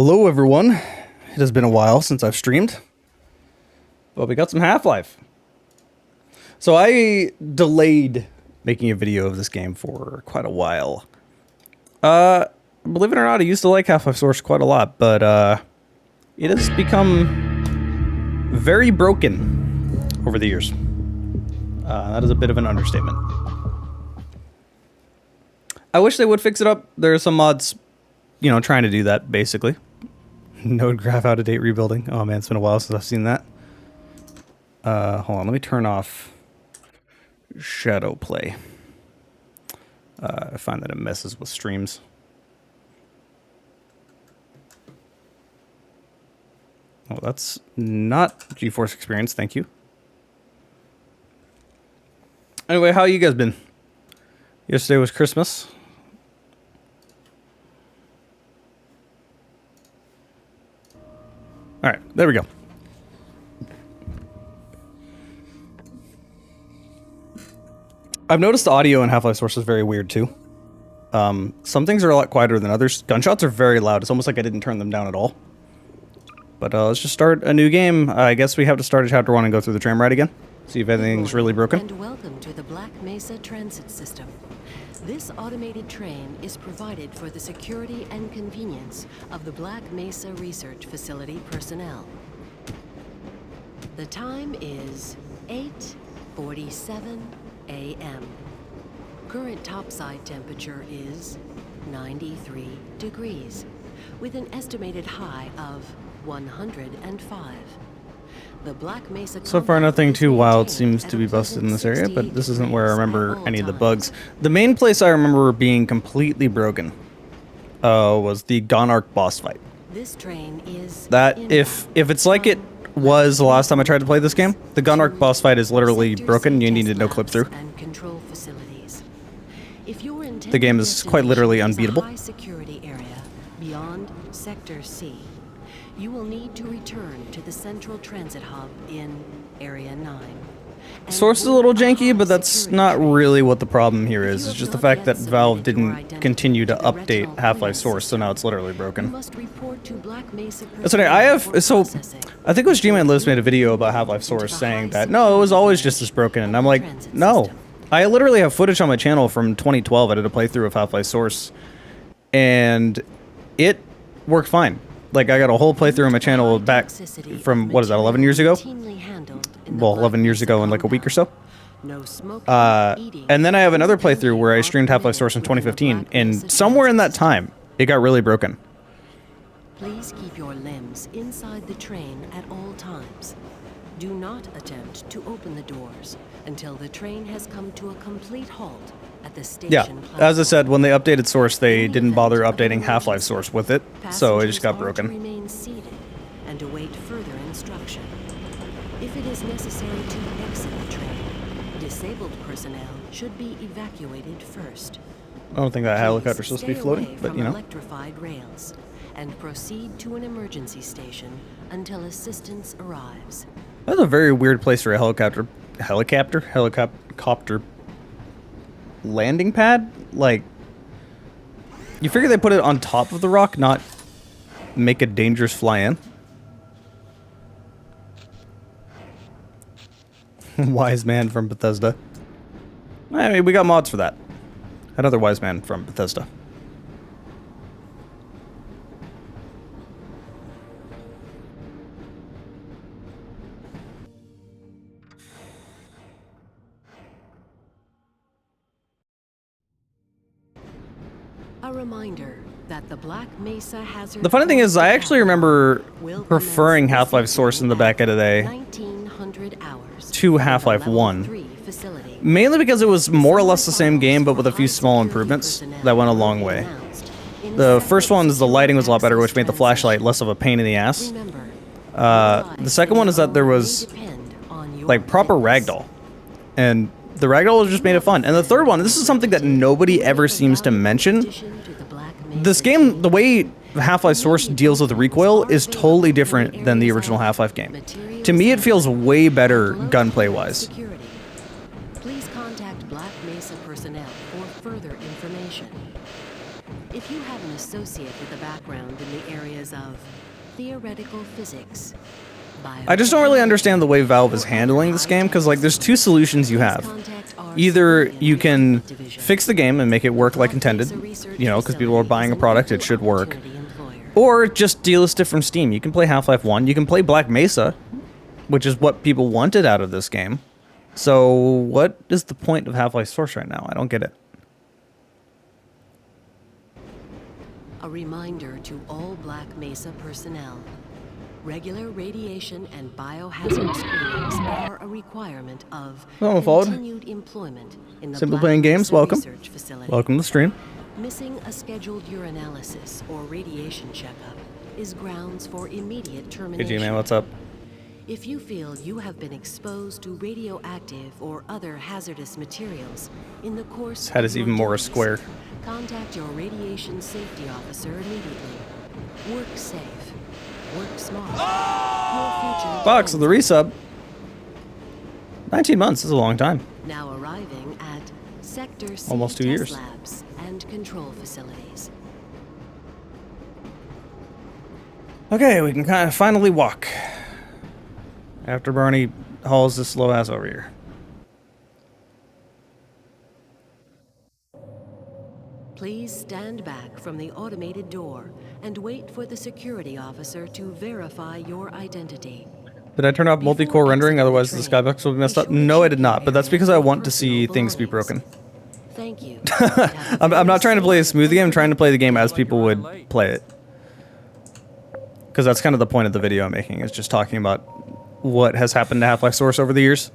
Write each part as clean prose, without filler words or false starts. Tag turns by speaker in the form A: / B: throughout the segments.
A: Hello everyone, it has been a while since I've streamed, but we got some Half-Life. So I delayed making a video of this game for quite a while. Believe it or not, I used to like Half-Life Source quite a lot, but it has become very broken over the years. That is a bit of an understatement. I wish they would fix it up. There are some mods, you know, trying to do that, basically. Node graph out-of-date rebuilding. Oh man, it's been a while since I've seen that. Hold on, let me turn off shadow play. I find that it messes with streams. Oh, that's not GeForce Experience, thank you. Anyway, how you guys been? Yesterday was Christmas. All right, there we go. I've noticed the audio in Half-Life Source is very weird too. Some things are a lot quieter than others. Gunshots are very loud. It's almost like I didn't turn them down at all. But let's just start a new game. I guess we have to start at Chapter 1 and go through the tram ride again. See if anything's really broken.
B: And welcome to the Black Mesa Transit System. This automated train is provided for the security and convenience of the Black Mesa Research Facility personnel. The time is 8:47 a.m. Current topside temperature is 93 degrees, with an estimated high of 105. The Black Mesa
A: so far, nothing too wild seems to be busted in this area, but this isn't where I remember any of the bugs. The main place I remember being completely broken was the Gonarch boss fight.
B: This train is
A: that if it's like it was the last time I tried to play this game, the Gonarch boss fight is literally broken. You need to no clip through. The game is quite literally unbeatable.
B: High security area beyond Sector C. You will need to return to the central transit hub in Area 9.
A: Source is a little janky, but that's not really what the problem here is. It's just the fact that Valve didn't continue to update Half-Life Source, so now it's literally broken. That's okay. I think it was G-Man Lives made a video about Half-Life Source saying that, no, it was always just as broken, and I'm like, no. I literally have footage on my channel from 2012. I did a playthrough of Half-Life Source, and it worked fine. Like, I got a whole playthrough on my channel back from, what is that, 11 years ago? Well, 11 years ago in like a week or so. And then I have another playthrough where I streamed Half-Life Source in 2015, and somewhere in that time, it got really broken.
B: Please keep your limbs inside the train at all times. Do not attempt to open the doors until the train has come to a complete halt at the station platform.
A: As I said, when they updated Source, they didn't bother updating Half-Life Source with it, so it just got broken.
B: Remain seated and await further instruction. If it is necessary to exit the train, disabled personnel should be evacuated first.
A: I don't think that helicopter's supposed to be floating, but you know.
B: Electrified rails and proceed to an emergency station until assistance arrives.
A: That's a very weird place for a helicopter landing pad. Like, you figure they put it on top of the rock, not make a dangerous fly-in. Wise man from Bethesda. I mean, we got mods for that. Another wise man from Bethesda.
B: A reminder that the Black Mesa hazard.
A: The funny thing is, I actually remember preferring Half-Life Source in the back end of the day to Half-Life 1. Mainly because it was more or less the same game, but with a few small improvements that went a long way. The first one is the lighting was a lot better, which made the flashlight less of a pain in the ass. The second one is that there was like proper ragdoll, and the ragdoll just made it fun. And the third one, this is something that nobody ever seems to mention. This game, the way Half-Life Source deals with recoil is totally different than the original Half-Life game. To me, it feels way better gunplay-wise.
B: Please contact Black Mesa personnel for further information. If you have an associate with a background in the areas of theoretical physics,
A: I just don't really understand the way Valve is handling this game, because, like, there's two solutions you have. Either you can fix the game and make it work like intended, you know, because people are buying a product, it should work. Or just delist it from Steam. You can play Half-Life 1, you can play Black Mesa, which is what people wanted out of this game. So what is the point of Half-Life Source right now? I don't get it.
B: A reminder to all Black Mesa personnel. Regular radiation and biohazard screenings are a requirement of continued employment in the
A: Simply
B: Black
A: Playing Games,
B: Mesa
A: welcome.
B: Research Facility.
A: Welcome to the stream.
B: Missing a scheduled urinalysis or radiation checkup is grounds for immediate termination.
A: Hey G-Man, what's up?
B: If you feel you have been exposed to radioactive or other hazardous materials in the course
A: This head is
B: of your
A: even more
B: duties,
A: square.
B: contact your radiation safety officer immediately. Work safe. Work smart. Your future
A: Box of the resub. 19 months is a long time.
B: now arriving at Sector C
A: Almost 2
B: test
A: years.
B: labs and control facilities.
A: Okay, we can kind of finally walk. After Barney hauls this slow ass over here.
B: Please stand back from the automated door and wait for the security officer to verify your identity.
A: Did I turn off multi-core rendering? Otherwise the skybox will be messed up. No, I did not, but that's because I want to see things be broken.
B: Thank you.
A: I'm not trying to play a smooth game, I'm trying to play the game as people would play it. Because that's kind of the point of the video I'm making, is just talking about what has happened to Half-Life Source over the years.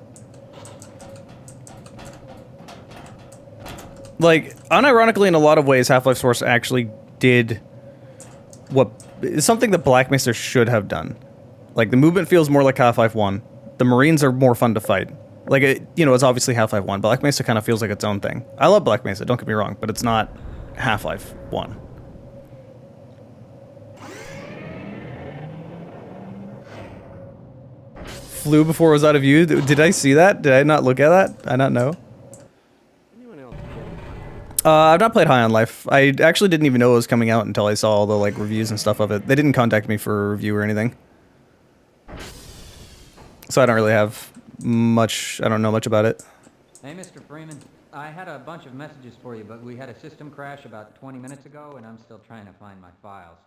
A: Like, unironically, in a lot of ways, Half-Life Source actually did what is something that Black Mesa should have done. Like, the movement feels more like Half-Life 1. The Marines are more fun to fight. Like, you know, it's obviously Half-Life 1. Black Mesa kind of feels like its own thing. I love Black Mesa, don't get me wrong, but it's not Half-Life 1. Flew before it was out of view. Did I see that? Did I not look at that? I not know. I've not played High on Life. I actually didn't even know it was coming out until I saw all the like reviews and stuff of it. They didn't contact me for a review or anything. So I don't really have much, I don't know much about it.
C: Hey, Mr. Freeman. I had a bunch of messages for you, but we had a system crash about 20 minutes ago, and I'm still trying to find my files.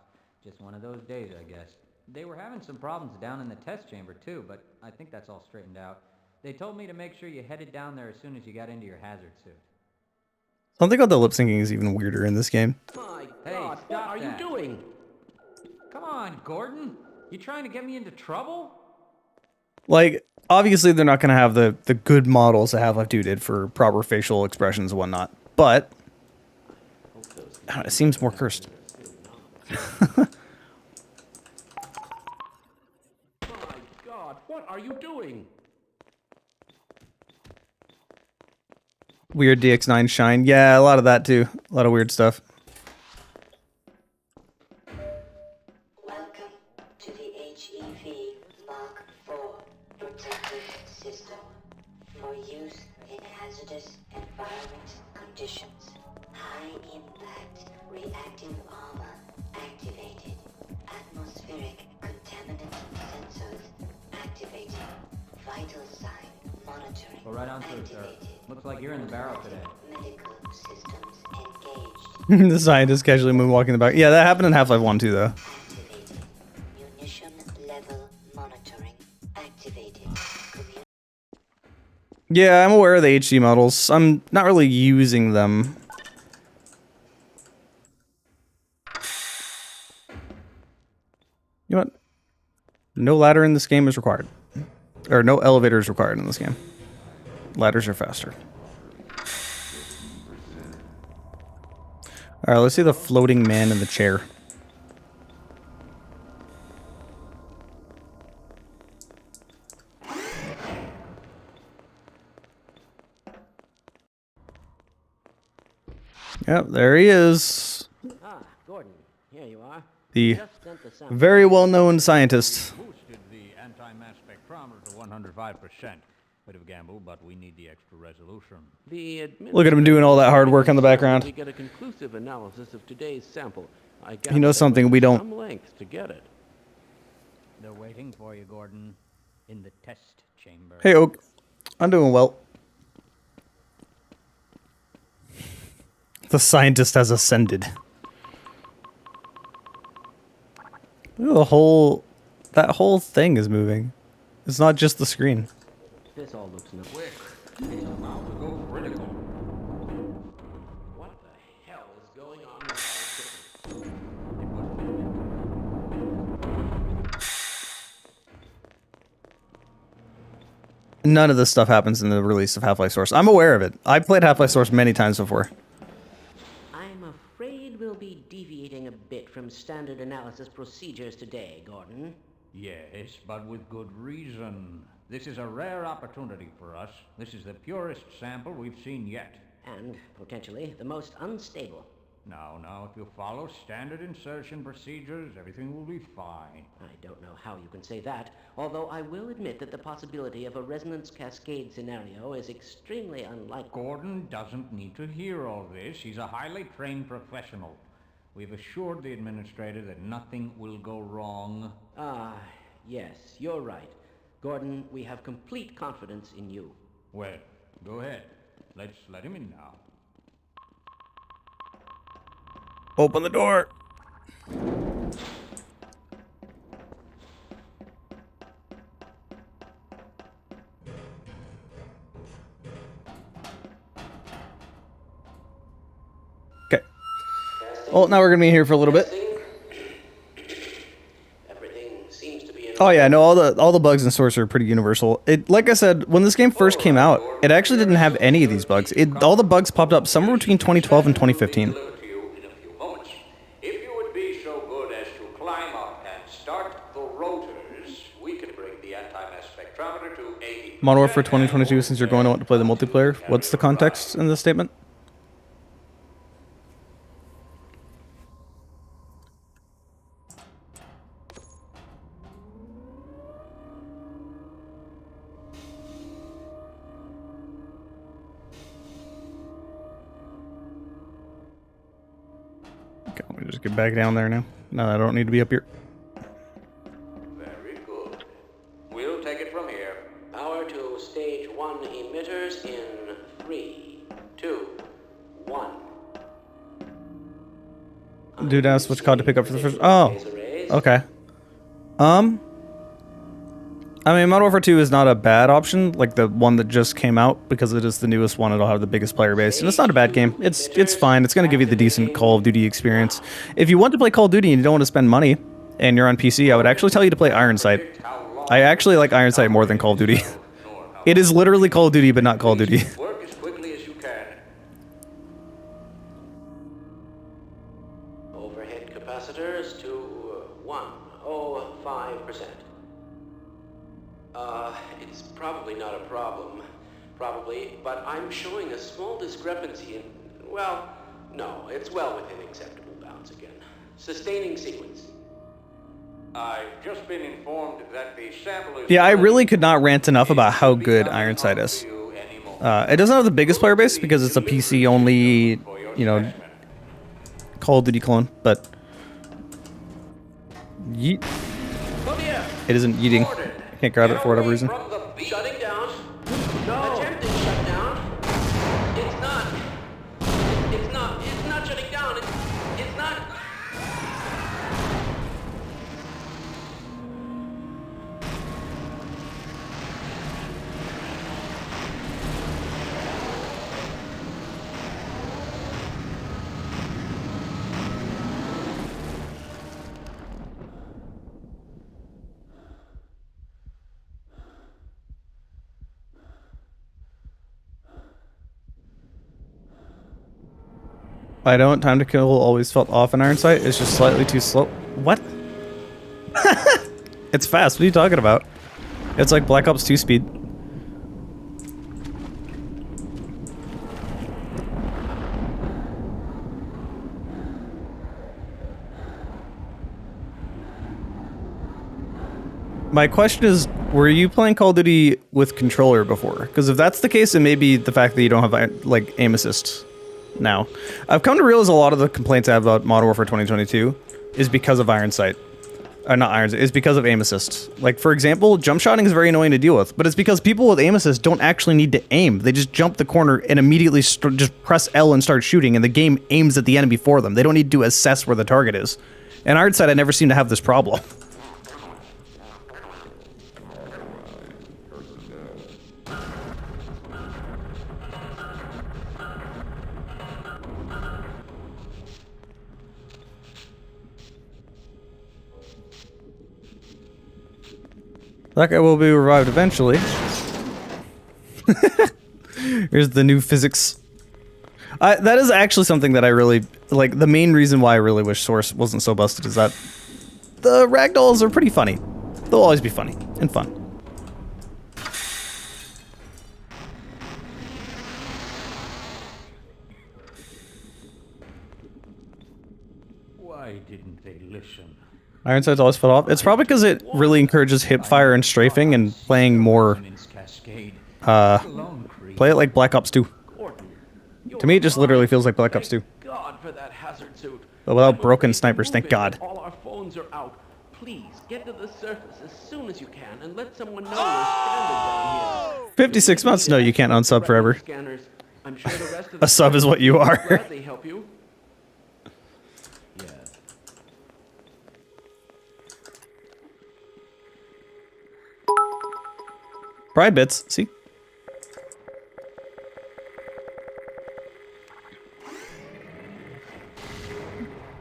C: Just one of those days, I guess. They were having some problems down in the test chamber, too, but I think that's all straightened out. They told me to make sure you headed down there as soon as you got into your hazard suit.
A: Something about the lip syncing is even weirder in this game.
C: My God, what are you doing? Come on, Gordon. You trying to get me into trouble?
A: Like, obviously they're not going to have the good models that Half-Life 2 did for proper facial expressions and whatnot, but I don't know, it seems more cursed.
D: My God, what are you doing?
A: Weird DX9 shine. Yeah, a lot of that too. A lot of weird stuff.
E: Welcome to the HEV Mark IV protective system for use in hazardous environment conditions. High impact reactive armor activated. Atmospheric contaminant sensors activated. Vital sign monitoring.
C: Well, right on through, sir. Looks like you're in the barrel today.
E: Medical systems engaged.
A: The scientist casually moonwalking in the back. Yeah, that happened in Half-Life 1 too, though.
E: Activated. Munition level monitoring activated.
A: Yeah, I'm aware of the HD models. I'm not really using them. You know what? No ladder in this game is required. Or no elevator is required in this game. Ladders are faster. Alright, let's see the floating man in the chair. Yep, there he is.
D: Ah, Gordon, here you are.
A: The
D: Just sent the sample.
A: very well-known scientist.
F: Boosted the anti-mass spectrometer to 105%. Bit of a gamble, but we need the extra resolution.
D: The
A: Look at him doing all that hard work on the background.
D: We get a conclusive exclusive analysis of today's sample. I
A: He knows something we don't.
D: Some length to get it.
F: They're waiting for you, Gordon, in the test chamber.
A: Hey, Oak. I'm doing well. The scientist has ascended. Look at that whole thing is moving. It's not just the screen.
D: This all looks nice.
F: Quick, it's about to go critical.
D: What the hell is going on?
A: None of this stuff happens in the release of Half-Life Source. I'm aware of it. I played Half-Life Source many times before.
D: I'm afraid we'll be deviating a bit from standard analysis procedures today, Gordon.
F: Yes, but with good reason. This is a rare opportunity for us. This is the purest sample we've seen yet.
D: And, potentially, the most unstable.
F: Now, if you follow standard insertion procedures, everything will be fine.
D: I don't know how you can say that, although I will admit that the possibility of a resonance cascade scenario is extremely unlikely.
F: Gordon doesn't need to hear all this. He's a highly trained professional. We've assured the administrator that nothing will go wrong.
D: Ah, yes, you're right. Gordon, we have complete confidence in you.
F: Well, go ahead. Let's let him in now.
A: Open the door. Okay. Well, now we're gonna be here for a little bit.
D: Everything seems to be in
A: Oh yeah, no, all the bugs in Source are pretty universal. It, like I said, when this game first came out, it actually didn't have any of these bugs. All the bugs popped up somewhere between 2012 and 2015.
F: Deliver to you in a few moments. If you would be so good as to climb up and start the rotors, we can bring the anti-mass spectrometer to 80.
A: Modern Warfare 2022, since you're going to want to play the multiplayer, what's the context in this statement? Okay, let me just get back down there now. No, I don't need to be up here.
F: Very good. We'll take it from here.
D: Power to stage 1 emitters in 3, 2, 1.
A: Dude asked which COD to pick up for the first. Oh, okay. I mean, Modern Warfare 2 is not a bad option, like the one that just came out, because it is the newest one. It'll have the biggest player base, and it's not a bad game. It's fine. It's going to give you the decent Call of Duty experience. If you want to play Call of Duty and you don't want to spend money, and you're on PC, I would actually tell you to play Ironsight. I actually like Ironsight more than Call of Duty. It is literally Call of Duty, but not Call of Duty.
F: Work as quickly as you can.
D: Overhead capacitors to 105%. It's probably not a problem. Probably, but I'm showing a small discrepancy in... Well, no, it's well within acceptable bounds again. Sustaining sequence.
F: I've just been informed that the sample is...
A: Yeah, I really could not rant enough about how good Ironsight is. It doesn't have the biggest player base because it's a PC-only, you know, Call of Duty clone, but... Yeet. It isn't yeeting. I can't grab it for whatever reason.
D: Shutting down. No. Attempting shutdown. It's not. It's not shutting down. It's not.
A: I don't. Time to kill always felt off in Ironsight. It's just slightly too slow. What? It's fast. What are you talking about? It's like Black Ops 2 speed. My question is, were you playing Call of Duty with controller before? Because if that's the case, it may be the fact that you don't have like aim assist. now. I've come to realize a lot of the complaints I have about Modern Warfare 2022 is because of Iron Sight. Not Iron Sight, it's because of aim assist. Like, for example, jump shotting is very annoying to deal with, but it's because people with aim assist don't actually need to aim. They just jump the corner and immediately just press L and start shooting, and the game aims at the enemy for them. They don't need to assess where the target is. In Iron Sight, I never seem to have this problem. That guy will be revived eventually. Here's the new physics. That is actually something that I really like. The main reason why I really wish Source wasn't so busted is that the ragdolls are pretty funny. They'll always be funny and fun.
F: Why didn't they listen?
A: Ironside's always fell off. It's probably because it really encourages hip fire and strafing and playing more, play it like Black Ops 2. To me, it just literally feels like Black Ops 2.
D: God for that hazard suit.
A: But without broken snipers, thank God.
D: All our phones are out. Please, get to the surface as soon as you can and let someone know we're stranded down here.
A: 56 months? No, you can't unsub forever.
D: Scanners. I'm sure the rest of
A: A sub is what you are.
D: gladly help you.
A: Pride bits, see?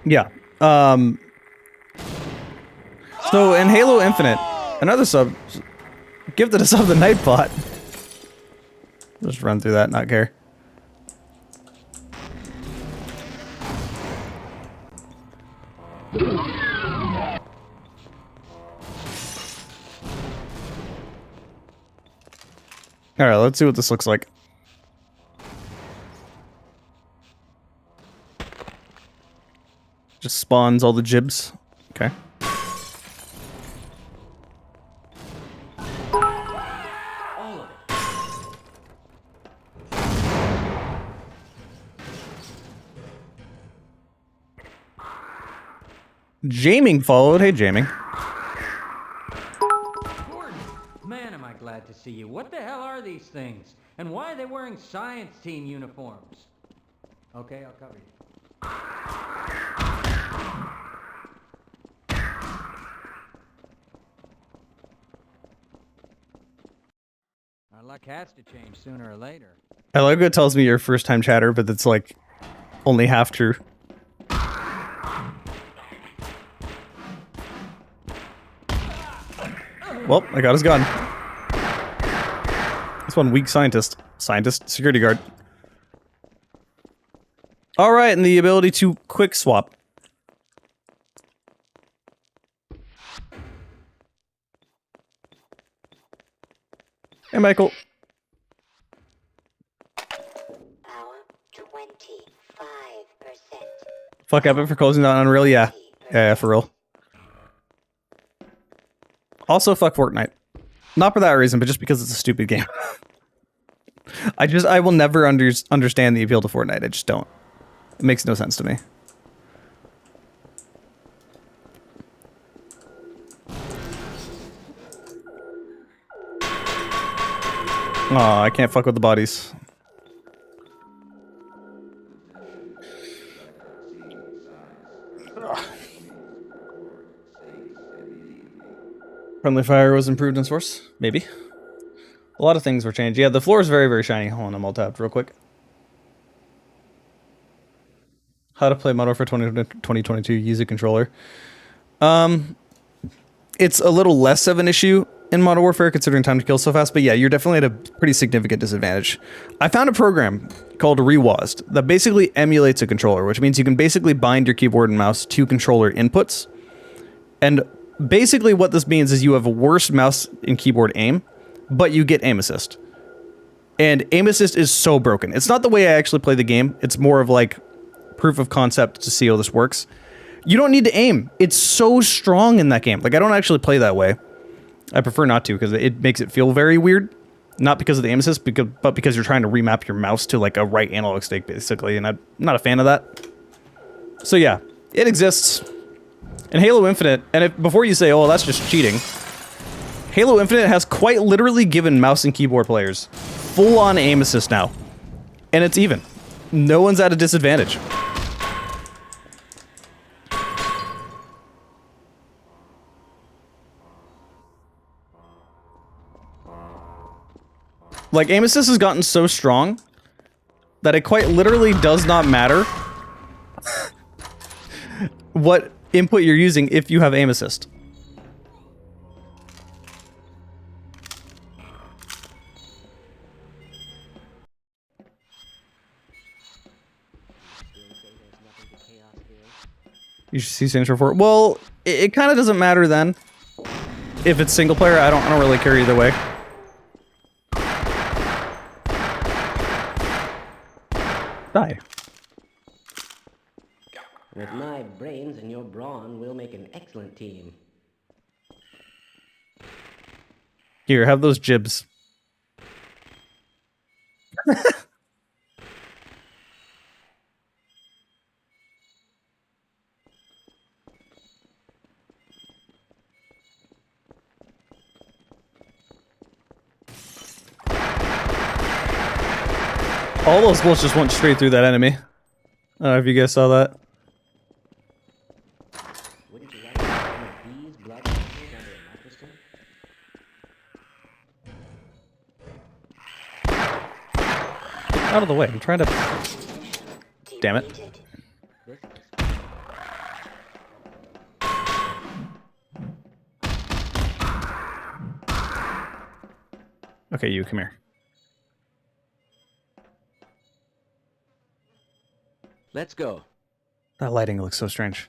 A: Yeah. So in Halo Infinite, another sub gifted us up the Nightbot. Just run through that, not care. Alright, let's see what this looks like. Just spawns all the jibs. Okay. Jaming followed. Hey, Jaming.
C: Man, am I glad to see you. What the hell are these things? And why are they wearing science team uniforms? Okay, I'll cover you. Our luck has to change sooner or later.
A: I like it tells me you're a first-time chatter, but that's like only half true. Well, I got his gun. This one weak scientist. Scientist, security guard. Alright, and the ability to quick swap. Hey, Michael.
E: Power 25%.
A: Fuck Epic for closing down Unreal, yeah. Yeah, for real. Also, fuck Fortnite. Not for that reason, but just because it's a stupid game. I will never understand the appeal to Fortnite. I just don't. It makes no sense to me. Aw, I can't fuck with the bodies. Friendly fire was improved in Source? Maybe. A lot of things were changed. Yeah, the floor is very, very shiny. Hold on, I'm all tapped real quick. How to play Modern Warfare 2022, use a controller. It's a little less of an issue in Modern Warfare considering time to kill so fast, but yeah, you're definitely at a pretty significant disadvantage. I found a program called Rewazd that basically emulates a controller, which means you can basically bind your keyboard and mouse to controller inputs. And basically what this means is you have a worse mouse and keyboard aim, but you get aim assist. And aim assist is so broken. It's not the way I actually play the game. It's more of like proof of concept to see how this works. You don't need to aim. It's so strong in that game. Like, I don't actually play that way. I prefer not to because it makes it feel very weird. Not because of the aim assist, but because you're trying to remap your mouse to like a right analog stick, basically, and I'm not a fan of that. So yeah, it exists. And Halo Infinite, and before you say, oh, that's just cheating, Halo Infinite has quite literally given mouse and keyboard players full-on aim assist now. And it's even. No one's at a disadvantage. Like, aim assist has gotten so strong that it quite literally does not matter what input you're using if you have aim assist. You should see Saints Row 4. Well, it kind of doesn't matter then. If it's single player, I don't really care either way. Die.
G: With my brains and your brawn, we'll make an excellent team.
A: Here, have those jibs. All those bullets just went straight through that enemy. I don't know if you guys saw that.
G: Wouldn't you like to have one of these blood vessels under a microscope?
A: Get out of the way. I'm trying to... Damn it. Okay, you, come here.
G: Let's go.
A: That lighting looks so strange.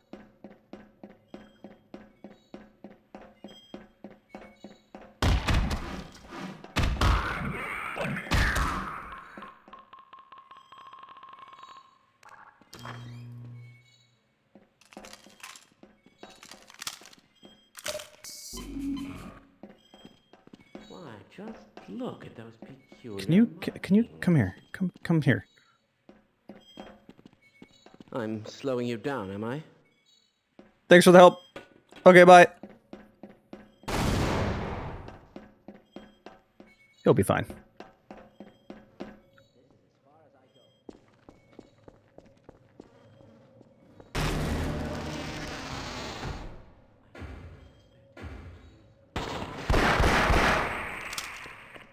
G: Why, just look at those peculiar...
A: Can you come here? Come here.
G: I'm slowing you down, am I?
A: Thanks for the help. Okay, bye. He'll be fine.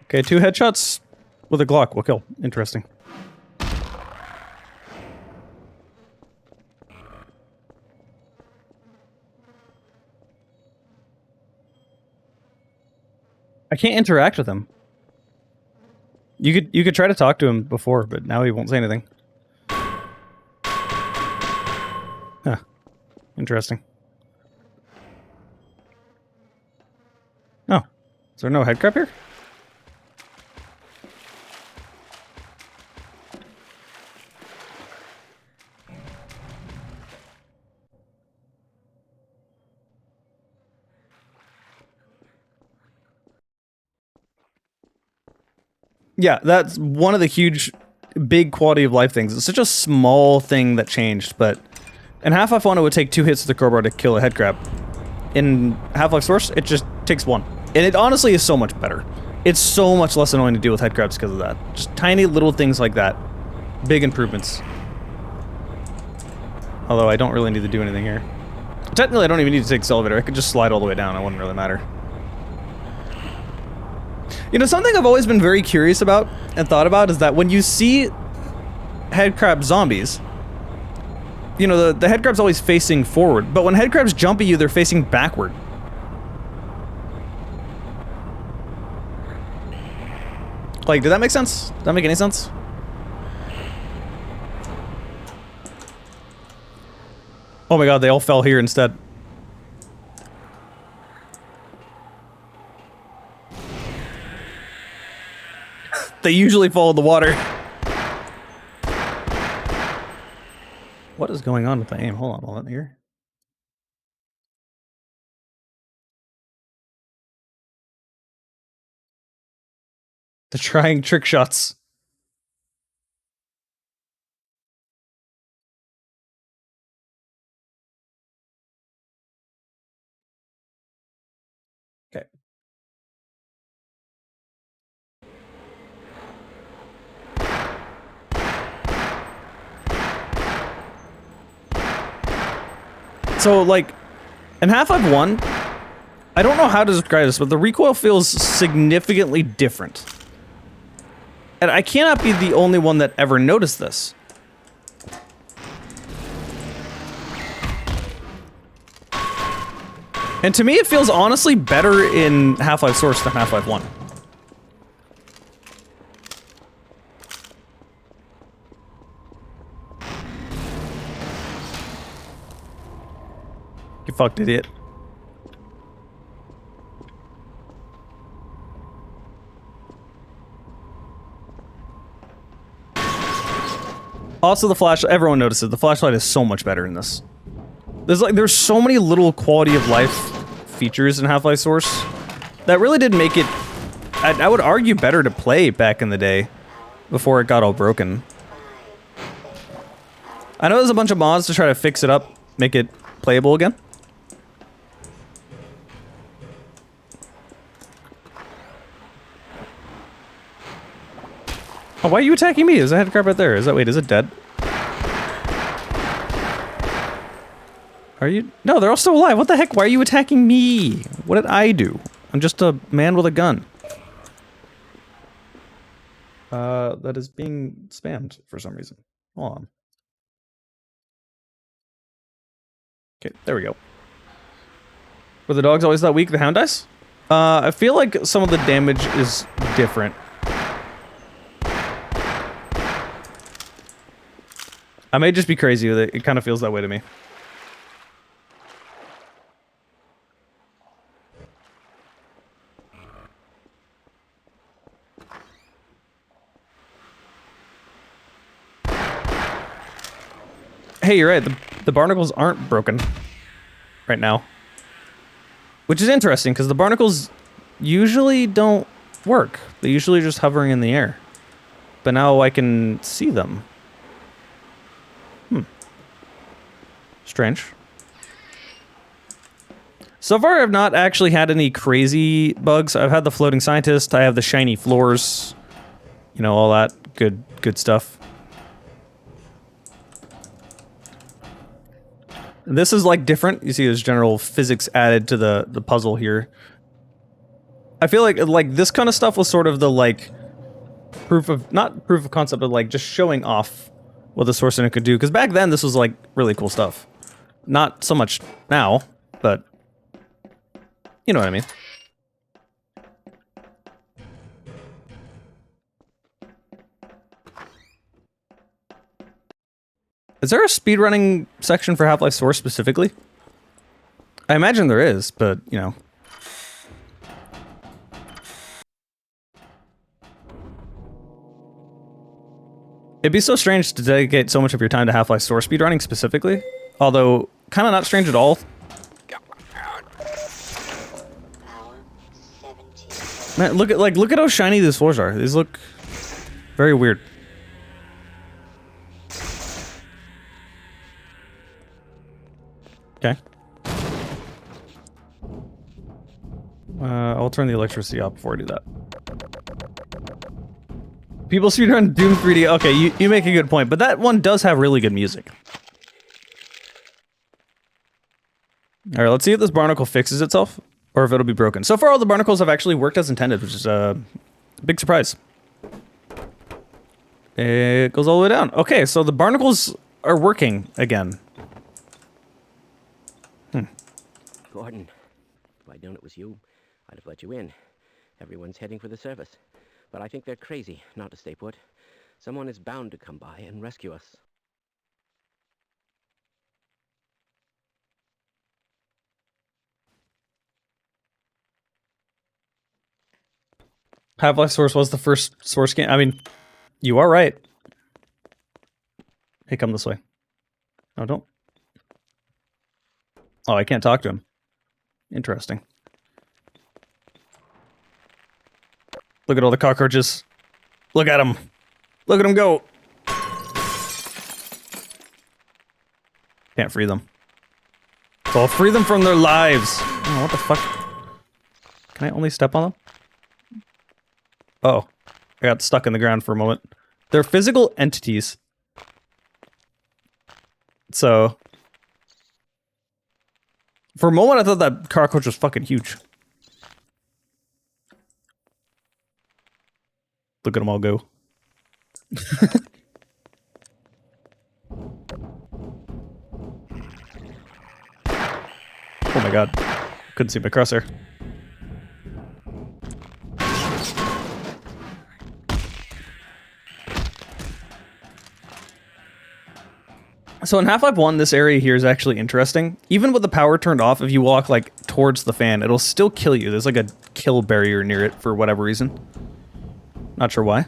A: Okay, 2 headshots with a Glock will kill. Interesting. I can't interact with him. You could try to talk to him before, but now he won't say anything. Huh. Interesting. Oh. Is there no headcrab here? Yeah, that's one of the huge, big quality of life things. It's such a small thing that changed, but in Half-Life 1 it would take 2 hits with the crowbar to kill a headcrab. In Half-Life Source, it just takes 1. And it honestly is so much better. It's so much less annoying to deal with headcrabs because of that. Just tiny little things like that. Big improvements. Although I don't really need to do anything here. Technically, I don't even need to take this elevator. I could just slide all the way down. It wouldn't really matter. You know, something I've always been very curious about and thought about is that when you see headcrab zombies, you know, the headcrab's always facing forward, but when headcrabs jump at you, they're facing backward. Like, did that make sense? Did that make any sense? Oh my god, they all fell here instead. They usually fall in the water. What is going on with the aim? Hold on, hold on here. The trying trick shots. Okay. So, like, in Half-Life 1, I don't know how to describe this, but the recoil feels significantly different. And I cannot be the only one that ever noticed this. And to me, it feels honestly better in Half-Life Source than Half-Life 1. You fucked idiot. Also, the flashlight. Everyone notices the flashlight is so much better in this. There's so many little quality of life features in Half-Life Source that really did make it. I would argue better to play back in the day, before it got all broken. I know there's a bunch of mods to try to fix it up, make it playable again. Oh, why are you attacking me? Is that headcrab right there? Wait, is it dead? Are you? No, they're all still alive. What the heck? Why are you attacking me? What did I do? I'm just a man with a gun. That is being spammed for some reason. Hold on. Okay, there we go. Were the dogs always that weak? The hound dies? I feel like some of the damage is different. I may just be crazy with it. It kind of feels that way to me. Hey, you're right. The barnacles aren't broken right now. Which is interesting, because the barnacles usually don't work. They're usually just hovering in the air. But now I can see them. Strange. So far, I've not actually had any crazy bugs. I've had the floating scientist. I have the shiny floors. You know, all that good stuff. And this is like different. You see there's general physics added to the puzzle here. I feel like this kind of stuff was sort of the like not proof of concept, but like just showing off what the source engine could do. Because back then this was like really cool stuff. Not so much now, but you know what I mean. Is there a speedrunning section for Half-Life Source specifically? I imagine there is, but, you know. It'd be so strange to dedicate so much of your time to Half-Life Source speedrunning specifically. Although, kind of not strange at all. Man, look at how shiny these floors are. These look very weird. Okay. I'll turn the electricity off before I do that. People speedrun Doom 3D. Okay, you make a good point, but that one does have really good music. Alright, let's see if this barnacle fixes itself, or if it'll be broken. So far, all the barnacles have actually worked as intended, which is a big surprise. It goes all the way down. Okay, so the barnacles are working again.
G: Gordon, if I'd known it was you, I'd have let you in. Everyone's heading for the surface. But I think they're crazy not to stay put. Someone is bound to come by and rescue us.
A: Half-Life Source was the first Source game. I mean, you are right. Hey, come this way. No, don't. Oh, I can't talk to him. Interesting. Look at all the cockroaches. Look at them. Look at them go. Can't free them. So I'll free them from their lives. Oh, what the fuck? Can I only step on them? Oh. I got stuck in the ground for a moment. They're physical entities. So... For a moment I thought that cockroach was fucking huge. Look at them all go. Oh my god. Couldn't see my crosshair. So in Half-Life 1, this area here is actually interesting. Even with the power turned off, if you walk, like, towards the fan, it'll still kill you. There's, like, a kill barrier near it for whatever reason. Not sure why.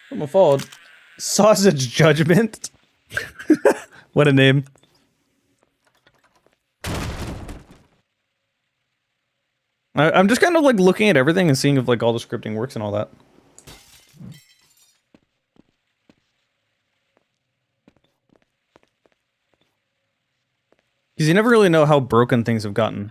A: Someone followed. Sausage Judgment? What a name. I'm just kind of like looking at everything and seeing if like all the scripting works and all that. Because you never really know how broken things have gotten.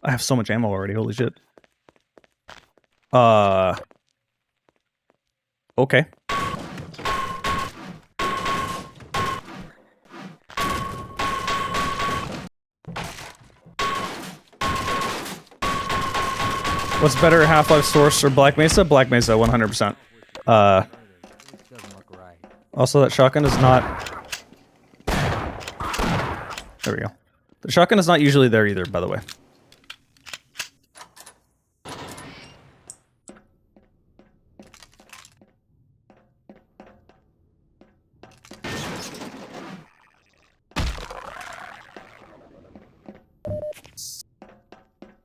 A: I have so much ammo already, holy shit. Okay. What's better, Half-Life Source or Black Mesa? Black Mesa, 100%. Also, that shotgun is not... There we go. The shotgun is not usually there either, by the way.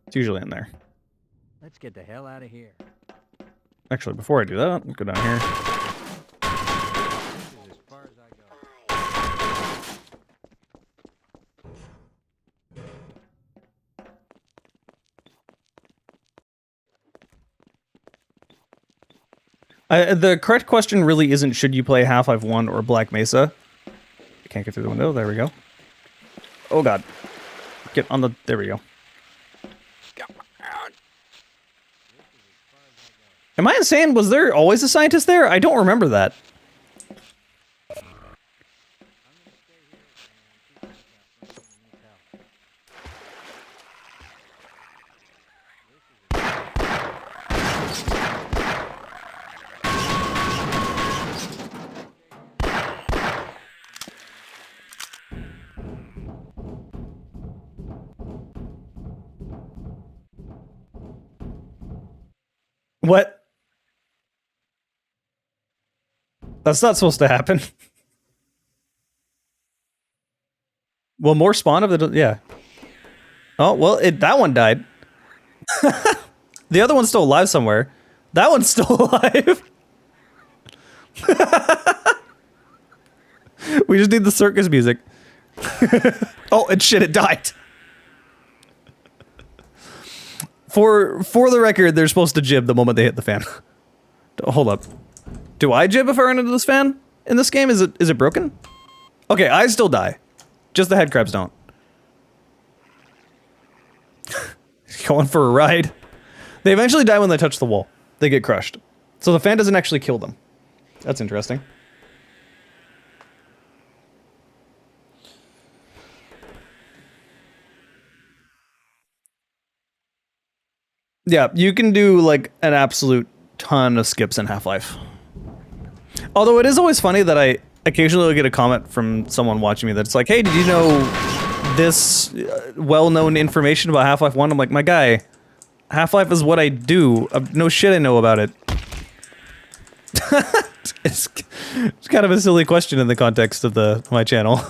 A: It's usually in there.
C: Let's get the hell out of here.
A: Actually, before I do that, I'll go down here.
C: This is as far as I go.
A: The correct question really isn't should you play Half-Life 1 or Black Mesa. I can't get through the window. There we go. Oh god. Get on the... There we go. Am I insane? Was there always a scientist there? I don't remember that. What? That's not supposed to happen. Well, more spawn of the... Yeah. Oh, well, that one died. The other one's still alive somewhere. That one's still alive. We just need the circus music. Oh, and shit, it died. For the record, they're supposed to jib the moment they hit the fan. Hold up. Do I jib if I run into this fan in this game? Is it broken? Okay, I still die. Just the head crabs don't. Going for a ride. They eventually die when they touch the wall. They get crushed. So the fan doesn't actually kill them. That's interesting. Yeah, you can do like an absolute ton of skips in Half-Life. Although it is always funny that I occasionally get a comment from someone watching me that's like, hey, did you know this well-known information about Half-Life 1? I'm like, my guy, Half-Life is what I do. No shit I know about it. It's kind of a silly question in the context of my channel.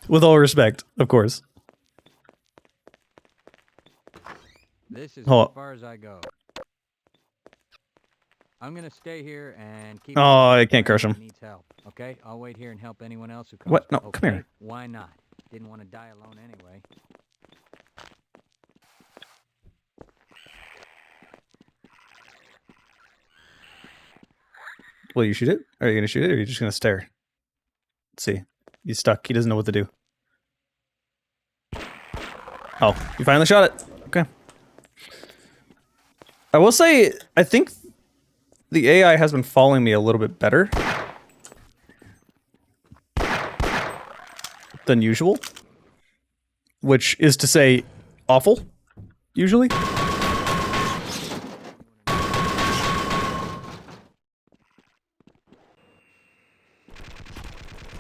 A: With all respect, of course.
C: This is
A: Oh.
C: as far as I go. I'm gonna stay here and keep.
A: Oh, I can't crush him.
C: Needs help. Okay, I'll wait here and help anyone else who comes.
A: What? No,
C: okay?
A: come here.
C: Why not? Didn't want to die alone anyway.
A: Will you shoot it? Are you gonna shoot it, or are you just gonna stare? Let's see. He's stuck. He doesn't know what to do. Oh, you finally shot it. Okay. I will say, I think the AI has been following me a little bit better than usual, which is to say, awful, usually.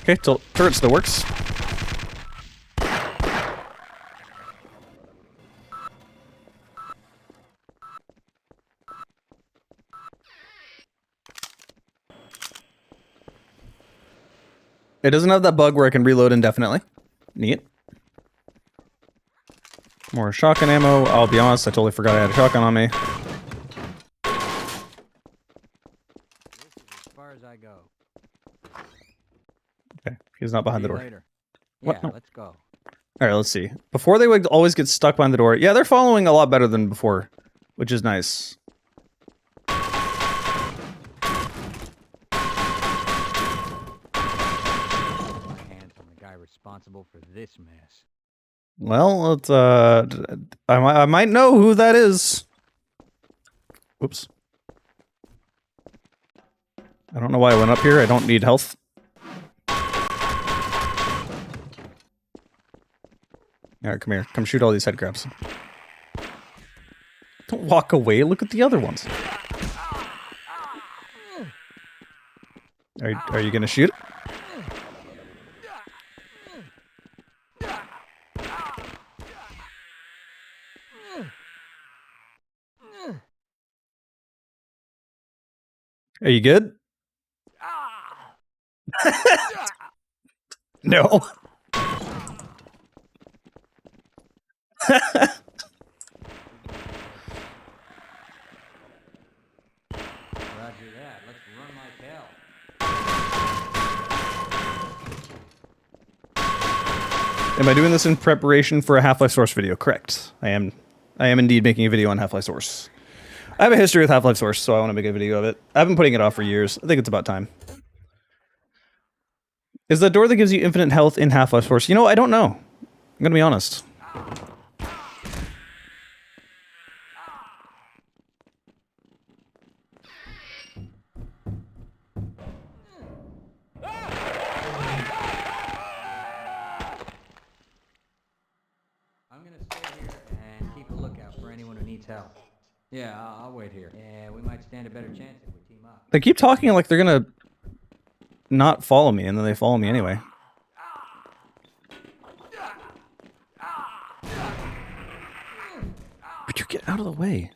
A: Okay, turret still works. It doesn't have that bug where I can reload indefinitely. Neat. More shotgun ammo. I'll be honest, I totally forgot I had a shotgun on me.
C: This is as far as I go.
A: Okay, he's not behind the door.
C: Later.
A: What?
C: Yeah,
A: No.
C: let's go.
A: Alright, let's see. Before they would always get stuck behind the door. Yeah, they're following a lot better than before, which is nice.
C: My hands on the guy responsible for this mess.
A: Well, it's, I might know who that is. Oops. I don't know why I went up here. I don't need health. Alright, come here. Come shoot all these head crabs. Don't walk away. Look at the other ones. Are you gonna shoot? Are you good? No.
C: Roger that. Let's run like hell.
A: Am I doing this in preparation for a Half-Life Source video? Correct. I am indeed making a video on Half-Life Source. I have a history with Half-Life Source, so I want to make a video of it. I've been putting it off for years. I think it's about time. Is the door that gives you infinite health in Half-Life Source? You know, I don't know. I'm gonna be honest.
C: I'm gonna stay here and keep a lookout for anyone who needs help. Yeah, I'll wait here. Yeah, we might stand a better chance if we team up.
A: They keep talking like they're gonna not follow me, and then they follow me anyway. Would you get out of the way?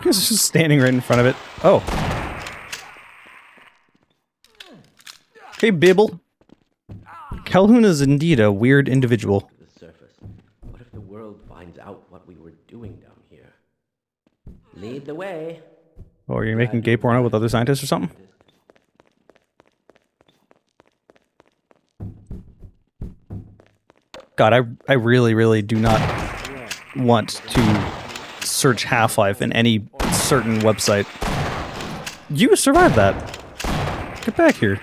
A: He's just standing right in front of it. Oh. Hey, Bibble. Calhoun is indeed a weird individual.
G: The surface. What if the world finds out what we were doing down here? Lead the way.
A: Oh, are you making gay porno with other scientists or something? God, I really, really do not want to search Half-Life in any certain website. You survived that. Get back here.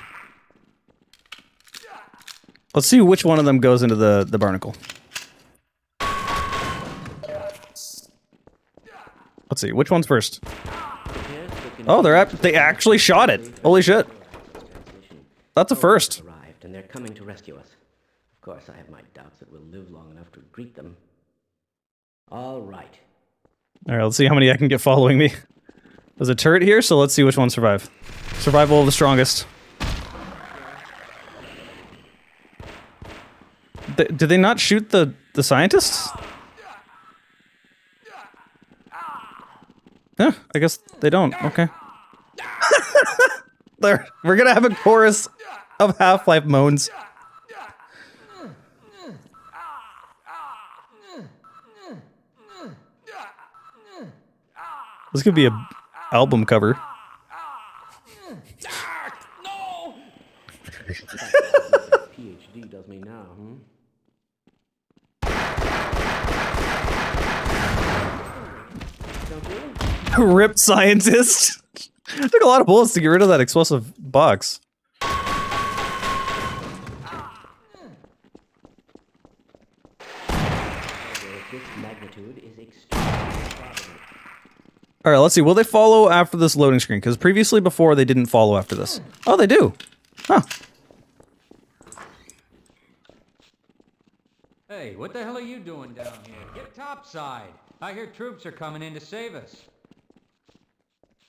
A: Let's see which one of them goes into the barnacle. Let's see, which one's first? Oh, they actually shot it. Holy shit. That's a first.
G: Arrived, and they're coming to rescue us. Of course, I have my doubts that we'll live long enough to greet them. All right.
A: Alright, let's see how many I can get following me. There's a turret here, so let's see which ones survive. Survival of the strongest. Did they not shoot the scientists? Yeah, I guess they don't. Okay. There, we're gonna have a chorus of Half-Life moans. This could be a album cover.
G: No! PhD does me now,
A: Rip scientist. Took a lot of bullets to get rid of that explosive box.
G: This magnitude is extremely extravagant.
A: Alright, let's see. Will they follow after this loading screen? Because previously before they didn't follow after this. Oh, they do. Huh.
C: Hey, what the hell are you doing down here? Get topside. I hear troops are coming in to save us.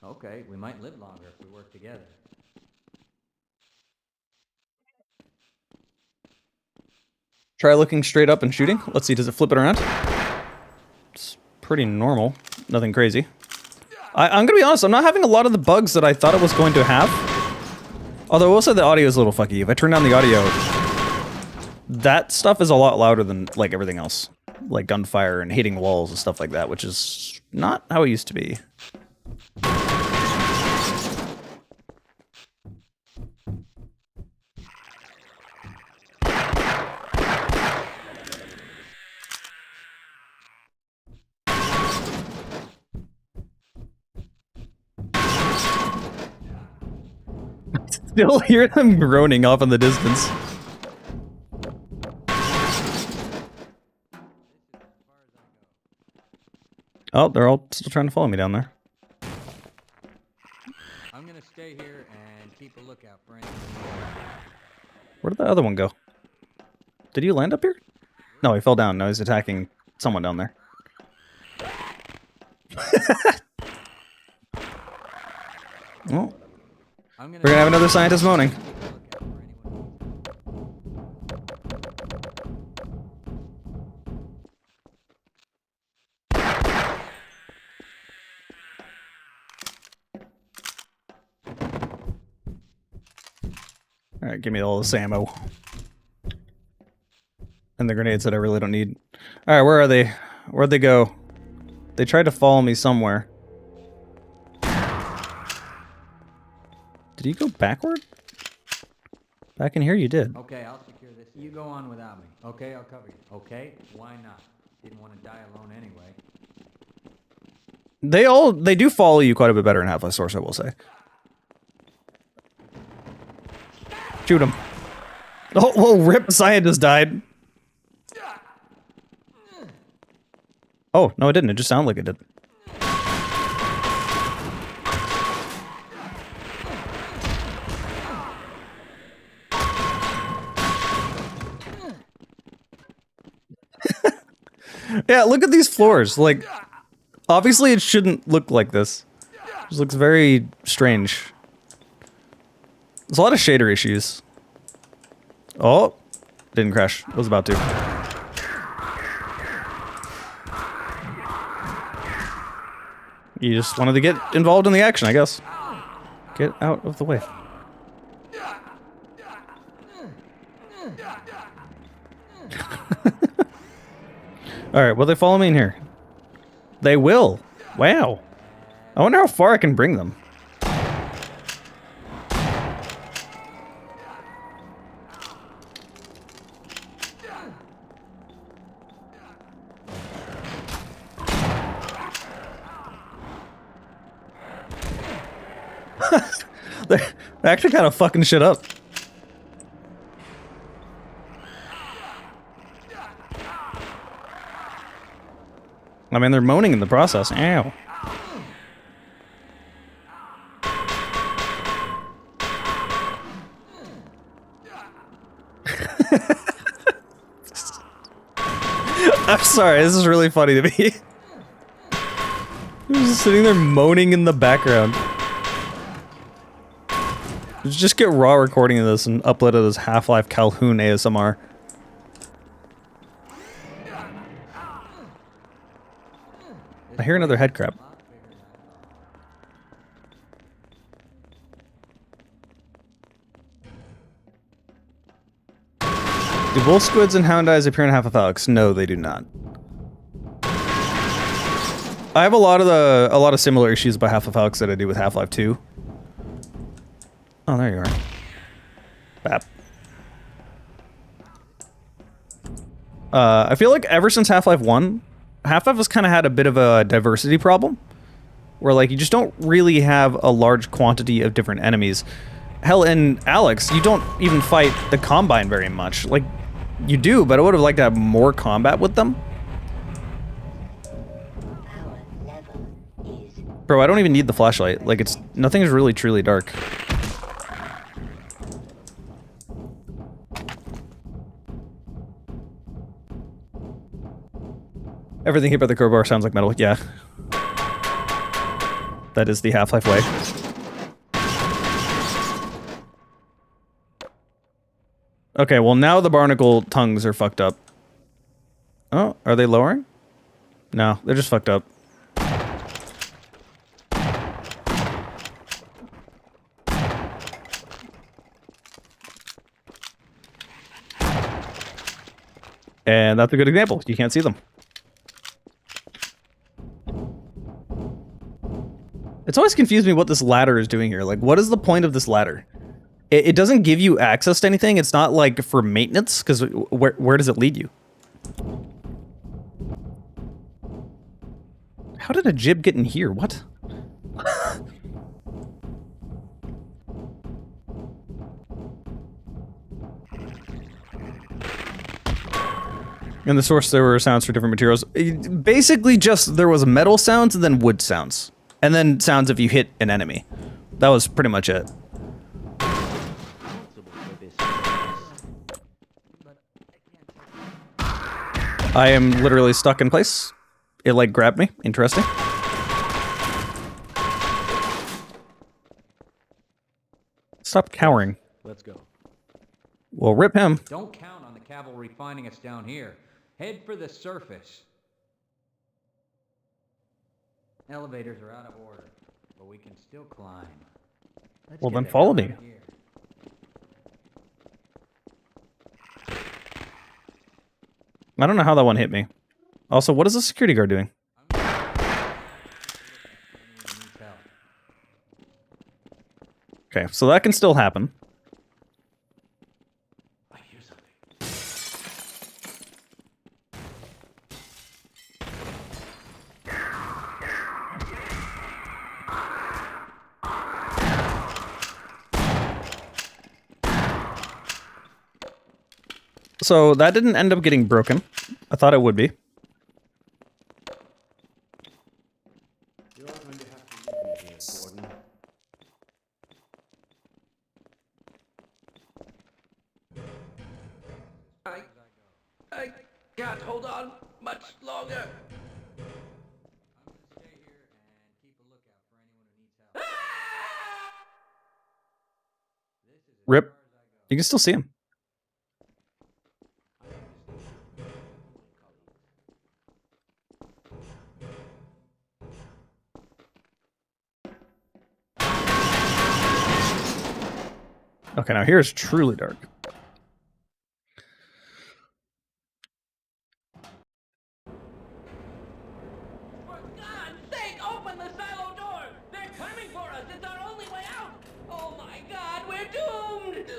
C: Okay, we might live longer if we work together.
A: Try looking straight up and shooting. Let's see, does it flip it around? It's pretty normal. Nothing crazy. I'm gonna be honest, I'm not having a lot of the bugs that I thought it was going to have. Although I will say the audio is a little fucky. If I turn down the audio, that stuff is a lot louder than, like, everything else. Like gunfire and hitting walls and stuff like that, which is not how it used to be. Still hear them groaning off in the distance. Oh, they're all still trying to follow me down there.
C: I'm gonna stay here and keep a lookout for anything.
A: Where did the other one go? Did you land up here? No, he fell down. No, he's attacking someone down there. Well, we're gonna have another scientist moaning. Alright, give me all this ammo. And the grenades that I really don't need. Alright, where are they? Where'd they go? They tried to follow me somewhere. Did you go backward? Back in here you did.
C: Okay, I'll secure this. You go on without me. Okay, I'll cover you. Okay? Why not? Didn't want to die alone anyway.
A: They do follow you quite a bit better in Half-Life Source, I will say. Shoot him. Oh, rip, scientist died. Oh, no it didn't. It just sounded like it did. Yeah, look at these floors. Like, obviously it shouldn't look like this. It just looks very strange. There's a lot of shader issues. Oh, didn't crash. It was about to. You just wanted to get involved in the action, I guess. Get out of the way. Alright, will they follow me in here? They will. Wow. I wonder how far I can bring them. They're actually kind of fucking shit up. I mean, they're moaning in the process. Ow. I'm sorry, this is really funny to me. Just sitting there moaning in the background. Just get raw recording of this and upload it as Half-Life Calhoun ASMR. I hear another head crab. Do wolf squids and hound eyes appear in Half-Life Alyx? No, they do not. I have a lot of similar issues by Half-Life Alyx that I do with Half-Life 2. Oh, there you are. Bap. I feel like ever since Half-Life 1, Half-Life has kind of had a bit of a diversity problem. Where, like, you just don't really have a large quantity of different enemies. Hell, in Alyx, you don't even fight the Combine very much. Like, you do, but I would have liked to have more combat with them. Bro, I don't even need the flashlight. Like, it's... nothing is really truly dark. Everything hit by the crowbar sounds like metal. Yeah. That is the Half-Life way. Okay, well now the barnacle tongues are fucked up. Oh, are they lowering? No, they're just fucked up. And that's a good example. You can't see them. It's always confused me what this ladder is doing here. Like, what is the point of this ladder? It doesn't give you access to anything. It's not like for maintenance, because where does it lead you? How did a jib get in here? What? And the source there were sounds for different materials. Basically just there was metal sounds and then wood sounds. And then sounds if you hit an enemy. That was pretty much it. I am literally stuck in place. It like grabbed me. Interesting. Stop cowering.
G: Let's go.
A: Well, rip him.
C: Don't count on the cavalry finding us down here. Head for the surface. Elevators are out of order, but we can still climb. Let's
A: Well,
C: get
A: then
C: the
A: follow
C: hell
A: me.
C: out of here.
A: I don't know how that one hit me. Also, what is the security guard doing? Okay, so that can still happen.
F: I hear something.
A: So that didn't end up getting broken. I thought it would be.
G: You're going to have to leave me here, Gordon.
F: I can't hold on much longer.
C: I'm gonna stay here and keep a lookout for anyone who needs help. This is as
A: Rip.
C: far as I go.
A: You can still see him. Okay, now here's truly dark.
F: For God's sake, open the silo door! They're coming for us! It's our only way out! Oh my God, we're doomed!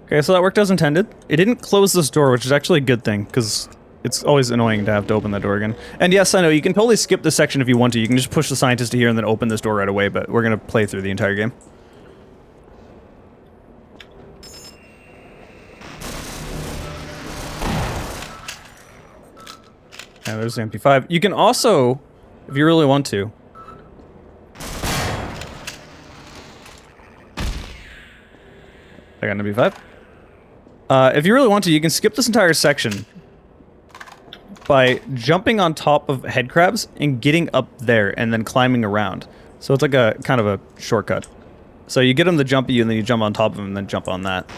A: Okay, so that worked as intended. It didn't close this door, which is actually a good thing, because it's always annoying to have to open that door again. And yes, I know, you can totally skip this section if you want to. You can just push the scientist to here and then open this door right away, but we're going to play through the entire game. Yeah, there's the MP5. You can also, if you really want to... I got an MP5. If you really want to, you can skip this entire section by jumping on top of head crabs and getting up there and then climbing around. So it's like a kind of a shortcut. So you get them to jump at you and then you jump on top of them and then jump on that.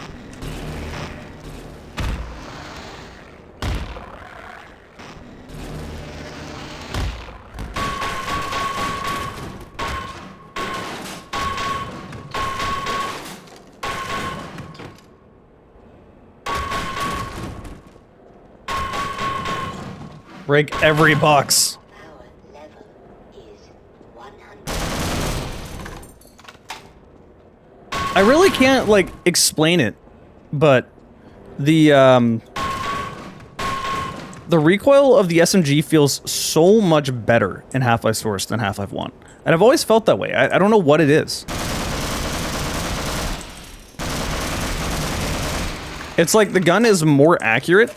A: Break every box.
E: Power level is 100.
A: I really can't, like, explain it, but the recoil of the SMG feels so much better in Half-Life Source than Half-Life 1. And I've always felt that way. I don't know what it is. It's like the gun is more accurate,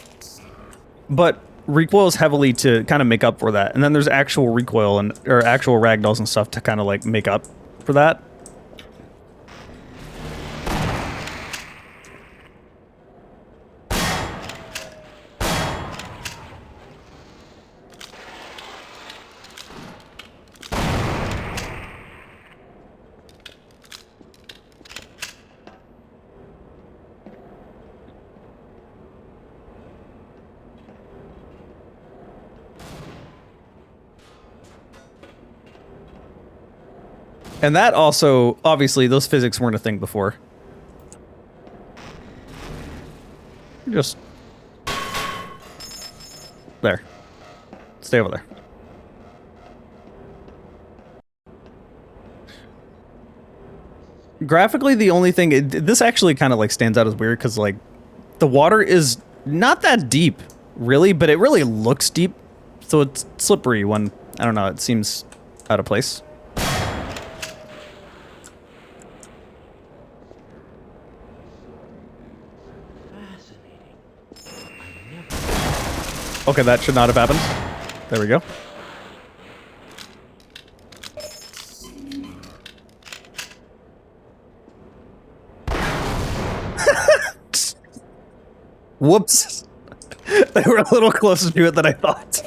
A: but recoils heavily to kind of make up for that. And then there's actual recoil and or actual ragdolls and stuff to kind of like make up for that. And that also, obviously, those physics weren't a thing before. Just... there. Stay over there. Graphically, the only thing... this actually kind of, like, stands out as weird, because, like, the water is not that deep, really, but it really looks deep. So it's slippery when, I don't know, it seems out of place. Okay, that should not have happened. There we go. Whoops. They were a little closer to it than I thought.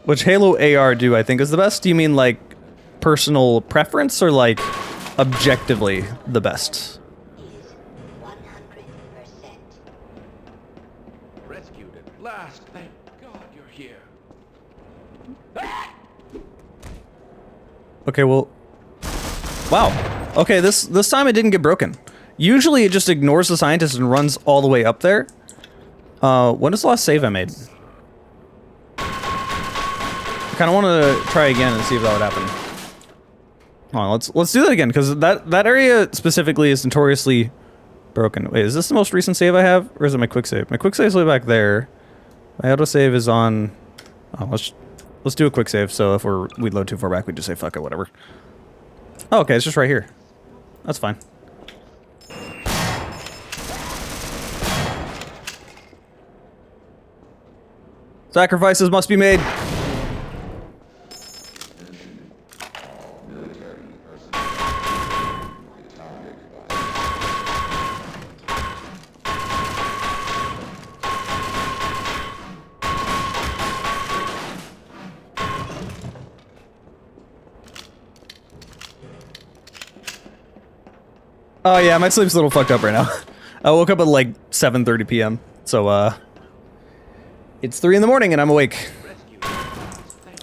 A: Which Halo AR do I think is the best? Do you mean like personal preference or like objectively the best?
E: Is 100%.
F: Rescued at last. Thank God you're here.
A: Okay, well... wow. Okay, this time it didn't get broken. Usually it just ignores the scientist and runs all the way up there. When was the last save I made? I kind of want to try again and see if that would happen. Hold on, let's do that again, because that area specifically is notoriously broken. Wait, is this the most recent save I have? Or is it my quick save? My quick save is way back there. My autosave is on... oh, let's do a quick save, so if we load too far back, we just say fuck it, whatever. Oh, okay, it's just right here. That's fine. Sacrifices must be made. Oh yeah, my sleep's a little fucked up right now. I woke up at like 7:30 p.m. So it's 3 in the morning and I'm awake.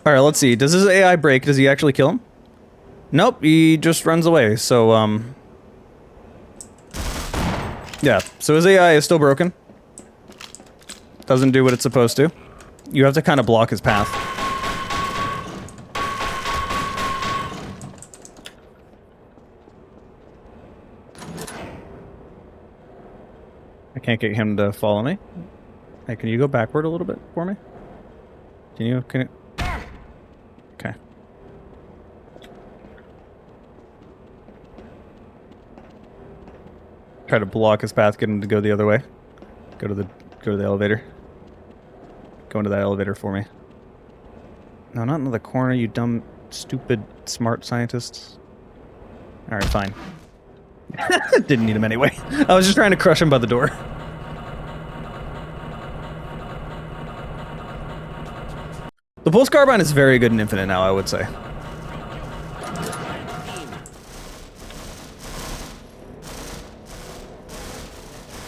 A: Alright, let's see. Does his AI break? Does he actually kill him? Nope, he just runs away. So yeah, so his AI is still broken. Doesn't do what it's supposed to. You have to kind of block his path. I can't get him to follow me. Hey, can you go backward a little bit for me? Can you? Okay. Try to block his path, get him to go the other way. Go to the elevator. Go into that elevator for me. No, not in the corner, you dumb, stupid, smart scientists. Alright, fine. Didn't need him anyway. I was just trying to crush him by the door. The pulse carbine is very good in Infinite now, I would say.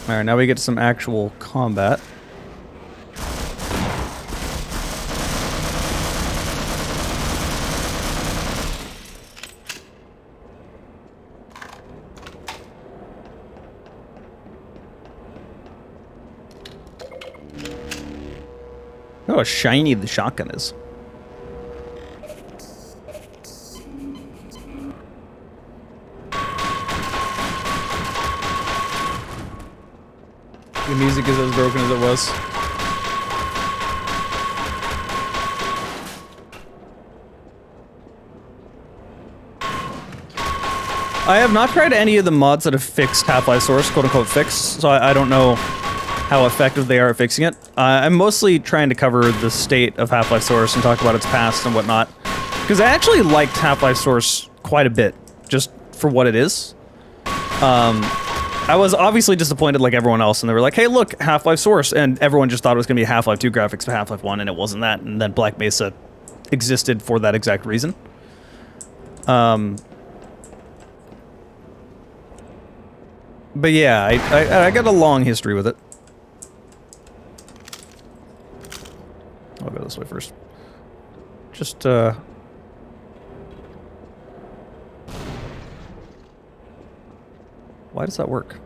A: Alright, now we get to some actual combat. Oh, how shiny the shotgun is. The music is as broken as it was. I have not tried any of the mods that have fixed Half-Life Source, quote-unquote fixed, so I don't know how effective they are at fixing it. I'm mostly trying to cover the state of Half-Life Source and talk about its past and whatnot. Because I actually liked Half-Life Source quite a bit, just for what it is. I was obviously disappointed like everyone else, and they were like, hey look, Half-Life Source, and everyone just thought it was going to be Half-Life 2 graphics for Half-Life 1, and it wasn't that, and then Black Mesa existed for that exact reason. But yeah, I got a long history with it. I'll go this way first. Just, why does that work?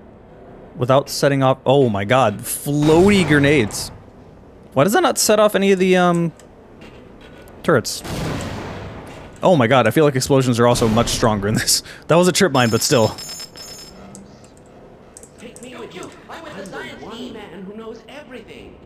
A: Without setting off... Oh my god, floaty grenades. Why does that not set off any of the, turrets? Oh my god, I feel like explosions are also much stronger in this. That was a trip mine, but still.
G: Take me with you. I'm with the science team. One man who knows everything.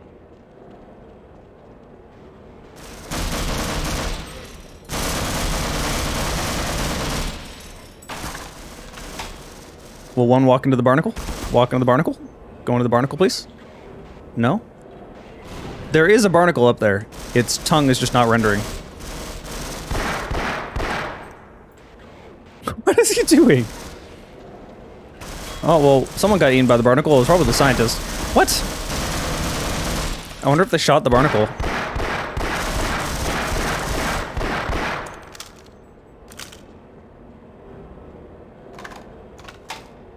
A: Will one walk into the barnacle? Walk into the barnacle? Go into the barnacle, please? No? There is a barnacle up there. Its tongue is just not rendering. What is he doing? Oh, well, someone got eaten by the barnacle. It was probably the scientist. What? I wonder if they shot the barnacle.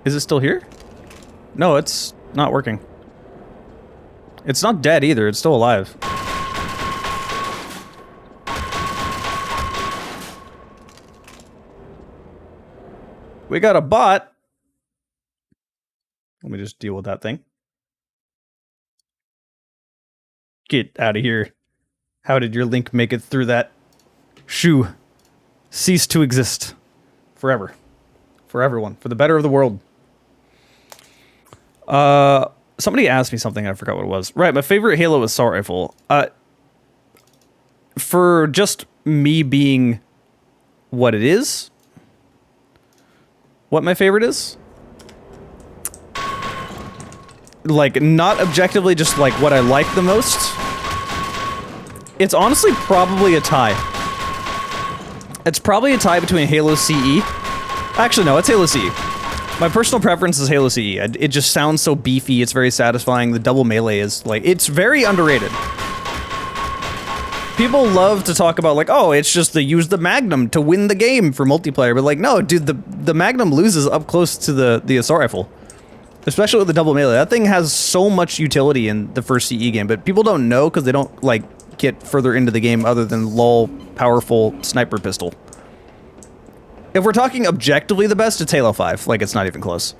A: Is it still here? No, it's not working. It's not dead either. It's still alive. We got a bot. Let me just deal with that thing. Get out of here. How did your link make it through that? Shoo. Cease to exist. Forever. For everyone. For the better of the world. Somebody asked me something, I forgot what it was. Right, my favorite Halo assault rifle. For just me being what it is, what my favorite is? Like, not objectively, just like what I like the most. It's honestly probably a tie. It's probably a tie between Halo CE. Actually, no, it's Halo CE. My personal preference is Halo CE. It just sounds so beefy, it's very satisfying. The double melee is, like, it's very underrated. People love to talk about, like, oh, it's just they use the Magnum to win the game for multiplayer, but like, no, dude, the Magnum loses up close to the assault rifle. Especially with the double melee. That thing has so much utility in the first CE game, but people don't know because they don't, like, get further into the game other than lol, powerful sniper pistol. If we're talking objectively the best, it's Halo 5. Like, it's not even close.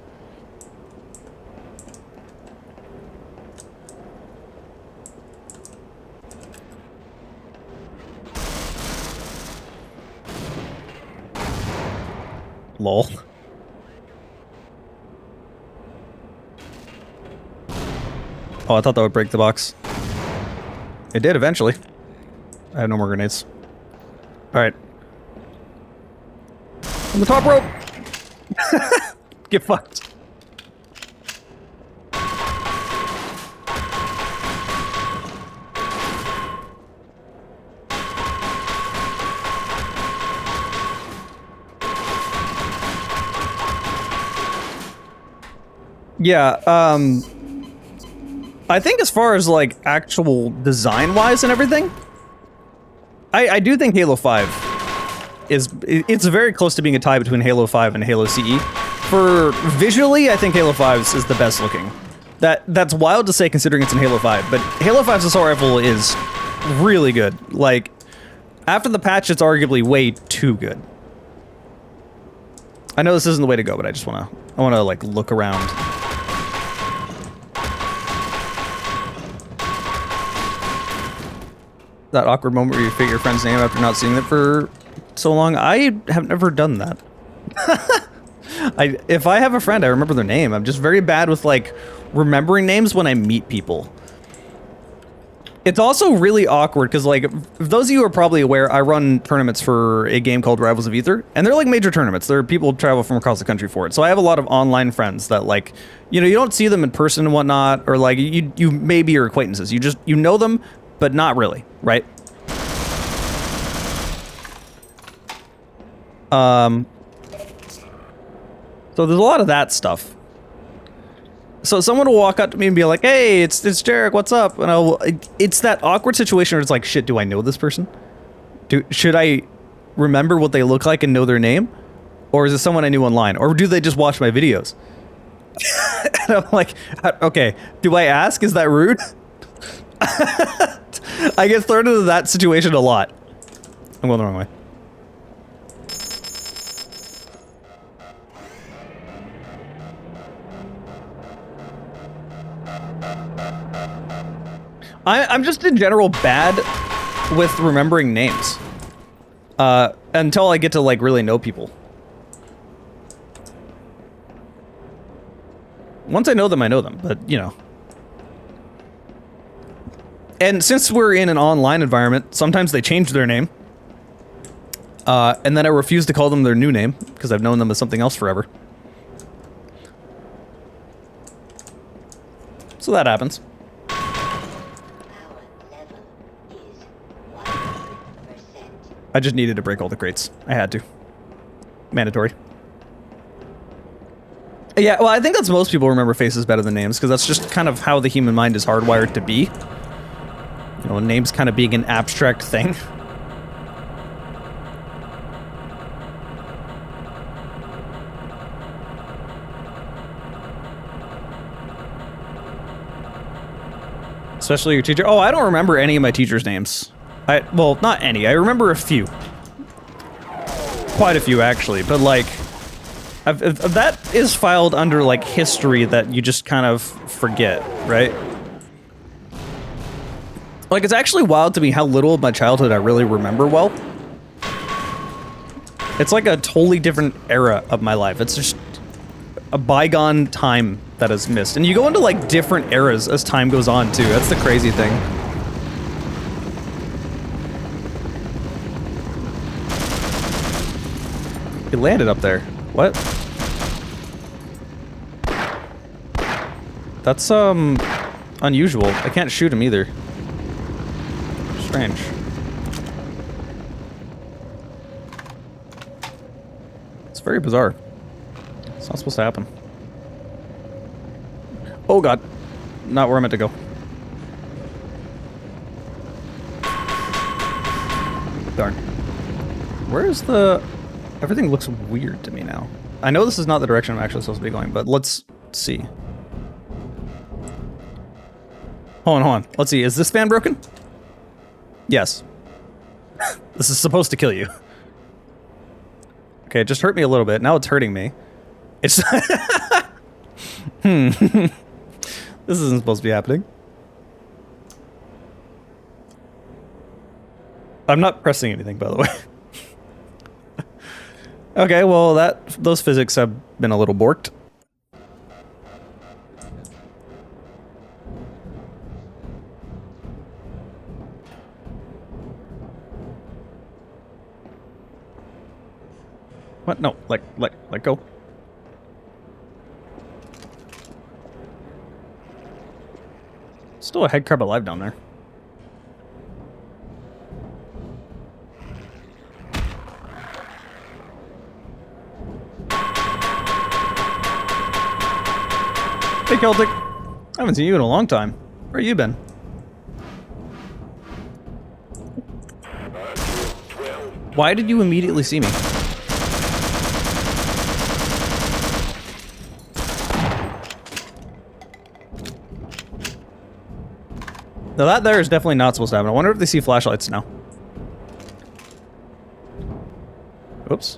A: Lol. Oh, I thought that would break the box. It did eventually. I have no more grenades. Alright. On the top rope! Get fucked. Yeah, I think as far as, like, actual design-wise and everything, I do think Halo 5 it's very close to being a tie between Halo 5 and Halo CE. For visually, I think Halo 5 is the best looking. That's wild to say considering it's in Halo 5, but Halo 5's assault rifle is really good. Like, after the patch, it's arguably way too good. I know this isn't the way to go, but I just wanna like look around. That awkward moment where you forget your friend's name after not seeing it for so long. I have never done that. If I have a friend, I remember their name. I'm just very bad with, like, remembering names when I meet people. It's also really awkward because, like, those of you who are probably aware, I run tournaments for a game called Rivals of Ether, and they're like major tournaments. There are people who travel from across the country for it. So I have a lot of online friends that, like, you know, you don't see them in person and whatnot, or like you maybe are acquaintances. You know them, but not really, right? So there's a lot of that stuff. So someone will walk up to me and be like, "Hey, it's Jarek, what's up?" And it's that awkward situation where it's like, shit, do I know this person? Should I remember what they look like and know their name? Or is it someone I knew online? Or do they just watch my videos? And I'm like, okay, do I ask? Is that rude? I get thrown into that situation a lot. I'm going the wrong way. I'm just in general bad with remembering names. Until I get to, like, really know people. Once I know them, but, you know. And since we're in an online environment, sometimes they change their name. And then I refuse to call them their new name, because I've known them as something else forever. So that happens. I just needed to break all the crates. I had to. Mandatory. Yeah, well, I think that's most people remember faces better than names, because that's just kind of how the human mind is hardwired to be. You know, names kind of being an abstract thing. Especially your teacher. Oh, I don't remember any of my teachers' names. Well, not any. I remember a few. Quite a few, actually. But, like, that is filed under, like, history that you just kind of forget, right? Like, it's actually wild to me how little of my childhood I really remember well. It's like a totally different era of my life. It's just a bygone time that is missed. And you go into, like, different eras as time goes on, too. That's the crazy thing. It landed up there. What? That's, unusual. I can't shoot him either. Strange. It's very bizarre. It's not supposed to happen. Oh god. Not where I meant to go. Darn. Where's the... Everything looks weird to me now. I know this is not the direction I'm actually supposed to be going, but let's see. Hold on. Let's see. Is this fan broken? Yes. This is supposed to kill you. Okay, it just hurt me a little bit. Now it's hurting me. It's... This isn't supposed to be happening. I'm not pressing anything, by the way. Okay, well, those physics have been a little borked. What? No, let go. Still a head crab alive down there. Hey, Celtic. I haven't seen you in a long time. Where you been? Why did you immediately see me? Now that there is definitely not supposed to happen. I wonder if they see flashlights now. Oops.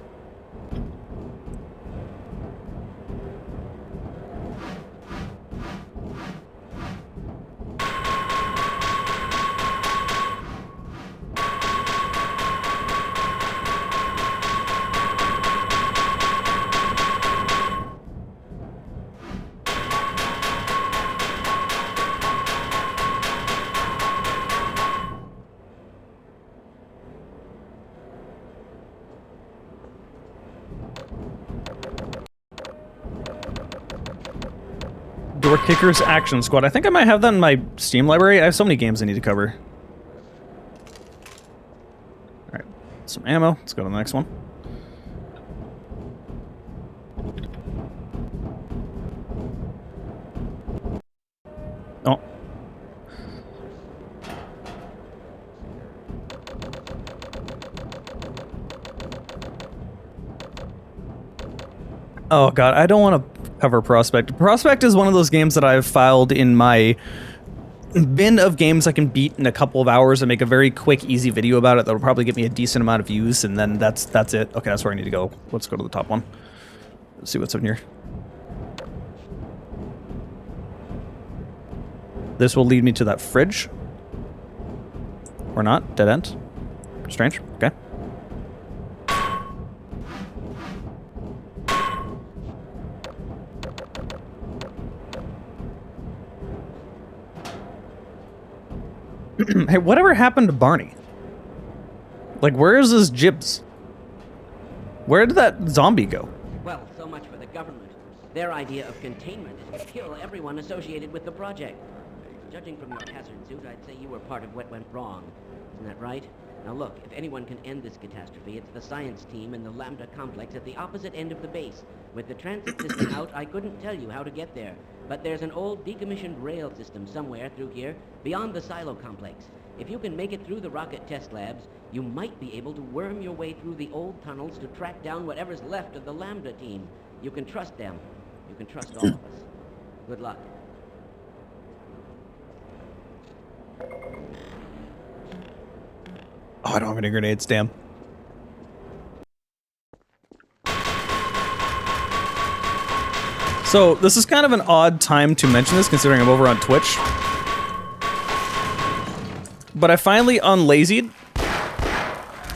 A: Door Kickers Action Squad. I think I might have that in my Steam library. I have so many games I need to cover. Alright, some ammo. Let's go to the next one. Oh. Oh god, I don't want to cover Prospect. Prospect is one of those games that I've filed in my bin of games I can beat in a couple of hours and make a very quick, easy video about it that'll probably get me a decent amount of views, and then that's it. Okay, that's where I need to go. Let's go to the top one. Let's see what's in here. This will lead me to that fridge. Or not. Dead end. Strange. Okay. Hey, whatever happened to Barney? Like, where is his Jibs? Where did that zombie go?
G: Well, so much for the government. Their idea of containment is to kill everyone associated with the project. Judging from your hazard suit, I'd say you were part of what went wrong. Isn't that right? Now look, if anyone can end this catastrophe, it's the science team in the Lambda complex at the opposite end of the base. With the transit system out, I couldn't tell you how to get there. But there's an old decommissioned rail system somewhere through here, beyond the silo complex. If you can make it through the rocket test labs, you might be able to worm your way through the old tunnels to track down whatever's left of the Lambda team. You can trust them. You can trust all of us. Good luck.
A: Oh, I don't have any grenades, damn. So, this is kind of an odd time to mention this, considering I'm over on Twitch. But I finally unlazied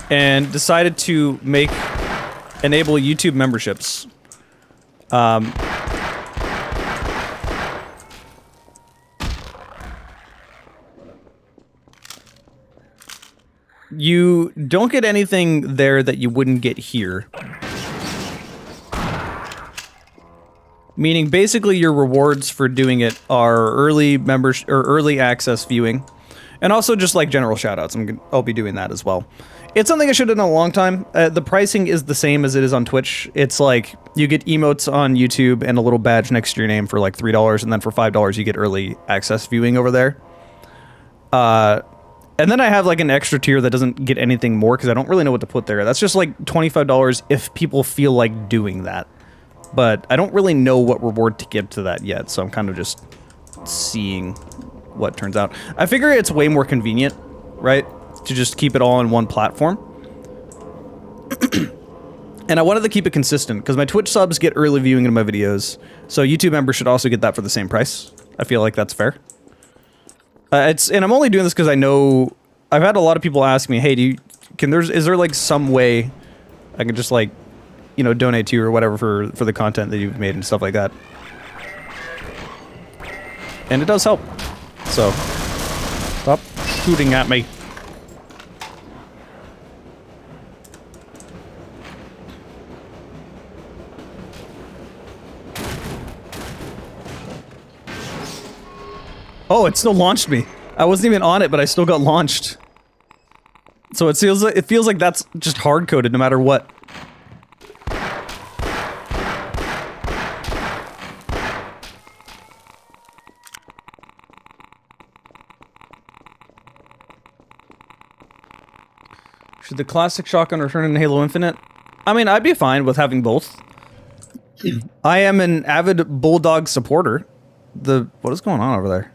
A: and decided to enable YouTube memberships. You don't get anything there that you wouldn't get here. Meaning, basically, your rewards for doing it are early members or early access viewing, and also just like general shoutouts. I'll be doing that as well. It's something I should have done a long time. The pricing is the same as it is on Twitch. It's like you get emotes on YouTube and a little badge next to your name for like $3, and then for $5 you get early access viewing over there. And then I have like an extra tier that doesn't get anything more because I don't really know what to put there. That's just like $25 if people feel like doing that. But I don't really know what reward to give to that yet, so I'm kind of just seeing what turns out. I figure it's way more convenient, right, to just keep it all on one platform. And I wanted to keep it consistent, because my Twitch subs get early viewing of my videos, so YouTube members should also get that for the same price. I feel like that's fair. And I'm only doing this because I know I've had a lot of people ask me, hey, is there like some way I can just like, you know, donate to you or whatever for the content that you've made and stuff like that. And it does help. So, stop shooting at me. Oh, it still launched me. I wasn't even on it, but I still got launched. So it feels like that's just hard-coded no matter what. Should the classic shotgun return in Halo Infinite? I mean, I'd be fine with having both. I am an avid Bulldog supporter. What is going on over there?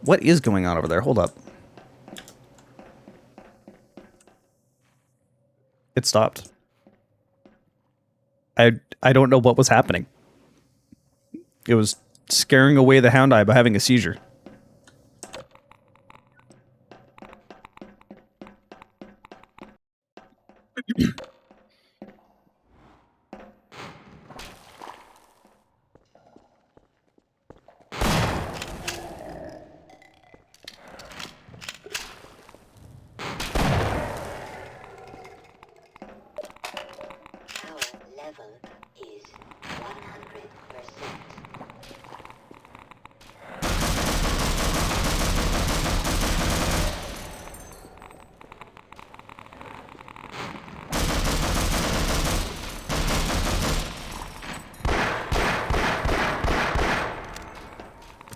A: What is going on over there? Hold up. It stopped. I don't know what was happening. It was scaring away the Hound Eye by having a seizure.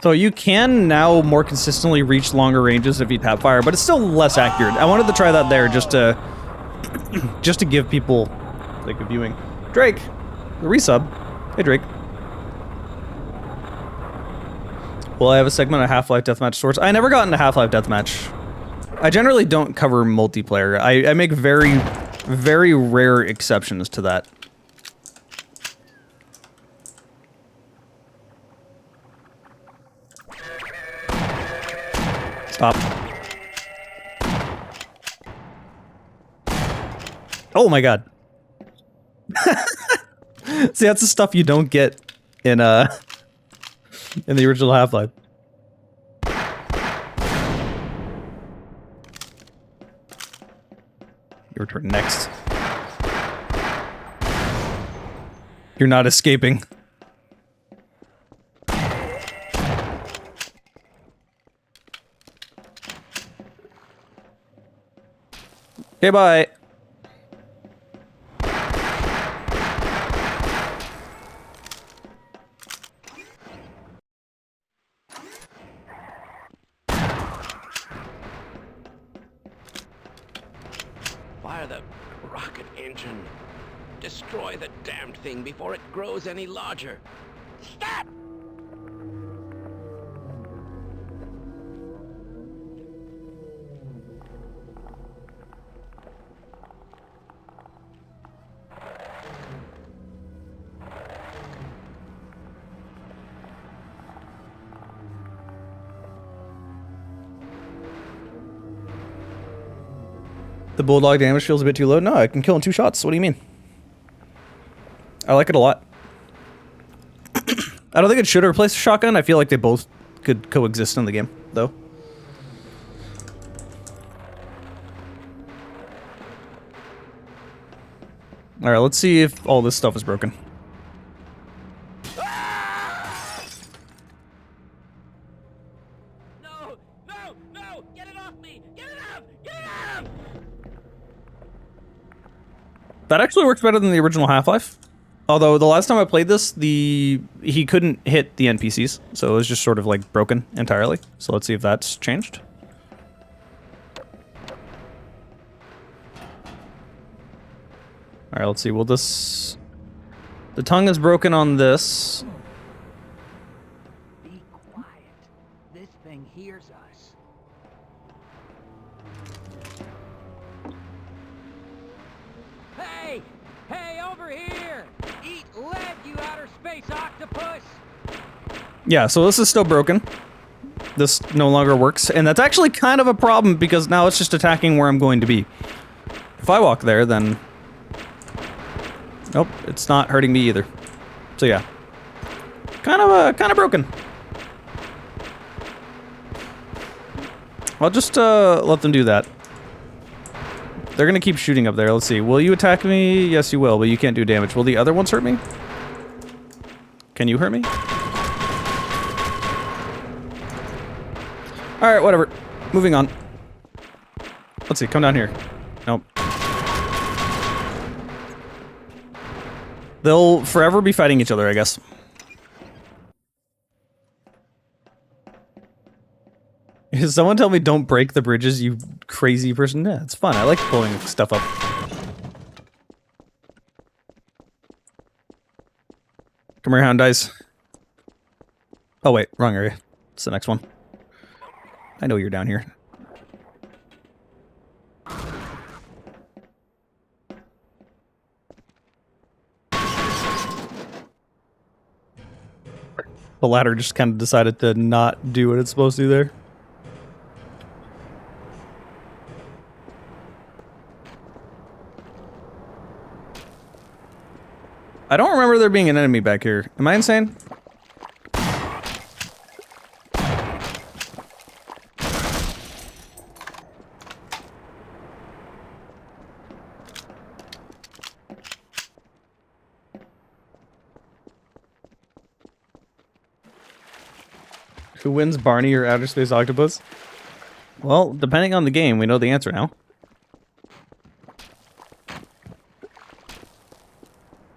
A: So you can now more consistently reach longer ranges if you tap fire, but it's still less accurate. I wanted to try that there just to give people like a viewing. Drake, the resub. Hey Drake. Will I have a segment of Half-Life Deathmatch Swords? I never got into Half-Life Deathmatch. I generally don't cover multiplayer. I make very, very rare exceptions to that. Stop. Oh my god. See, that's the stuff you don't get in the original Half-Life. Your turn next. You're not escaping. Okay, bye.
G: Fire the rocket engine. Destroy the damned thing before it grows any larger. Stop!
A: The Bulldog damage feels a bit too low. No, I can kill in 2 shots. What do you mean? I like it a lot. I don't think it should replace the shotgun. I feel like they both could coexist in the game, though. Alright, let's see if all this stuff is broken.
G: No! No! No! Get it off me! Get it out! Get it out!
A: That actually works better than the original Half-Life. Although the last time I played this, he couldn't hit the NPCs, so it was just sort of like broken entirely. So let's see if that's changed. Alright, let's see. Will this... The tongue is broken on this.
C: Be quiet. This thing hears us. Hey! Hey, over here! Eat lead, you outer space octopus!
A: Yeah, so this is still broken. This no longer works, and that's actually kind of a problem because now it's just attacking where I'm going to be. If I walk there, then... Nope, it's not hurting me either. So yeah. Kind of broken. I'll just let them do that. They're gonna keep shooting up there. Let's see. Will you attack me? Yes, you will, but you can't do damage. Will the other ones hurt me? Can you hurt me? Alright, whatever. Moving on. Let's see, come down here. Nope. They'll forever be fighting each other, I guess. Someone tell me don't break the bridges, you crazy person. Yeah, it's fun. I like blowing stuff up. Come here, Hound Dice. Oh wait, wrong area. It's the next one. I know you're down here. The ladder just kind of decided to not do what it's supposed to there. I don't remember there being an enemy back here. Am I insane? Who wins, Barney or Outer Space Octopus? Well, depending on the game, we know the answer now.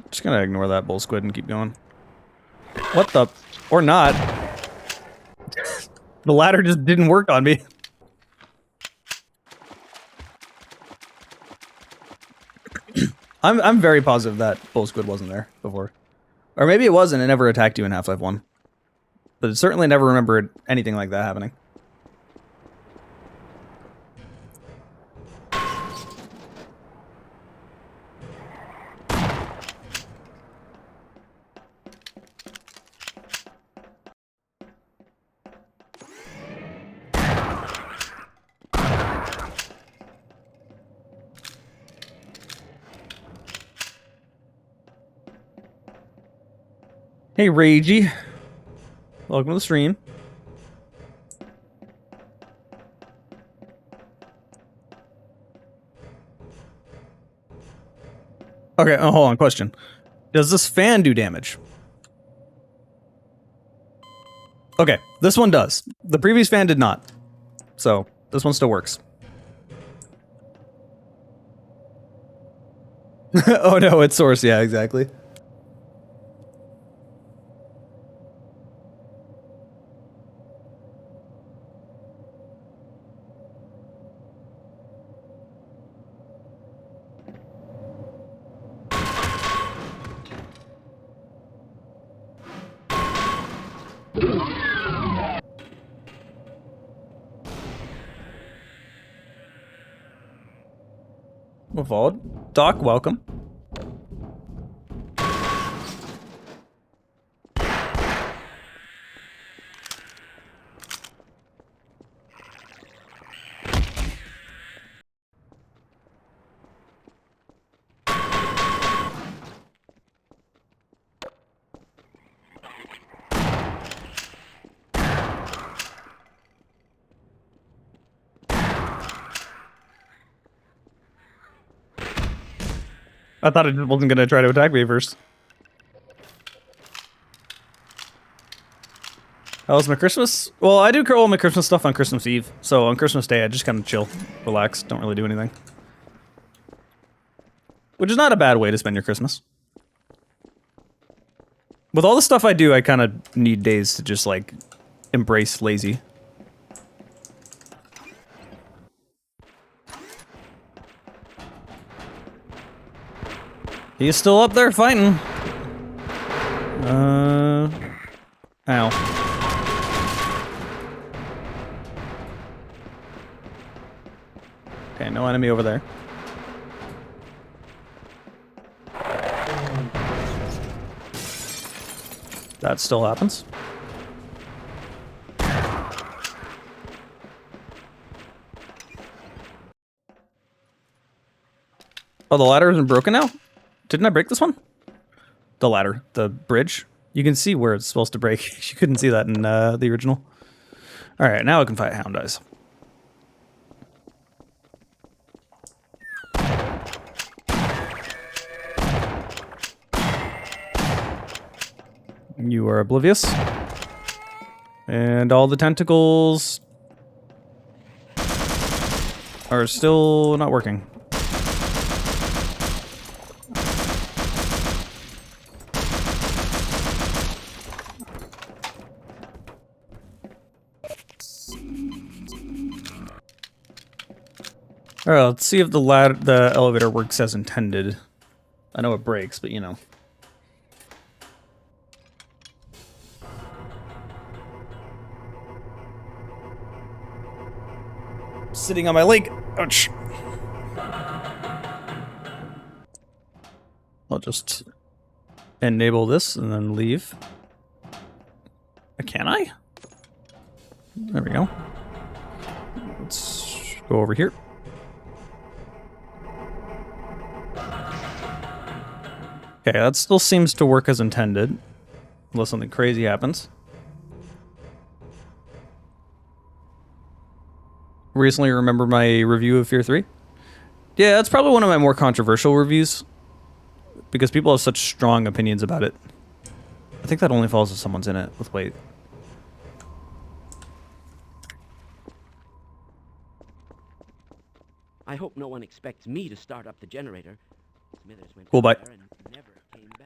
A: Just gonna ignore that bull squid and keep going. What the? Or not. The ladder just didn't work on me. I'm very positive that bull squid wasn't there before. Or maybe it was and it never attacked you in Half-Life 1. But I certainly never remembered anything like that happening. Hey, Ragey. Welcome to the stream. Okay, oh, hold on, question. Does this fan do damage? Okay, this one does. The previous fan did not. So, this one still works. Oh no, it's source, yeah, exactly. Well, followed. Doc, welcome. I thought it just wasn't gonna try to attack me first. How was my Christmas? Well, I do all my Christmas stuff on Christmas Eve. So on Christmas Day, I just kind of chill, relax, don't really do anything. Which is not a bad way to spend your Christmas. With all the stuff I do, I kind of need days to just, like, embrace lazy. He's still up there fighting. Ow. Okay, no enemy over there. That still happens. Oh, the ladder isn't broken now? Didn't I break this one? The ladder, the bridge. You can see where it's supposed to break. You couldn't see that in the original. Alright, now I can fight Hound Eyes. You are oblivious. And all the tentacles are still not working. Alright, let's see if the elevator works as intended. I know it breaks, but you know. Sitting on my leg. Ouch. I'll just enable this and then leave. Can I? There we go. Let's go over here. Okay, that still seems to work as intended. Unless something crazy happens. Recently remember my review of Fear 3? Yeah, that's probably one of my more controversial reviews. Because people have such strong opinions about it. I think that only falls if someone's in it with weight.
G: I hope no one expects me to start up the generator. Smithers went
A: Cool, bye.
G: there and never came back.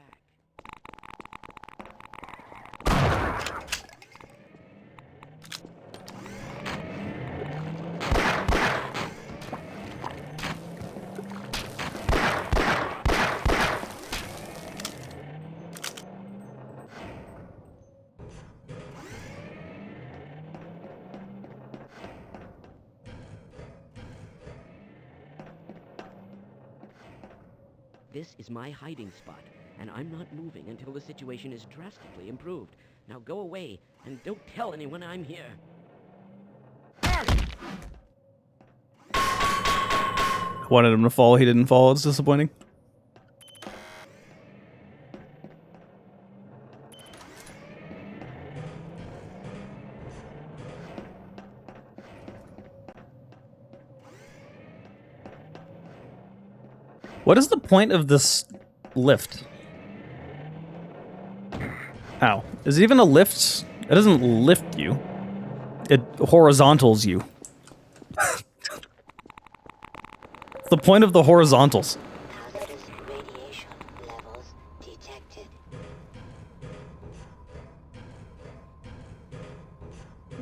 G: This is my hiding spot, and I'm not moving until the situation is drastically improved. Now go away, and don't tell anyone I'm here.
A: Wanted him to fall, he didn't fall, it's disappointing. What is the point of this lift? Ow. Is it even a lift? It doesn't lift you. It horizontals you. The point of the horizontals.
E: Hazardous radiation levels detected.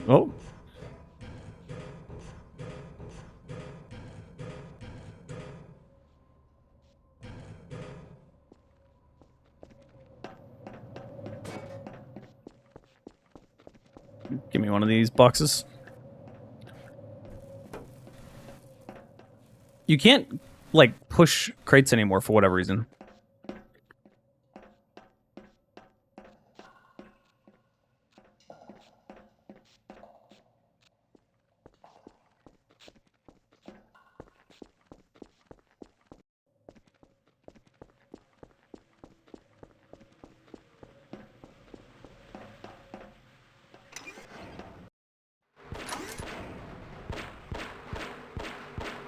A: Oh. Give me one of these boxes. You can't, like, push crates anymore for whatever reason.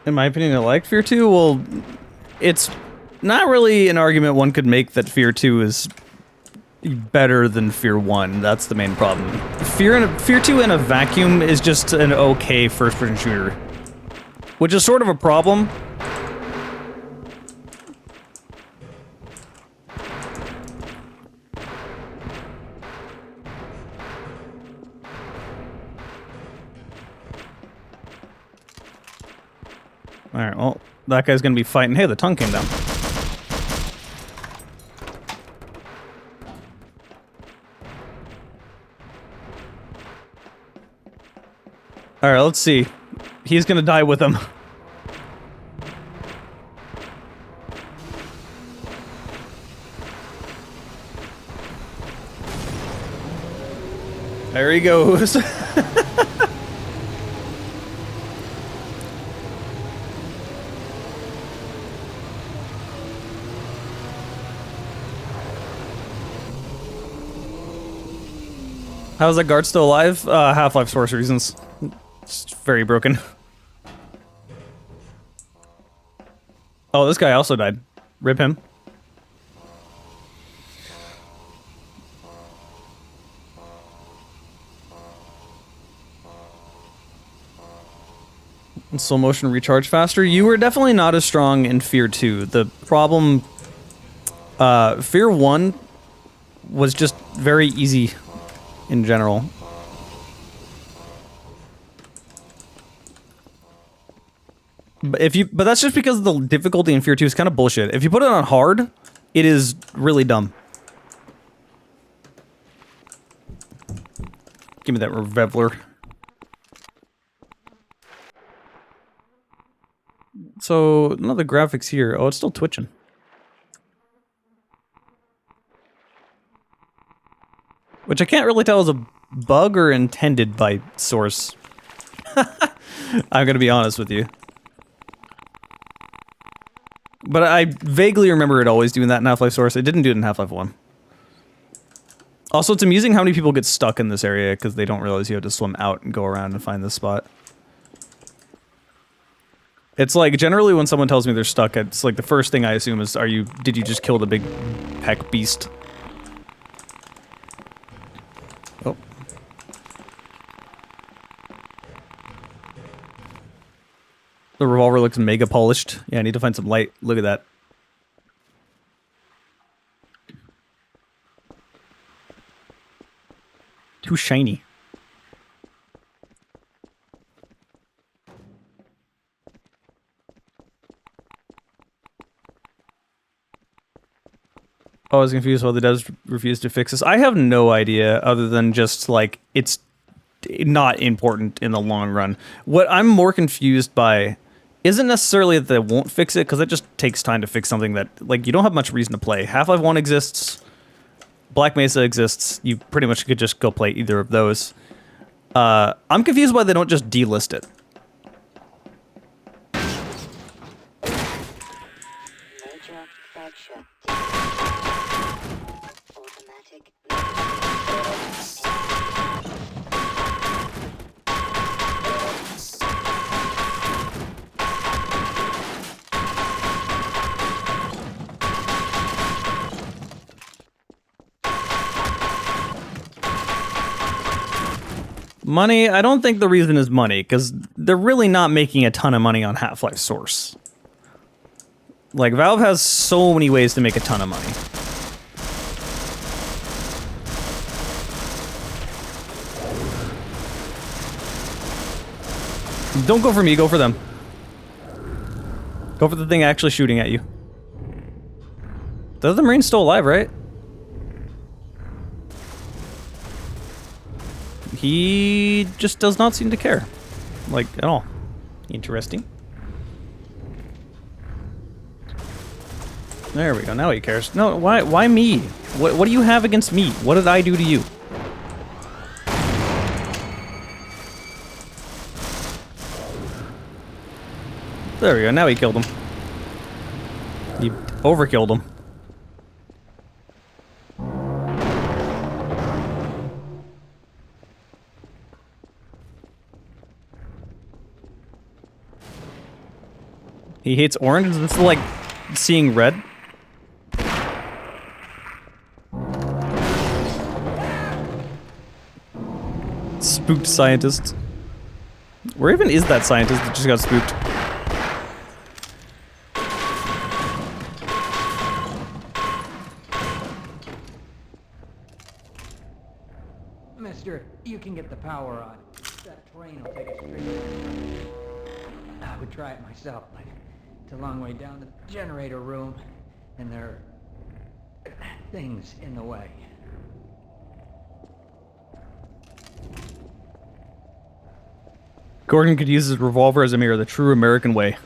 A: In my opinion, I like Fear 2. Well, it's not really an argument one could make that Fear 2 is better than Fear 1. That's the main problem. Fear 2 in a vacuum is just an okay first-person shooter. Which is sort of a problem. Alright, well, that guy's gonna be fighting. Hey, the tongue came down. Alright, let's see. He's gonna die with him. There he goes. How's that guard still alive? Half-Life source reasons. It's very broken. Oh, this guy also died. Rip him. Slow motion recharge faster. You were definitely not as strong in Fear 2. The problem... Fear 1 was just very easy in general. But that's just because the difficulty in Fear 2 is kind of bullshit. If you put it on hard, it is really dumb. Give me that Reveler. So, none of the graphics here. Oh, it's still twitching. Which I can't really tell is a bug or intended by Source. I'm gonna be honest with you. But I vaguely remember it always doing that in Half-Life Source. It didn't do it in Half-Life 1. Also, it's amusing how many people get stuck in this area because they don't realize you have to swim out and go around and find this spot. It's like, generally when someone tells me they're stuck, it's like the first thing I assume is, did you just kill the big peck beast? Oh. The revolver looks mega polished. Yeah, I need to find some light. Look at that. Too shiny. Oh, I was confused why the devs refused to fix this. I have no idea other than just, like, it's not important in the long run. What I'm more confused by isn't necessarily that they won't fix it, because it just takes time to fix something that, like, you don't have much reason to play. Half-Life 1 exists. Black Mesa exists. You pretty much could just go play either of those. I'm confused why they don't just delist it.
E: Major fracture. Automatic.
A: Money? I don't think the reason is money, because they're really not making a ton of money on Half-Life Source. Like, Valve has so many ways to make a ton of money. Don't go for me, go for them. Go for the thing actually shooting at you. The other Marine's still alive, right? He just does not seem to care. Like, at all. Interesting. There we go, now he cares. No, why me? What do you have against me? What did I do to you? There we go, now he killed him. He overkilled him. He hates orange? Is this like seeing red? Spooked scientist. Where even is that scientist that just got spooked?
C: Mister, you can get the power on. That train will take us straight there. I would try it myself, but it's a long way down to the generator room, and there are things in the way.
A: Gordon could use his revolver as a mirror, the true American way.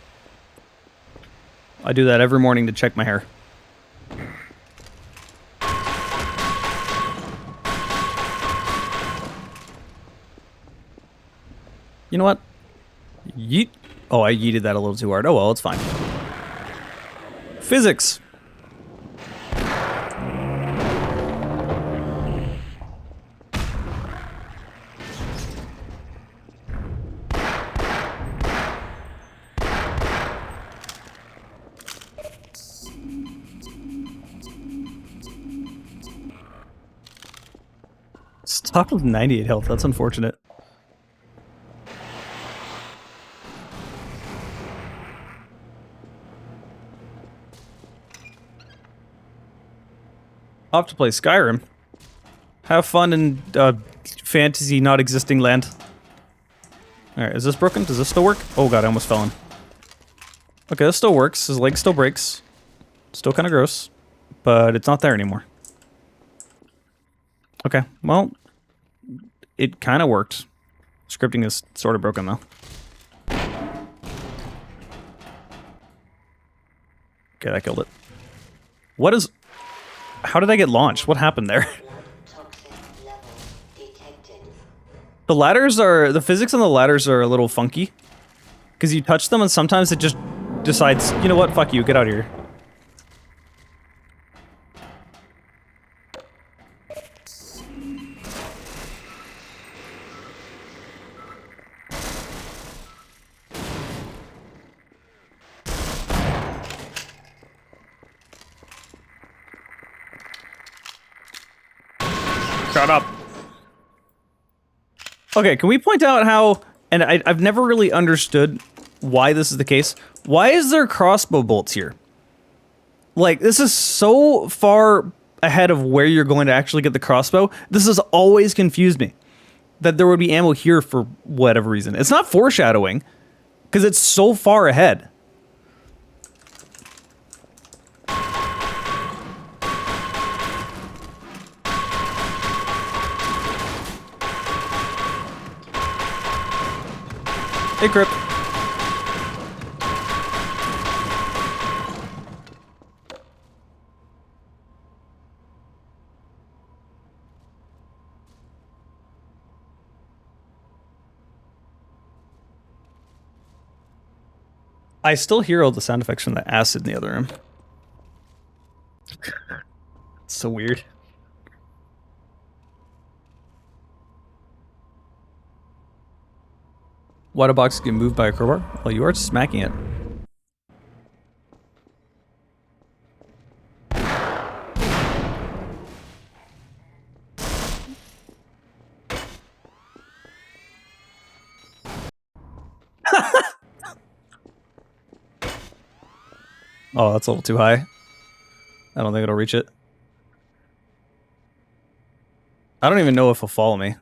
A: I do that every morning to check my hair. You know what? Yeet. Oh, I yeeted that a little too hard. Oh well, it's fine. Physics. Stop with 98 health. That's unfortunate. I'll have to play Skyrim. Have fun in fantasy not existing land. Alright, is this broken? Does this still work? Oh god, I almost fell in. Okay, this still works. His leg still breaks. Still kind of gross, but it's not there anymore. Okay, well, it kind of worked. Scripting is sort of broken, though. Okay, that killed it. What is... How did I get launched? What happened there? The ladders are... The physics on the ladders are a little funky. Because you touch them and sometimes it just decides, you know what, fuck you, get out of here. Shut up. Okay, can we point out how, and I've never really understood why this is the case. Why is there crossbow bolts here? Like, this is so far ahead of where you're going to actually get the crossbow. This has always confused me. That there would be ammo here for whatever reason. It's not foreshadowing, because it's so far ahead. Hey, Crip. I still hear all the sound effects from the acid in the other room. It's so weird. Why do boxes get moved by a crowbar? Well, you are smacking it. Oh, that's a little too high. I don't think it'll reach it. I don't even know if he'll follow me.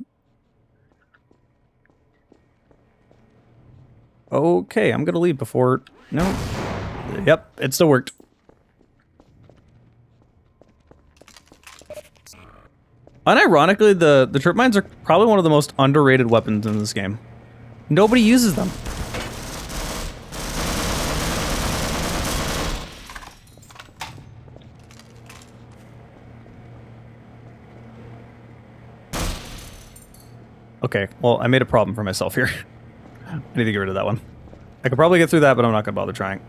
A: Okay, I'm gonna leave before... No. Yep, it still worked. Unironically, the trip mines are probably one of the most underrated weapons in this game. Nobody uses them. Okay, well, I made a problem for myself here. I need to get rid of that one. I could probably get through that, but I'm not gonna bother trying.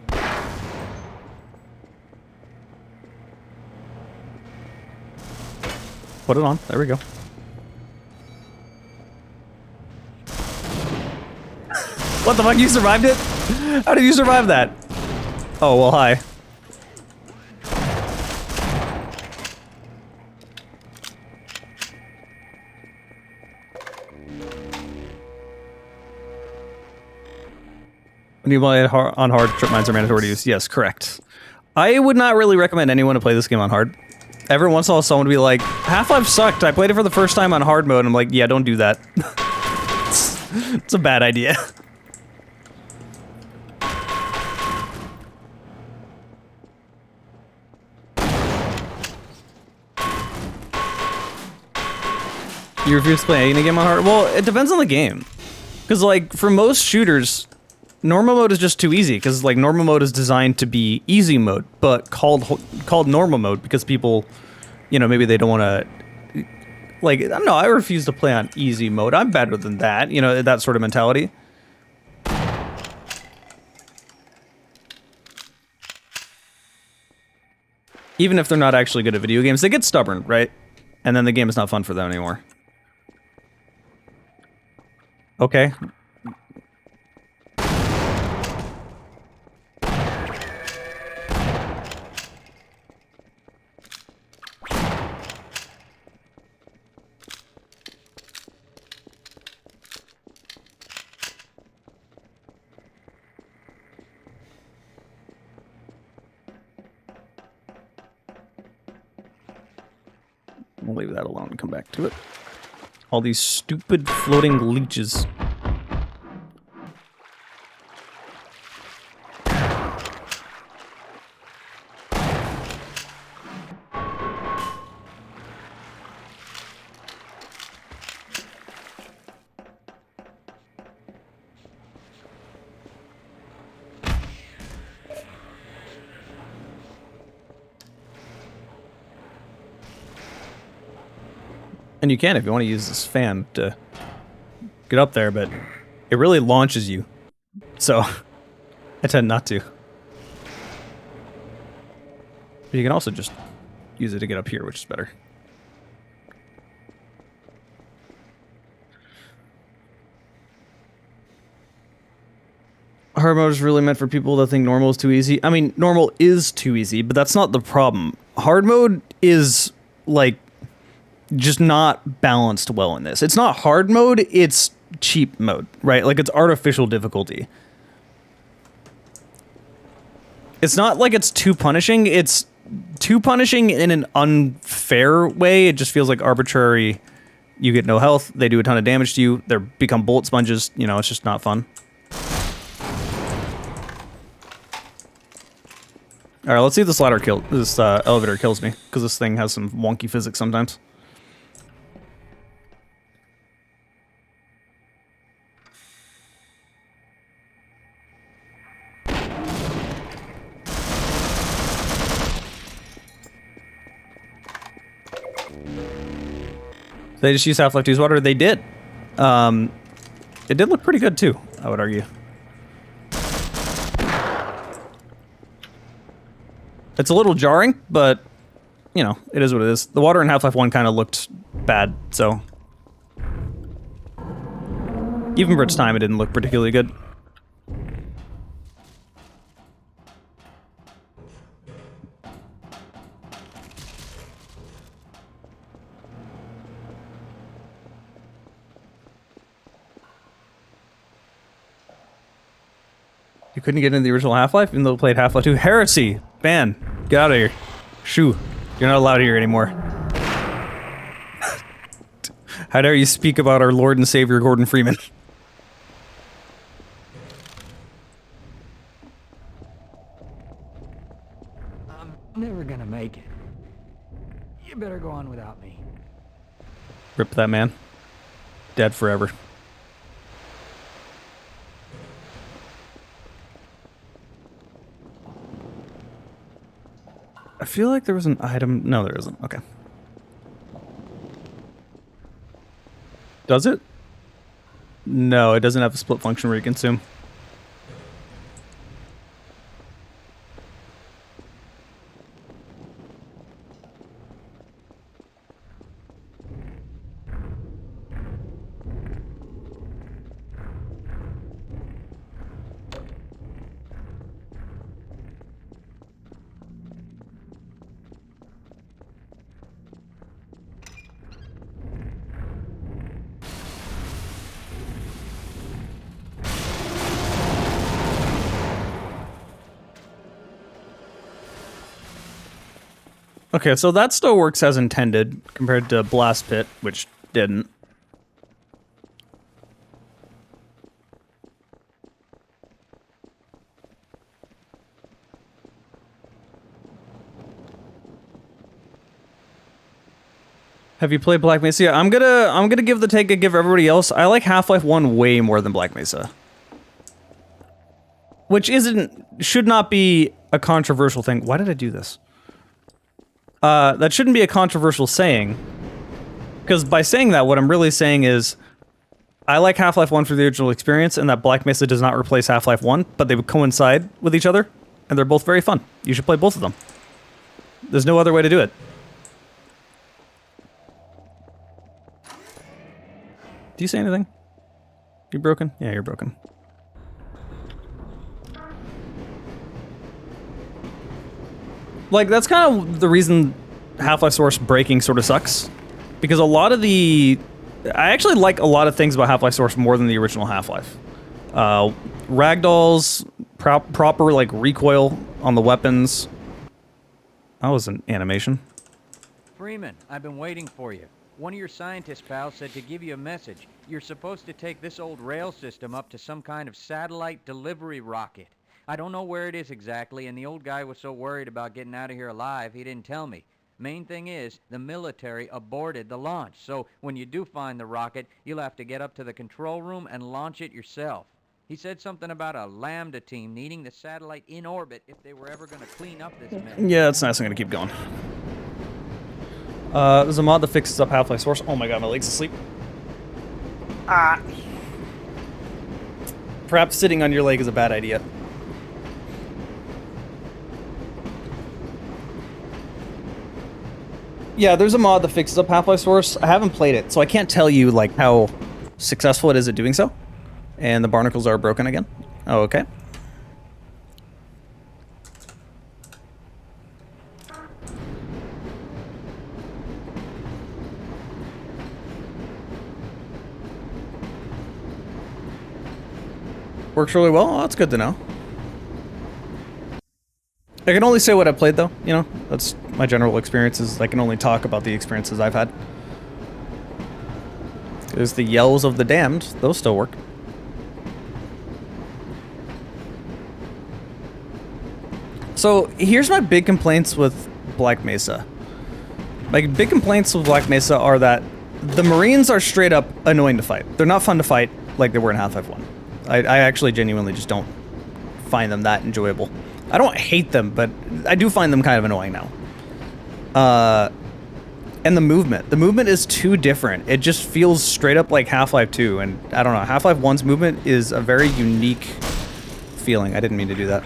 A: Put it on. There we go. What the fuck? You survived it? How did you survive that? Oh, well, hi. When you play it on hard, trip mines are mandatory to use. Yes, correct. I would not really recommend anyone to play this game on hard. Every once in a while, someone would be like, Half-Life sucked. I played it for the first time on hard mode. And I'm like, yeah, don't do that. It's a bad idea. You refuse to play any game on hard? Well, it depends on the game. Because, like, for most shooters... Normal mode is just too easy, because like normal mode is designed to be easy mode, but called normal mode because people, you know, maybe they don't want to, like, I don't know, I refuse to play on easy mode. I'm better than that, you know, that sort of mentality. Even if they're not actually good at video games, they get stubborn, right? And then the game is not fun for them anymore. Okay. We'll leave that alone and come back to it. All these stupid floating leeches. And you can if you want to use this fan to get up there, but it really launches you. So, I tend not to. But you can also just use it to get up here, which is better. Hard mode is really meant for people that think normal is too easy. I mean, normal is too easy, but that's not the problem. Hard mode is, like, just not balanced well in this. It's not hard mode, it's cheap mode, right? Like, it's artificial difficulty. It's not like it's too punishing, it's too punishing in an unfair way. It just feels like arbitrary. You get no health, they do a ton of damage to you, they become bullet sponges, you know, it's just not fun. Alright, let's see if this elevator kills me, because this thing has some wonky physics sometimes. They just used Half-Life 2's water? They did. It did look pretty good too, I would argue. It's a little jarring, but, you know, it is what it is. The water in Half-Life 1 kind of looked bad, so... Even for its time, it didn't look particularly good. You couldn't get into the original Half-Life, even though you played Half-Life 2? Heresy! Ban! Get out of here. Shoo. You're not allowed here anymore. How dare you speak about our Lord and Savior Gordon Freeman?
C: I'm never gonna make it. You better go on without me.
A: Rip that man. Dead forever. I feel like there was an item... No, there isn't. Okay. Does it? No, it doesn't have a split function where you consume. Okay, so that still works as intended, compared to Blast Pit, which didn't. Have you played Black Mesa? Yeah, I'm gonna give the take I give everybody else. I like Half-Life 1 way more than Black Mesa. Which should not be a controversial thing. Why did I do this? That shouldn't be a controversial saying. Because by saying that, what I'm really saying is, I like Half-Life 1 for the original experience, and that Black Mesa does not replace Half-Life 1, but they would coincide with each other, and they're both very fun. You should play both of them. There's no other way to do it. Do you say anything? You broken? Yeah, you're broken. Like, that's kind of the reason Half-Life Source breaking sort of sucks. Because a lot of the... I actually like a lot of things about Half-Life Source more than the original Half-Life. Ragdolls, proper, like, recoil on the weapons. That was an animation.
C: Freeman, I've been waiting for you. One of your scientist pals said to give you a message. You're supposed to take this old rail system up to some kind of satellite delivery rocket. I don't know where it is exactly, and the old guy was so worried about getting out of here alive, he didn't tell me. Main thing is, the military aborted the launch, so when you do find the rocket, you'll have to get up to the control room and launch it yourself. He said something about a Lambda team needing the satellite in orbit if they were ever going to clean up this mess.
A: Yeah, that's nice. I'm going to keep going. There's a mod that fixes up Half-Life Source. Oh my god, my leg's asleep. Ah. Perhaps sitting on your leg is a bad idea. Yeah, there's a mod that fixes up Half-Life Source. I haven't played it, so I can't tell you like how successful it is at doing so. And the barnacles are broken again. Oh, okay. Works really well. Oh, that's good to know. I can only say what I played, though. You know, that's my general experiences. I can only talk about the experiences I've had. There's the yells of the damned. Those still work. So, here's my big complaints with Black Mesa. My big complaints with Black Mesa are that the Marines are straight up annoying to fight. They're not fun to fight like they were in Half-Life 1. I actually genuinely just don't find them that enjoyable. I don't hate them, but I do find them kind of annoying now. And the movement is too different. It just feels straight up like Half-Life 2, and I don't know, Half-Life 1's movement is a very unique feeling. I didn't mean to do that.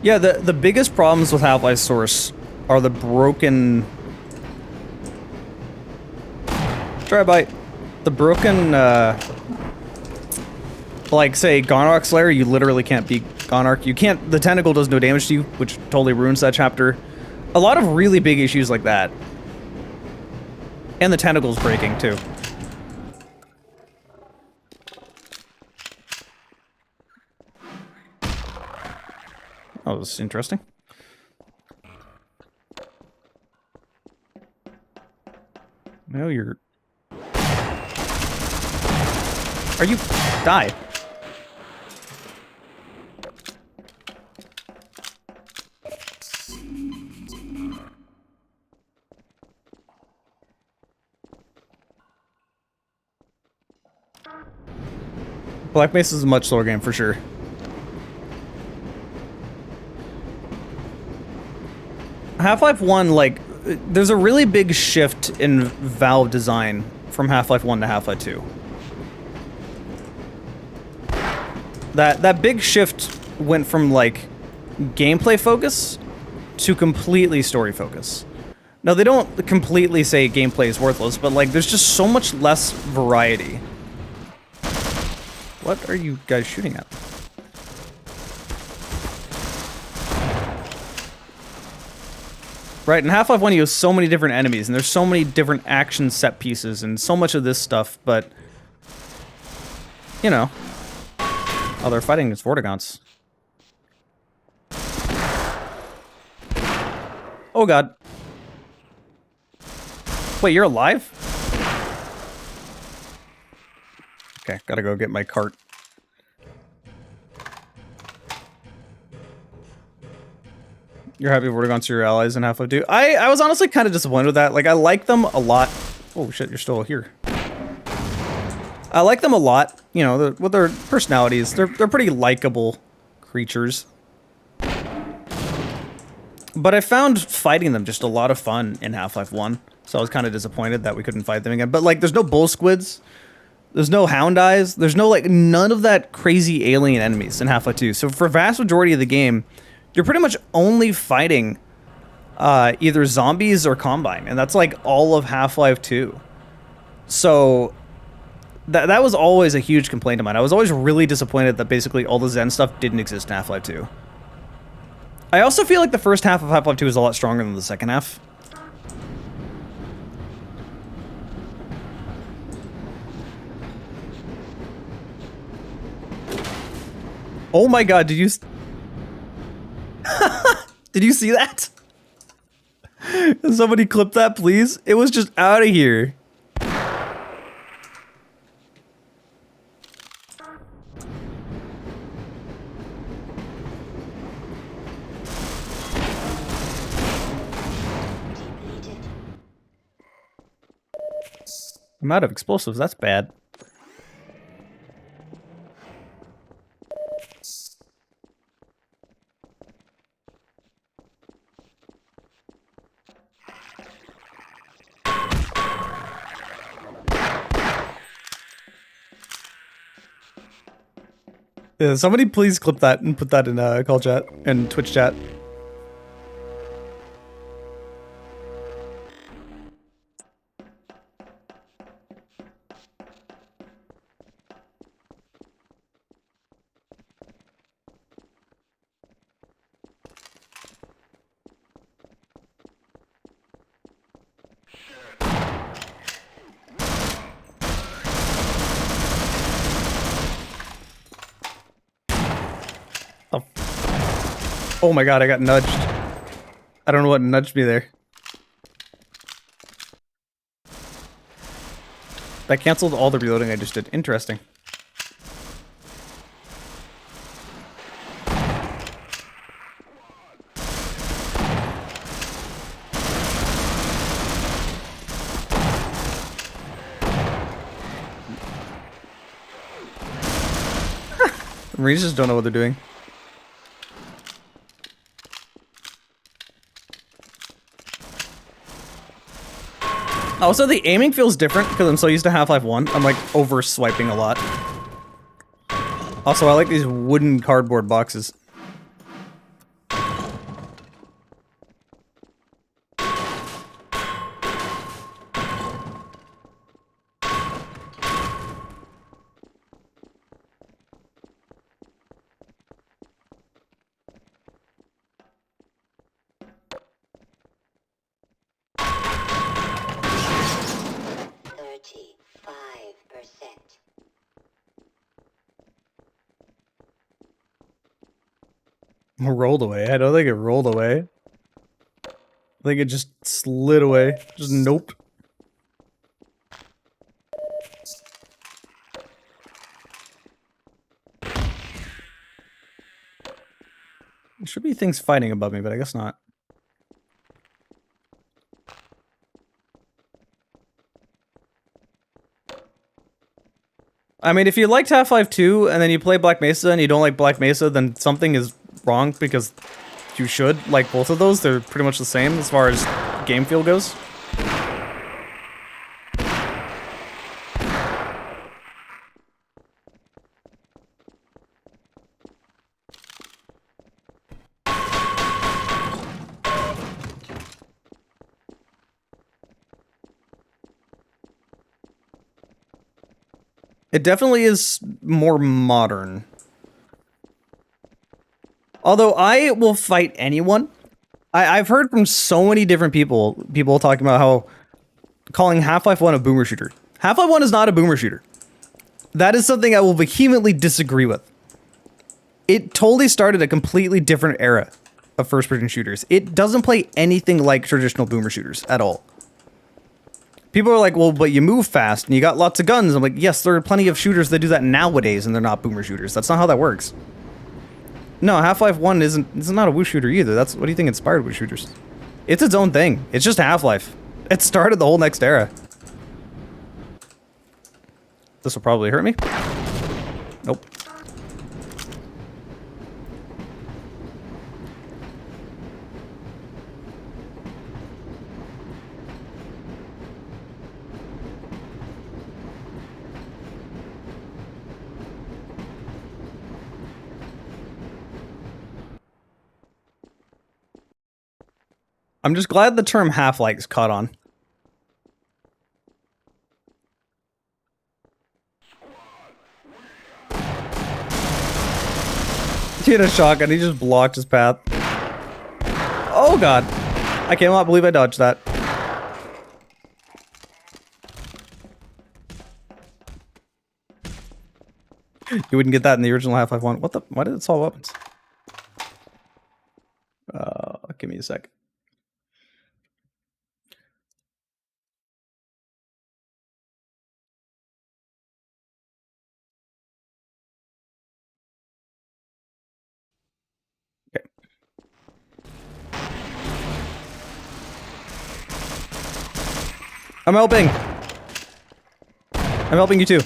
A: Yeah, the biggest problems with Half-Life Source are the broken... Try a bite. The broken, like, say, Gonarch Slayer, you literally can't beat Gonarch. You can't... The tentacle does no damage to you, which totally ruins that chapter. A lot of really big issues like that. And the tentacle's breaking, too. Oh, this is interesting. No, you're... Are you... Die. Black Mesa is a much slower game, for sure. Half-Life 1, like, there's a really big shift in Valve design from Half-Life 1 to Half-Life 2. That big shift went from, like, gameplay focus to completely story focus. Now, they don't completely say gameplay is worthless, but, like, there's just so much less variety. What are you guys shooting at? Right, in Half-Life 1 you have so many different enemies, and there's so many different action set pieces, and so much of this stuff, but... You know. Oh, they're fighting against Vortigaunts. Oh god. Wait, you're alive? Okay, gotta go get my cart. You're happy Vortigaunts are your allies in Half-Life 2? I was honestly kind of disappointed with that. Like, I like them a lot. Oh shit, you're still here. I like them a lot, you know, with their personalities. They're pretty likable creatures. But I found fighting them just a lot of fun in Half-Life 1. So I was kind of disappointed that we couldn't fight them again. But, like, there's no bull squids. There's no hound eyes. There's no, like, none of that crazy alien enemies in Half-Life 2. So for a vast majority of the game, you're pretty much only fighting either zombies or Combine. And that's, like, all of Half-Life 2. So that was always a huge complaint of mine. I was always really disappointed that basically all the Zen stuff didn't exist in Half-Life 2. I also feel like the first half of Half-Life 2 is a lot stronger than the second half. Oh my god, did you... Did you see that? Somebody clip that, please? It was just out of here. I'm out of explosives, that's bad. Yeah, somebody please clip that and put that in call chat and Twitch chat. Oh. Oh my god, I got nudged. I don't know what nudged me there. That canceled all the reloading I just did. Interesting. Marines just don't know what they're doing. Also, the aiming feels different because I'm so used to Half-Life 1. I'm like over swiping a lot. Also, I like these wooden cardboard boxes. Rolled away. I don't think it rolled away. I think it just slid away. Just nope. There should be things fighting above me, but I guess not. I mean, if you liked Half-Life 2 and then you play Black Mesa and you don't like Black Mesa, then something is wrong because you should like both of those. They're pretty much the same as far as game feel goes. It definitely is more modern. Although I will fight anyone. I've heard from so many different people talking about how calling Half-Life 1 a boomer shooter. Half-Life 1 is not a boomer shooter. That is something I will vehemently disagree with. It totally started a completely different era of first-person shooters. It doesn't play anything like traditional boomer shooters at all. People are like, well, but you move fast and you got lots of guns. I'm like, yes, there are plenty of shooters that do that nowadays and they're not boomer shooters. That's not how that works. No, Half-Life 1 it's not a woo shooter either. What do you think inspired woo shooters? It's its own thing. It's just Half-Life. It started the whole next era. This will probably hurt me. Nope. I'm just glad the term Half-Life's caught on. He had a shotgun, he just blocked his path. Oh god. I cannot believe I dodged that. You wouldn't get that in the original Half-Life 1. What the? Why did it solve weapons? Give me a sec. I'm helping. I'm helping you too.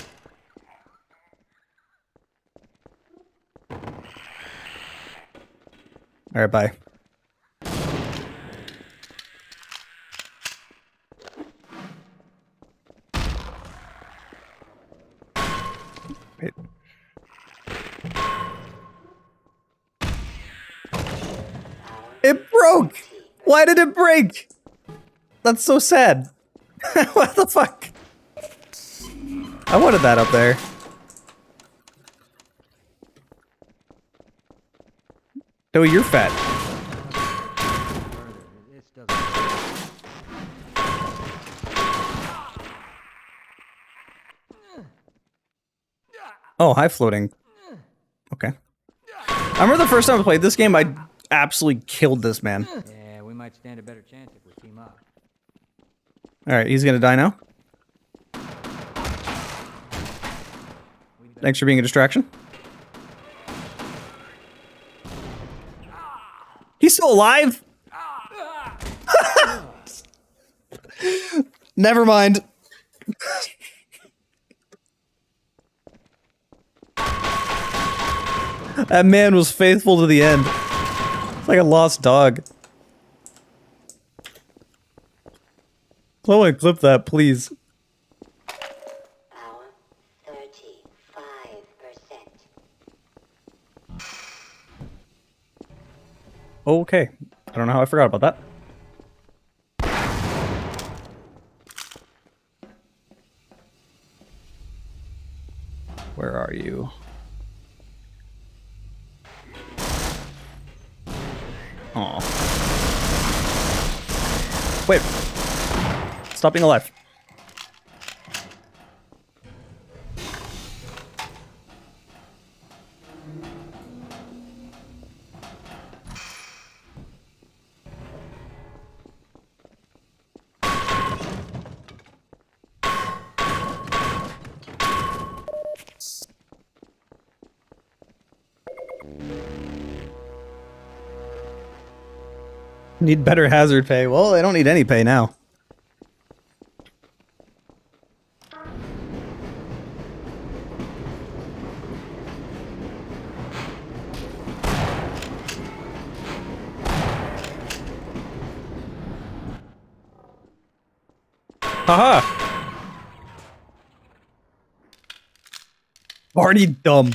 A: Alright, bye. Wait. It broke! Why did it break? That's so sad. What the fuck? I wanted that up there. No, you're fat.
C: This doesn't...
A: Oh, high floating. Okay. I remember the first time I played this game, I absolutely killed this man.
C: Yeah, we might stand a better chance if we team up.
A: Alright, he's gonna die now. Thanks for being a distraction. He's still alive? Never mind. That man was faithful to the end. It's like a lost dog. Someone clip that, please.
E: Power 35%.
A: Okay. I don't know how I forgot about that. Where are you? Aw. Wait. Stop being alive. Need better hazard pay. Well, they don't need any pay now. Haha! Barney dumb.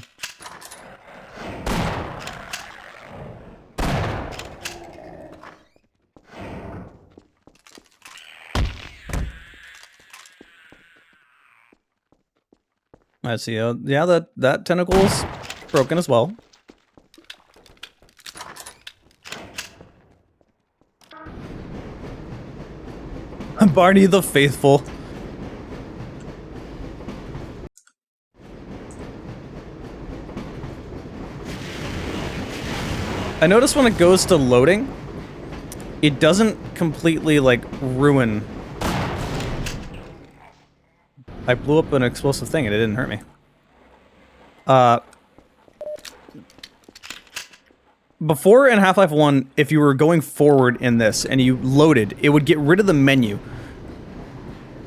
A: I see. Yeah, that tentacle is broken as well. Barney the Faithful. I notice when it goes to loading, it doesn't completely, like, ruin. I blew up an explosive thing and it didn't hurt me. Before in Half-Life 1, if you were going forward in this and you loaded, it would get rid of the menu.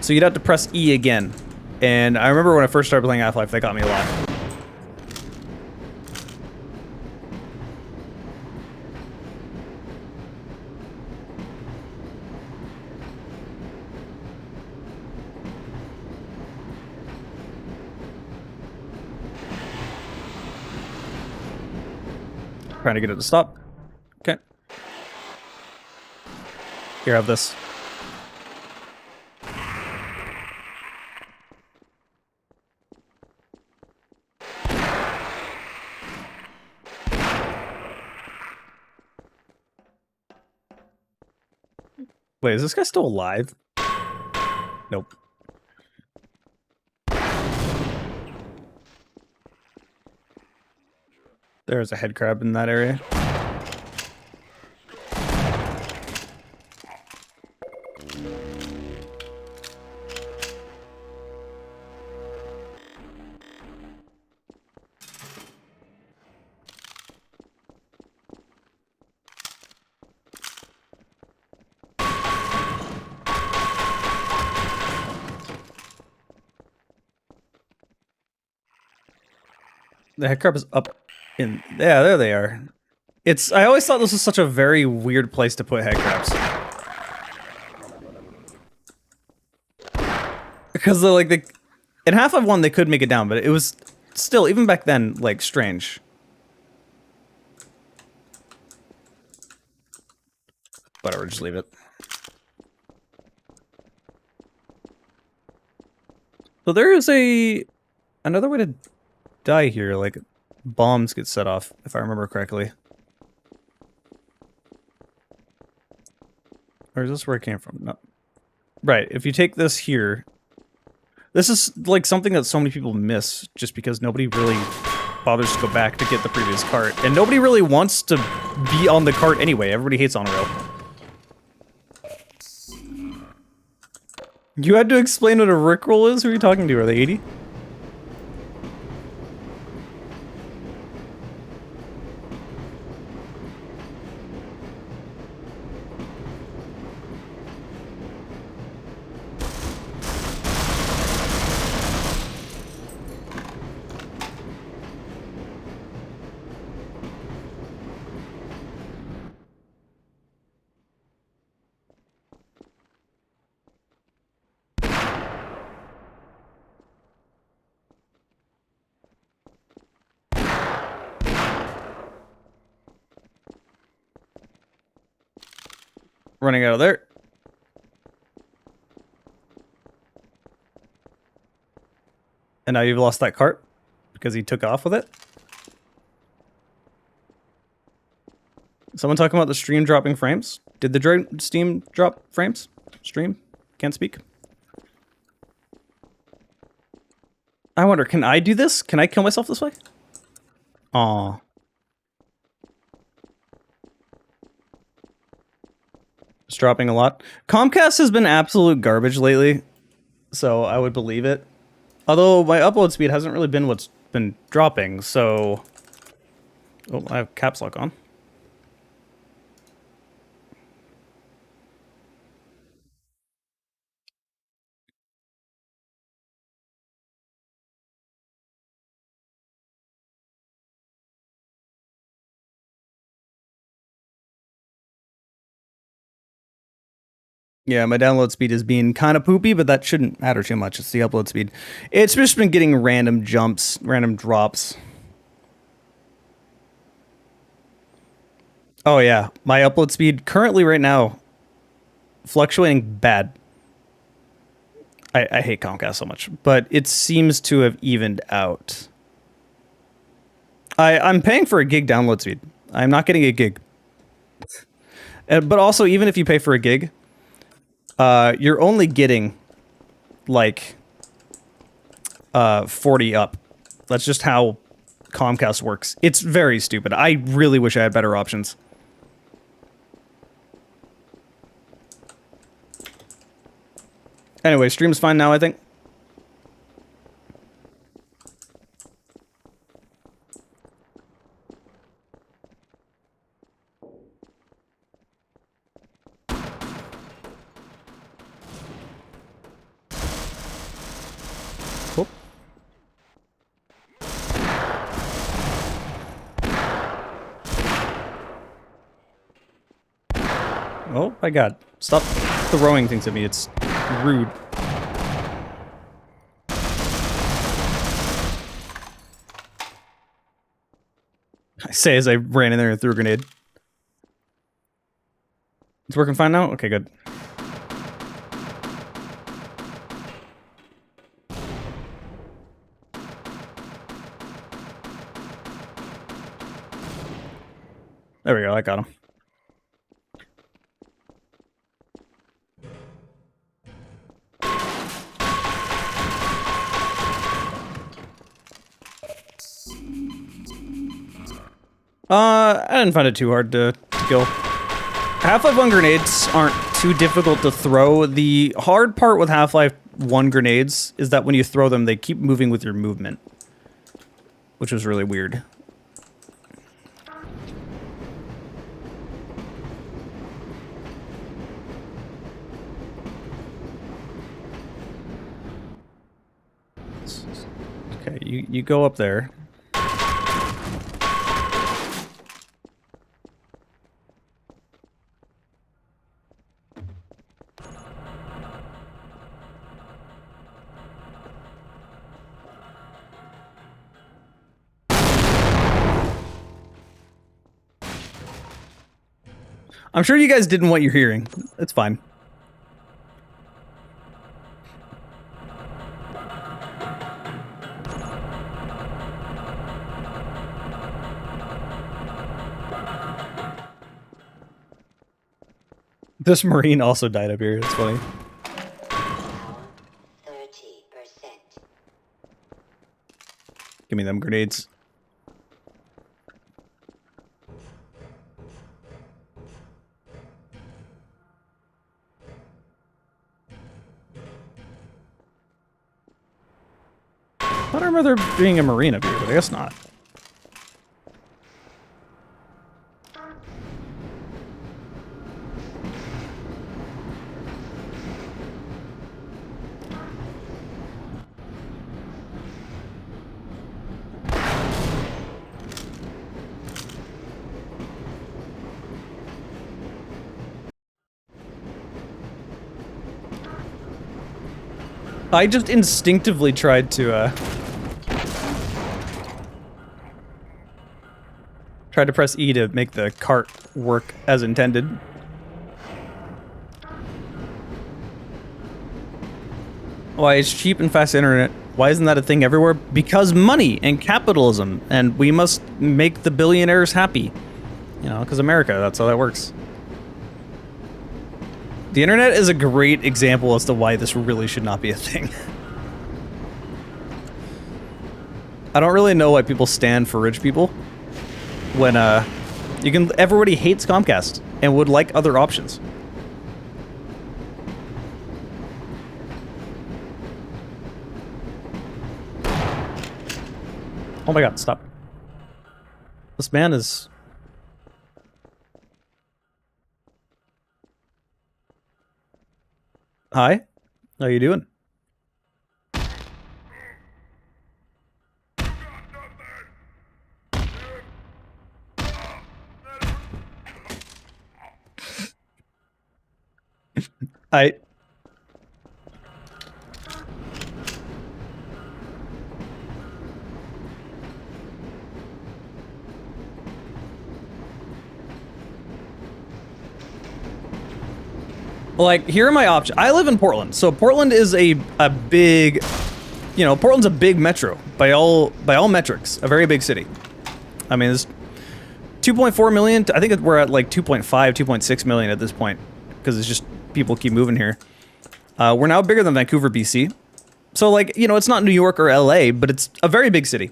A: So you'd have to press E again. And I remember when I first started playing Half-Life, that got me a lot. Trying to get it to stop. Okay. Here, have this. Wait, is this guy still alive? Nope. There's a head crab in that area. The headcrab is up in... Yeah, there they are. I always thought this was such a very weird place to put headcrabs. Because they're like, in Half-Life 1 they could make it down, but it was still, even back then, like, strange. Whatever, just leave it. So there is another way to die here, like bombs get set off, if I remember correctly. Or is this where it came from? No. Right, if you take this here, this is like something that so many people miss just because nobody really bothers to go back to get the previous cart. And nobody really wants to be on the cart anyway, everybody hates on rail. You had to explain what a Rickroll is? Who are you talking to? Are they 80? Running out of there. And now you've lost that cart because he took off with it. Someone talking about the stream dropping frames? Did the Steam drop frames? Stream? Can't speak. I wonder, can I do this? Can I kill myself this way? Aw. It's dropping a lot. Comcast has been absolute garbage lately, so I would believe it. Although my upload speed hasn't really been what's been dropping, so... Oh, I have caps lock on. Yeah, my download speed is being kind of poopy, but that shouldn't matter too much. It's the upload speed. It's just been getting random jumps, random drops. Oh yeah, my upload speed currently right now, fluctuating bad. I hate Comcast so much, but it seems to have evened out. I'm paying for a gig download speed. I'm not getting a gig. But also, even if you pay for a gig, you're only getting like 40 up. That's just how Comcast works. It's very stupid. I really wish I had better options. Anyway, stream's fine now, I think. Cool. Oh my god. Stop throwing things at me. It's rude. I say as I ran in there and threw a grenade. It's working fine now? Okay, good. There we go, I got him. I didn't find it too hard to kill. Half-Life 1 grenades aren't too difficult to throw. The hard part with Half-Life 1 grenades is that when you throw them, they keep moving with your movement. Which was really weird. Okay, you go up there. I'm sure you guys didn't want your hearing. It's fine. This Marine also died up here. It's funny.
E: 30%.
A: Give me them grenades. I don't remember there being a Marine up here, but I guess not. I just instinctively tried to, tried to press E to make the cart work as intended. Why is cheap and fast internet? Why isn't that a thing everywhere? Because money and capitalism, and we must make the billionaires happy. You know, because America, that's how that works. The internet is a great example as to why this really should not be a thing. I don't really know why people stand for rich people when, everybody hates Comcast and would like other options. Oh my god, stop. This man is... Hi, how you doing? I... Like, here are my options. I live in Portland, so Portland is a big, you know, Portland's a big metro by all metrics, a very big city. I mean, there's 2.4 million. I think we're at like 2.5, 2.6 million at this point because it's just people keep moving here. We're now bigger than Vancouver, BC. So, like, you know, it's not New York or LA, but it's a very big city.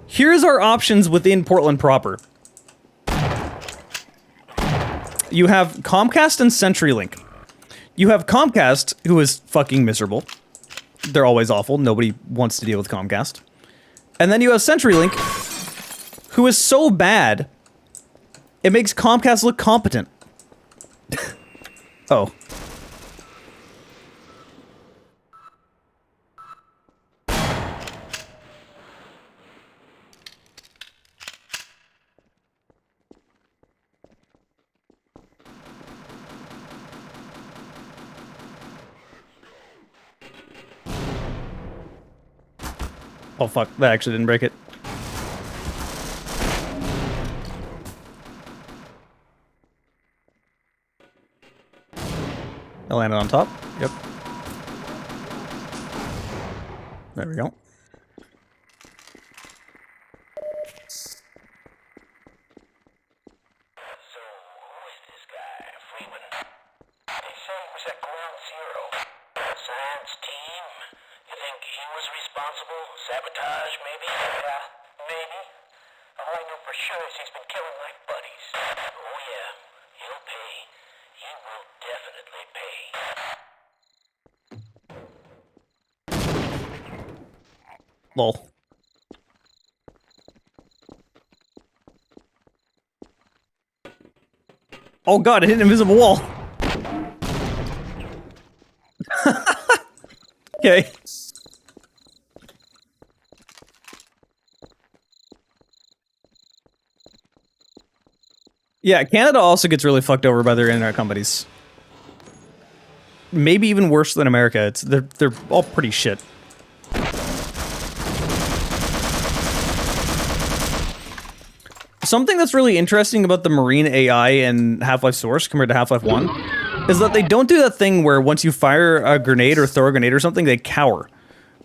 A: Here's our options within Portland proper. You have Comcast and CenturyLink. You have Comcast, who is fucking miserable. They're always awful. Nobody wants to deal with Comcast. And then you have CenturyLink, who is so bad, it makes Comcast look competent. Oh. Oh fuck, that actually didn't break it. I landed on top. Yep. There we go.
H: Sabotage, maybe? Yeah, maybe. All I know for sure is he's been killing my buddies. Oh yeah, he'll pay. He will definitely pay.
A: Lol. Oh god, I hit an invisible wall. Okay. Yeah, Canada also gets really fucked over by their internet companies. Maybe even worse than America. They're all pretty shit. something that's really interesting about the marine AI in Half-Life Source compared to Half-Life 1 is that they don't do that thing where once you fire a grenade or throw a grenade or something, they cower.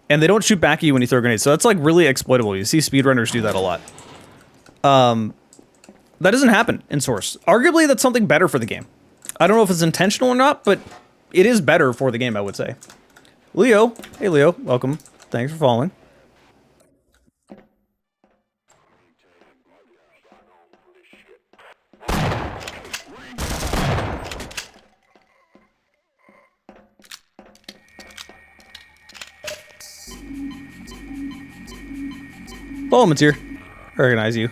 A: And they don't shoot back at you when you throw grenades. So that's like really exploitable. You see speedrunners do that a lot. That doesn't happen in Source. Arguably, that's something better for the game. I don't know if it's intentional or not, but it is better for the game, I would say. Leo. Hey, Leo. Welcome. Thanks for following. Bowman's here. I recognize you.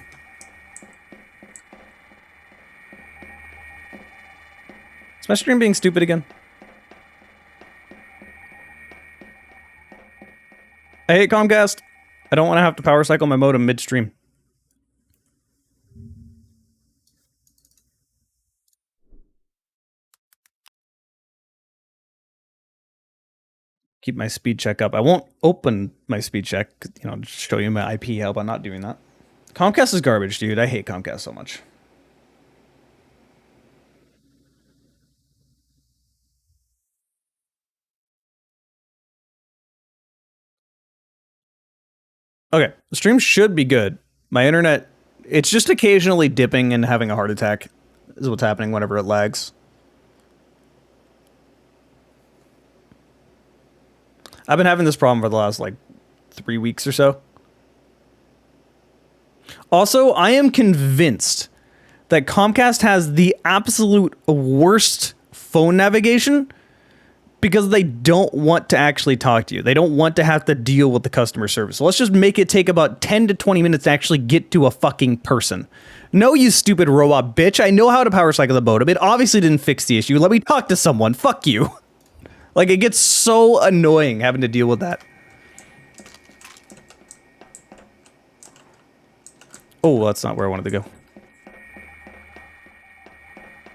A: Is my stream being stupid again? I hate Comcast. I don't want to have to power cycle my modem midstream. Keep my speed check up. I won't open my speed check, you know, just show you my IP. How about not doing that? Comcast is garbage, dude. I hate Comcast so much. Okay, the stream should be good. My internet, it's just occasionally dipping and having a heart attack is what's happening whenever it lags. I've been having this problem for the last, like, 3 weeks or so. Also, I am convinced that Comcast has the absolute worst phone navigation because they don't want to actually talk to you. They don't want to have to deal with the customer service. So let's just make it take about 10 to 20 minutes to actually get to a fucking person. No, you stupid robot bitch. I know how to power cycle the modem. It obviously didn't fix the issue. Let me talk to someone. Fuck you. Like, it gets so annoying having to deal with that. Oh, that's not where I wanted to go.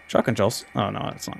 A: Shotgun shells. Oh, no, that's not.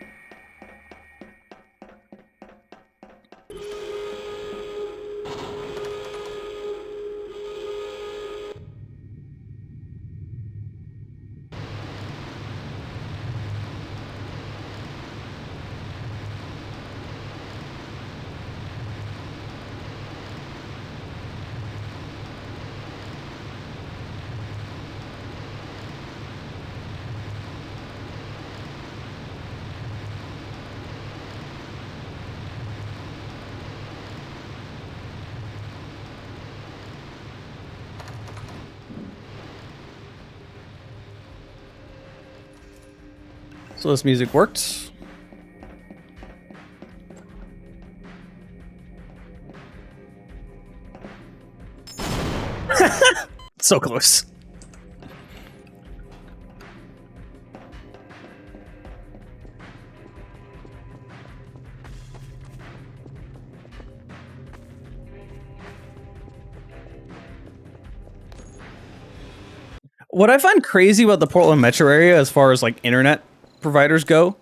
A: So this music worked. So close. What I find crazy about the Portland metro area as far as like internet providers go,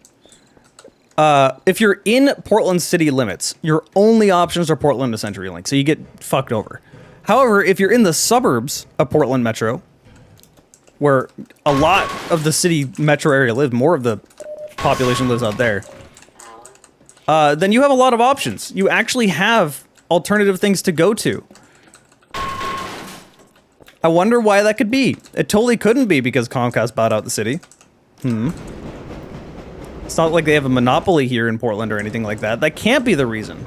A: if you're in Portland city limits, your only options are Portland to CenturyLink, so you get fucked over. However, if you're in the suburbs of Portland Metro, where a lot of the city metro area live, more of the population lives out there, then you have a lot of options. You actually have alternative things to go to. I wonder why that could be. It totally couldn't be because Comcast bought out the city. It's not like they have a monopoly here in Portland or anything like that. That can't be the reason.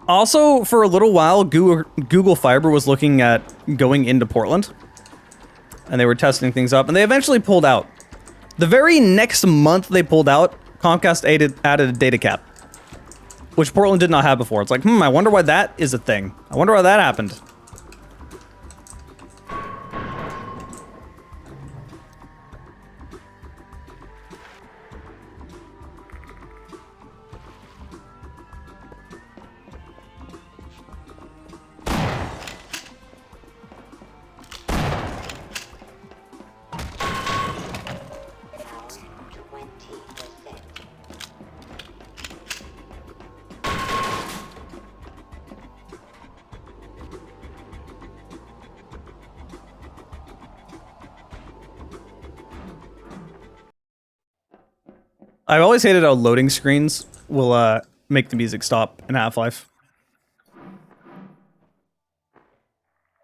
A: Also, for a little while, Google Fiber was looking at going into Portland. And they were testing things up, and they eventually pulled out. The very next month they pulled out, Comcast added a data cap. Which Portland did not have before. It's like, I wonder why that is a thing. I wonder why that happened. I've always hated how loading screens will make the music stop in Half-Life.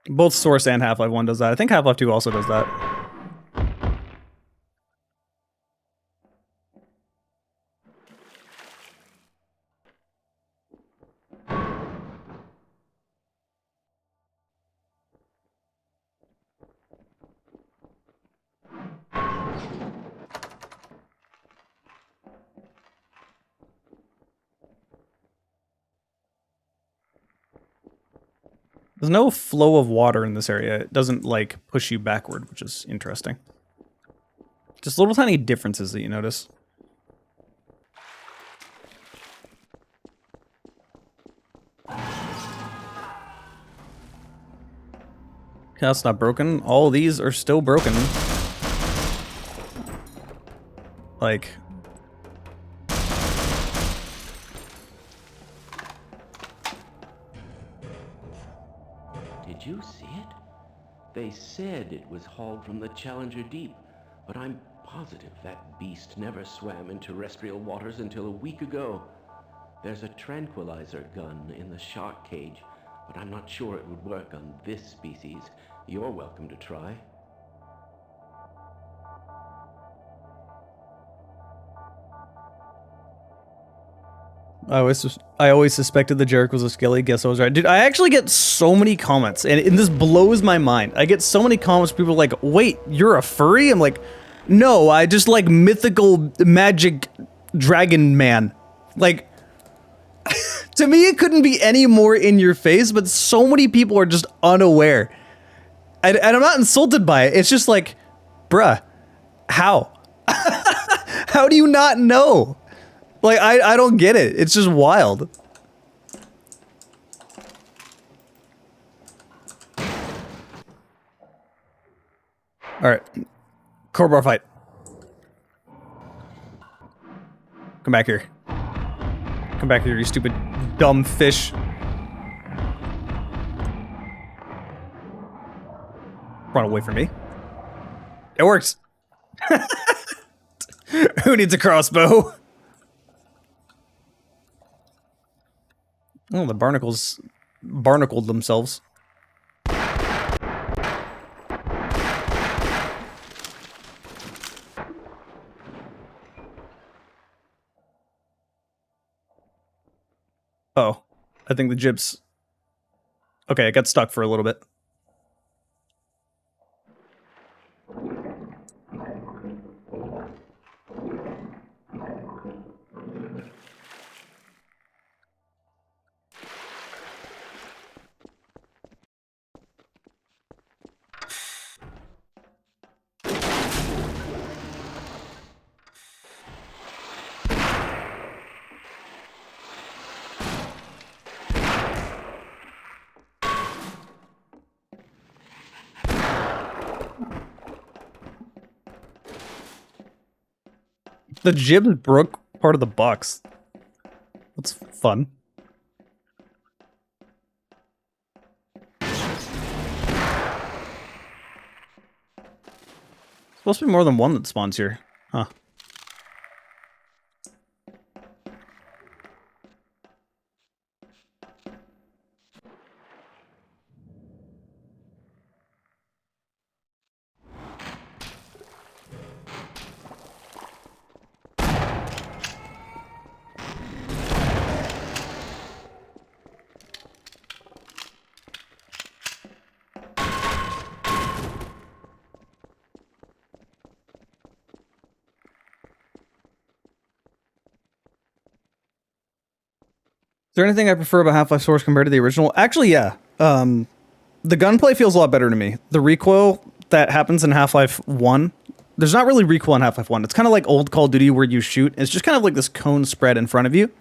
A: Both Source and Half-Life 1 does that. I think Half-Life 2 also does that. There's no flow of water in this area. It doesn't, like, push you backward, which is interesting. Just little tiny differences that you notice. That's not broken. All these are still broken. Like...
G: Did you see it? They said it was hauled from the Challenger Deep, but I'm positive that beast never swam in terrestrial waters until a week ago. There's a tranquilizer gun in the shark cage, but I'm not sure it would work on this species. You're welcome to try.
A: I always suspected the jerk was a skelly. Guess I was right. Dude, I actually get so many comments, and this blows my mind. I get so many comments where people are like, wait, you're a furry? I'm like, no, I just like mythical magic dragon man. Like, to me, it couldn't be any more in your face, but so many people are just unaware. And I'm not insulted by it. It's just like, bruh, how? How do you not know? Like, I don't get it. It's just wild. Alright. Crowbar fight. Come back here. Come back here, you stupid, dumb fish. Run away from me. It works. Who needs a crossbow? Oh, the barnacles barnacled themselves. Oh, I think the jibs... Okay, I got stuck for a little bit. The jibs broke part of the box. That's fun. Supposed to be more than one that spawns here. Huh. Is there anything I prefer about Half-Life Source compared to the original? Actually, yeah. The gunplay feels a lot better to me. The recoil that happens in Half-Life 1, there's not really recoil in Half-Life 1. It's kind of like old Call of Duty where you shoot. It's just kind of like this cone spread in front of you.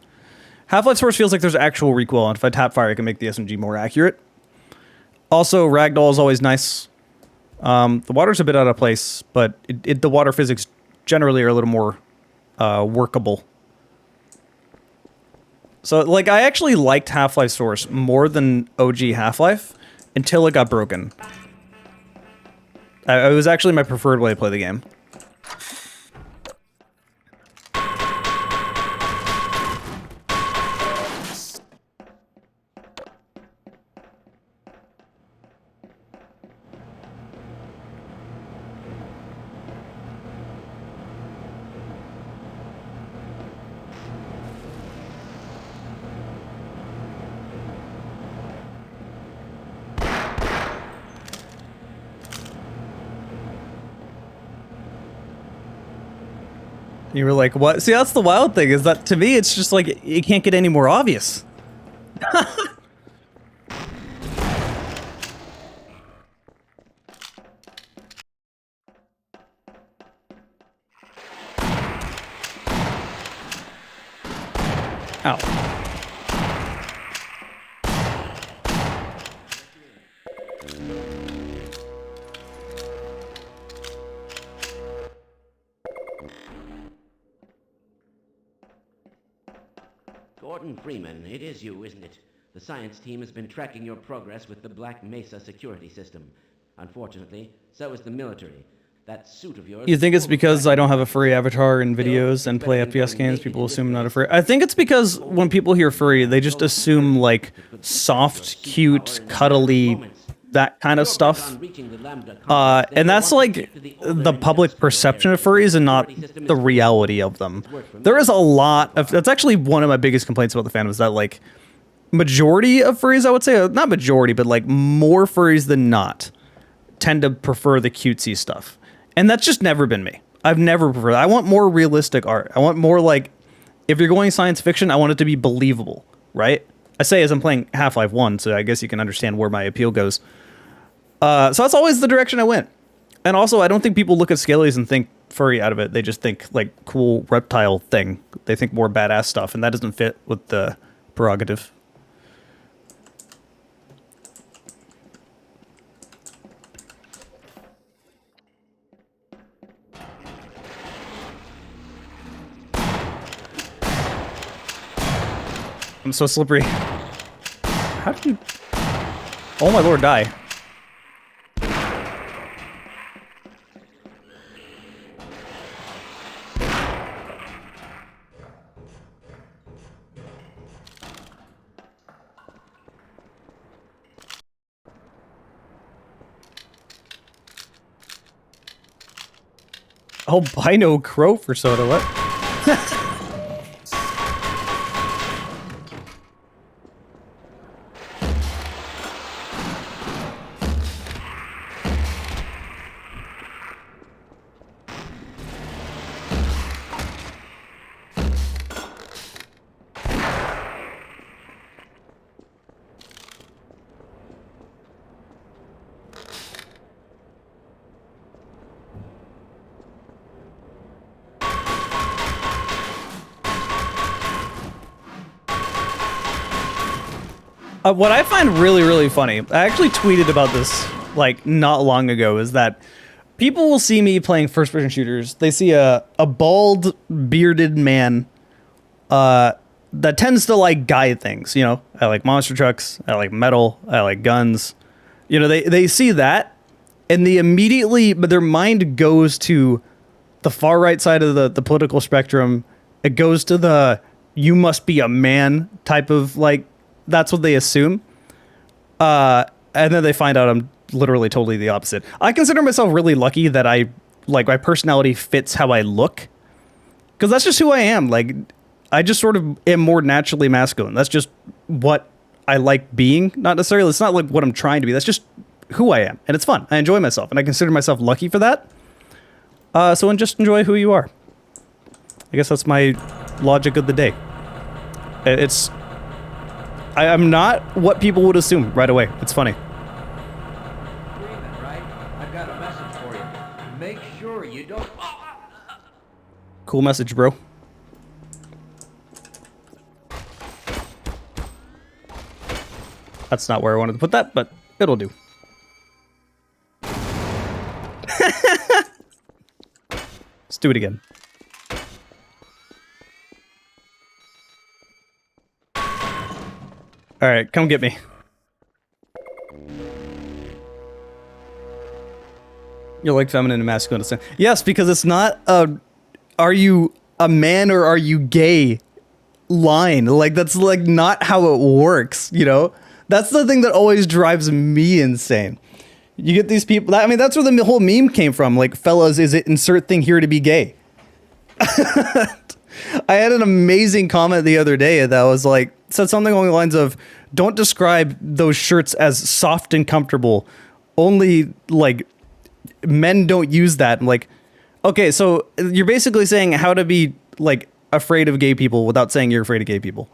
A: Half-Life Source feels like there's actual recoil, and if I tap fire, I can make the SMG more accurate. Also, Ragdoll is always nice. The water's a bit out of place, but the water physics generally are a little more workable. So, like, I actually liked Half-Life Source more than OG Half-Life until it got broken. It was actually my preferred way to play the game. You were like, what? See, that's the wild thing, is that to me, it's just like, it can't get any more obvious. Ow.
G: Gordon Freeman, it is you, isn't it? The science team has been tracking your progress with the Black Mesa security system. Unfortunately, so is the military. That suit of yours...
A: You think it's because I don't have a furry avatar in videos and play FPS games, people assume I'm not a furry? I think it's because when people hear furry, they just assume, like, soft, cute, cuddly, that kind of stuff. And that's, like, the public perception of furries and not the reality of them. There is a lot of... That's actually one of my biggest complaints about the fandom, is that, like, majority of furries, I would say, not majority, but, like, more furries than not, tend to prefer the cutesy stuff. And that's just never been me. I've never preferred that. I want more realistic art. I want more, like, if you're going science fiction, I want it to be believable, right? I say as I'm playing Half-Life 1, so I guess you can understand where my appeal goes. So that's always the direction I went. And also, I don't think people look at Scalies and think furry out of it. They just think, like, cool reptile thing. They think more badass stuff, and that doesn't fit with the prerogative. I'm so slippery. How did you... Oh my lord, die. Albino crow for soda, what? What I find really, really funny, I actually tweeted about this, like, not long ago, is that people will see me playing first-person shooters. They see a bald, bearded man that tends to like guy things, you know? I like monster trucks, I like metal, I like guns. You know, they see that, and they immediately, but their mind goes to the far right side of the political spectrum. It goes to the, you must be a man type of, like, that's what they assume. And then they find out I'm literally totally the opposite. I consider myself really lucky that like, my personality fits how I look. Because that's just who I am. Like, I just sort of am more naturally masculine. That's just what I like being. Not necessarily, it's not like what I'm trying to be. That's just who I am. And it's fun. I enjoy myself. And I consider myself lucky for that. So just enjoy who you are. I guess that's my logic of the day. I'm not what people would assume right away. It's funny.
F: Freeman, right? I've got a message for you. Make sure you don't...
A: Cool message, bro. That's not where I wanted to put that, but it'll do. Let's do it again. All right, come get me. You're like feminine and masculine to say. Yes, because it's not a, are you a man or are you gay line. Like, that's like not how it works, you know? That's the thing that always drives me insane. You get these people, I mean, that's where the whole meme came from. Like, fellas, is it insert thing here to be gay? I had an amazing comment the other day that was like, said something along the lines of, don't describe those shirts as soft and comfortable. Only, like, men don't use that. I'm like, Okay, so you're basically saying how to be, like, afraid of gay people without saying you're afraid of gay people.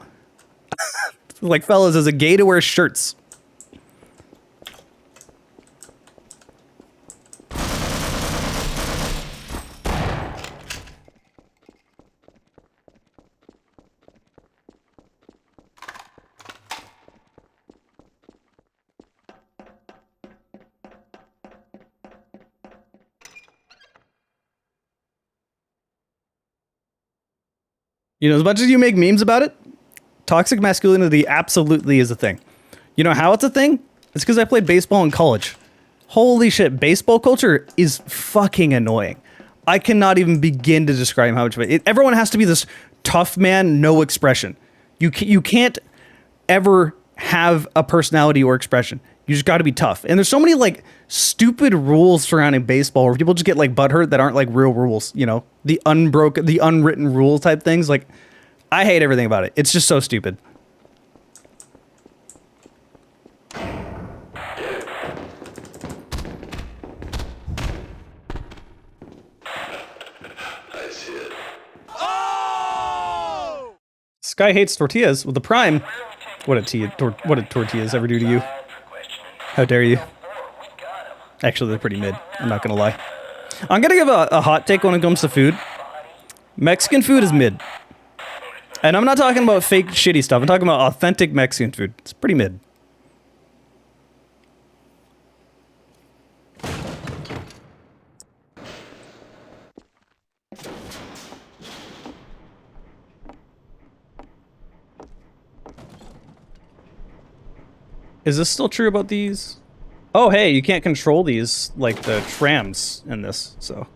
A: Like, fellas, is it gay to wear shirts? You know, as much as you make memes about it, toxic masculinity absolutely is a thing. You know how it's a thing? It's because I played baseball in college. Holy shit, baseball culture is fucking annoying. I cannot even begin to describe how much of it. Everyone has to be this tough man, no expression. You can't ever have a personality or expression. You just got to be tough. And there's so many like stupid rules surrounding baseball where people just get like butthurt that aren't like real rules, you know, the unwritten rule type things. Like, I hate everything about it. It's just so stupid. Sky hates tortillas with the prime. What did tortillas ever do to you? How dare you? Actually, they're pretty mid. I'm not gonna lie. I'm gonna give a hot take when it comes to food. Mexican food is mid. And I'm not talking about fake shitty stuff. I'm talking about authentic Mexican food. It's pretty mid. Is this still true about these? Oh, hey, you can't control these, like the trams in this, so.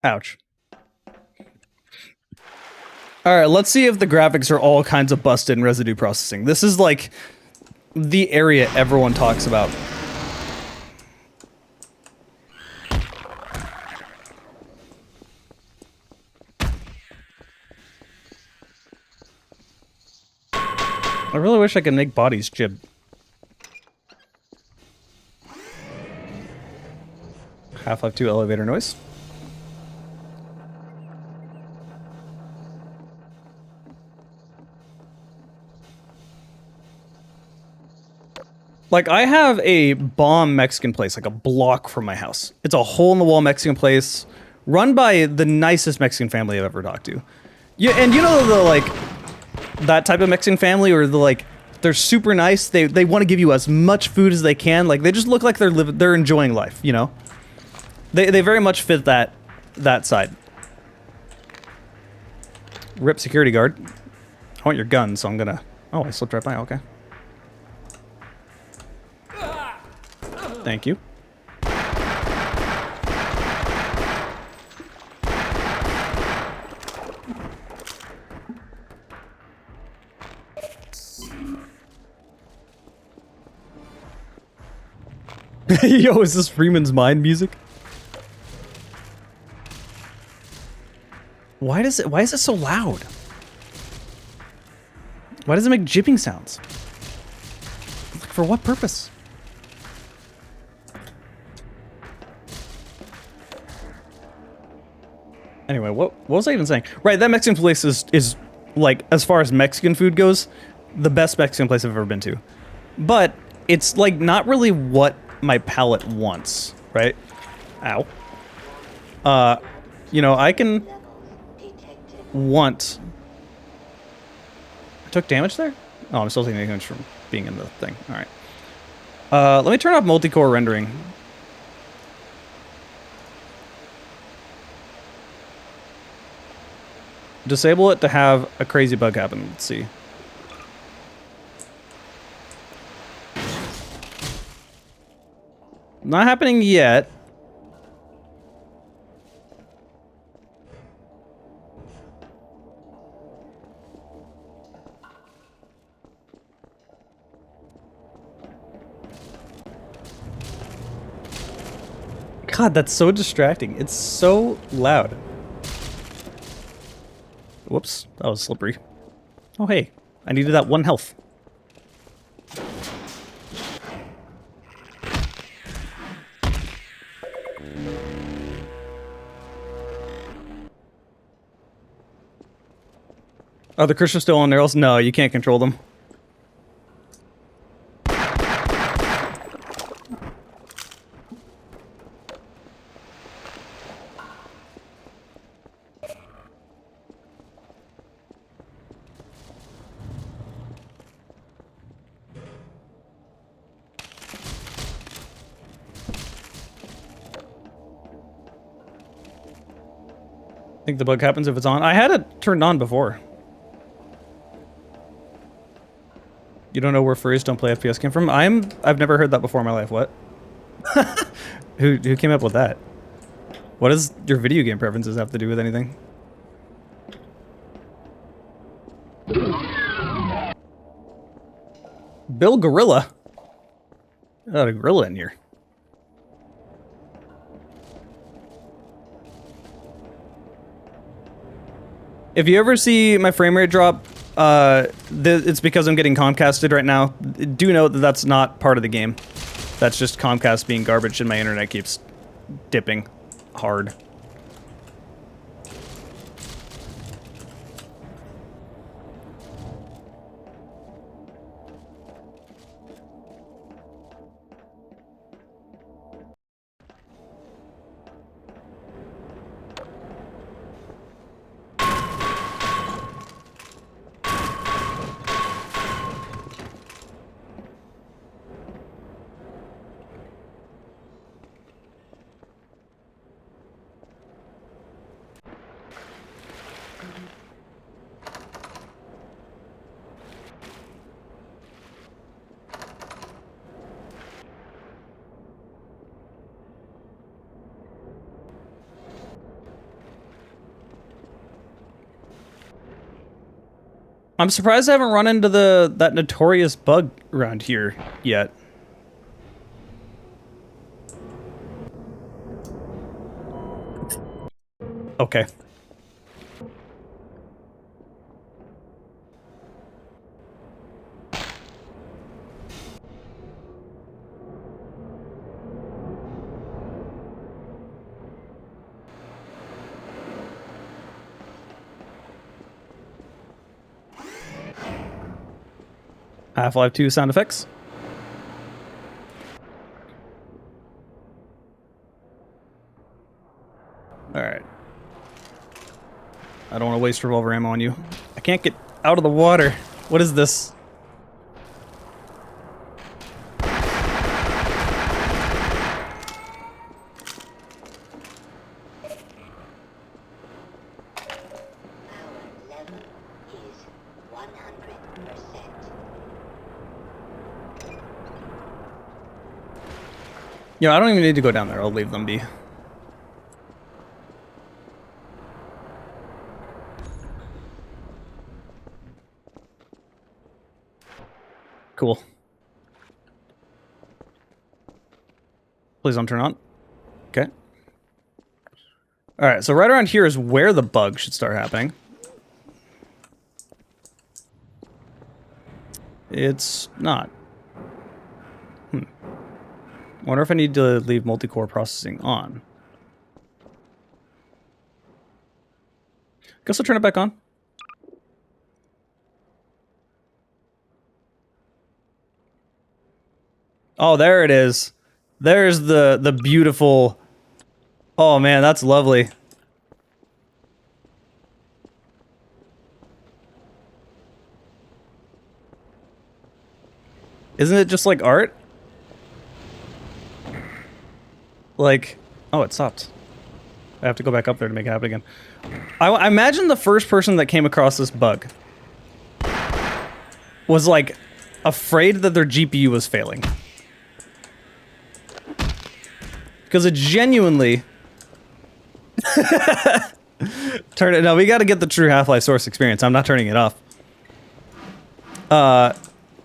A: Ouch. Alright, let's see if the graphics are all kinds of busted in residue processing. This is like the area everyone talks about. I really wish I could make bodies jib. Half-Life 2 elevator noise. Like, I have a bomb Mexican place, like a block from my house. It's a hole-in-the-wall Mexican place, run by the nicest Mexican family I've ever talked to. Yeah, and you know the, like, that type of Mexican family, or the, like, they're super nice, they want to give you as much food as they can, like, they just look like they're enjoying life, you know? They very much fit that side. Rip security guard. I want your gun, so I'm gonna... Oh, I slipped right by, okay. Thank you. Yo, is this Freeman's Mind music? Why is it so loud? Why does it make jipping sounds? Like, for what purpose? Anyway, what was I even saying? Right, that Mexican place is like, as far as Mexican food goes, the best Mexican place I've ever been to. But it's like not really what my palate wants, right? Ow. You know, I can want... I took damage there? Oh, I'm still taking damage from being in the thing. Alright. Let me turn off multi-core rendering. Disable it to have a crazy bug happen. Let's see. Not happening yet. God, that's so distracting. It's so loud. Whoops, that was slippery. Oh hey, I needed that 1 health. Are the crystals still on arrows? No, you can't control them. I think the bug happens if it's on. I had it turned on before. You don't know where furries don't play FPS came from? I've never heard that before in my life. What? Who came up with that? What does your video game preferences have to do with anything? Bill Gorilla? Got a gorilla in here. If you ever see my frame rate drop, it's because I'm getting Comcasted right now. Do note that that's not part of the game. That's just Comcast being garbage and my internet keeps dipping hard. I'm surprised I haven't run into that notorious bug around here yet. Okay. Half-Life 2 sound effects. Alright. I don't want to waste revolver ammo on you. I can't get out of the water. What is this? You know, I don't even need to go down there. I'll leave them be. Cool. Please don't turn on. Okay. Alright, so right around here is where the bug should start happening. It's not. I wonder if I need to leave multi-core processing on. Guess I'll turn it back on. Oh, there it is. There's the beautiful... Oh man, that's lovely. Isn't it just like art? Like, oh, it stopped. I have to go back up there to make it happen again. I imagine the first person that came across this bug was like afraid that their GPU was failing. Because it genuinely... Turn it... No, we gotta get the true Half-Life source experience. I'm not turning it off.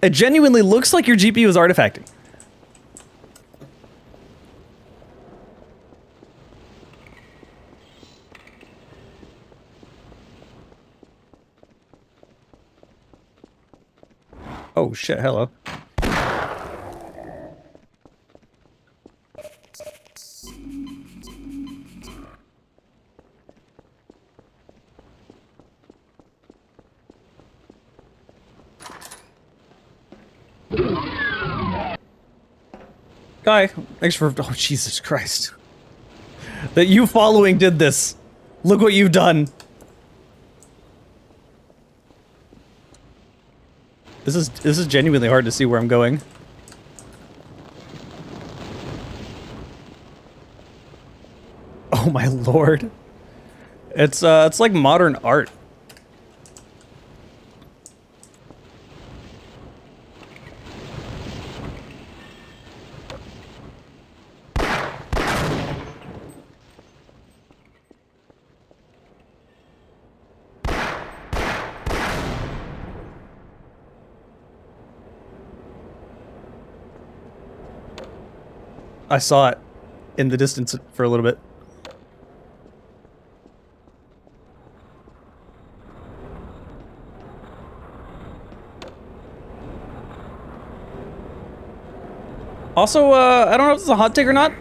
A: It genuinely looks like your GPU is artifacting. Oh shit, hello. Guy, thanks for... Oh, Jesus Christ. That you following did this. Look what you've done. This is genuinely hard to see where I'm going. Oh my lord. It's like modern art. I saw it in the distance for a little bit. Also, I don't know if it's a hot take or not.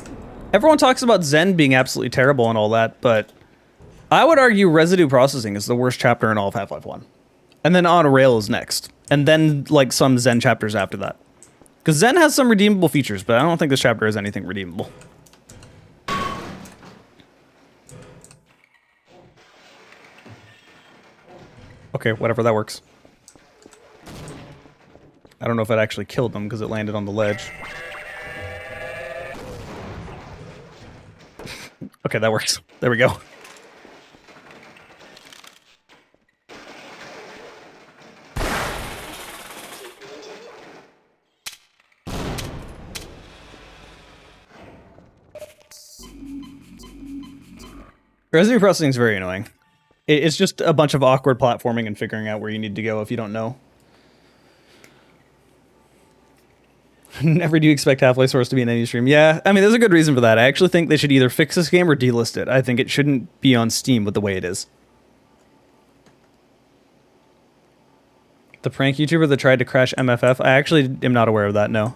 A: Everyone talks about Zen being absolutely terrible and all that, but I would argue Residue Processing is the worst chapter in all of Half-Life 1. And then On a Rail is next. And then, like, some Zen chapters after that. Because Zen has some redeemable features, but I don't think this chapter has anything redeemable. Okay, whatever, that works. I don't know if it actually killed them because it landed on the ledge. Okay, that works. There we go. Residue processing is very annoying. It's just a bunch of awkward platforming and figuring out where you need to go if you don't know. Never do you expect Half-Life Source to be in any stream. Yeah, I mean, there's a good reason for that. I actually think they should either fix this game or delist it. I think it shouldn't be on Steam with the way it is. The prank YouTuber that tried to crash MFF? I actually am not aware of that, no.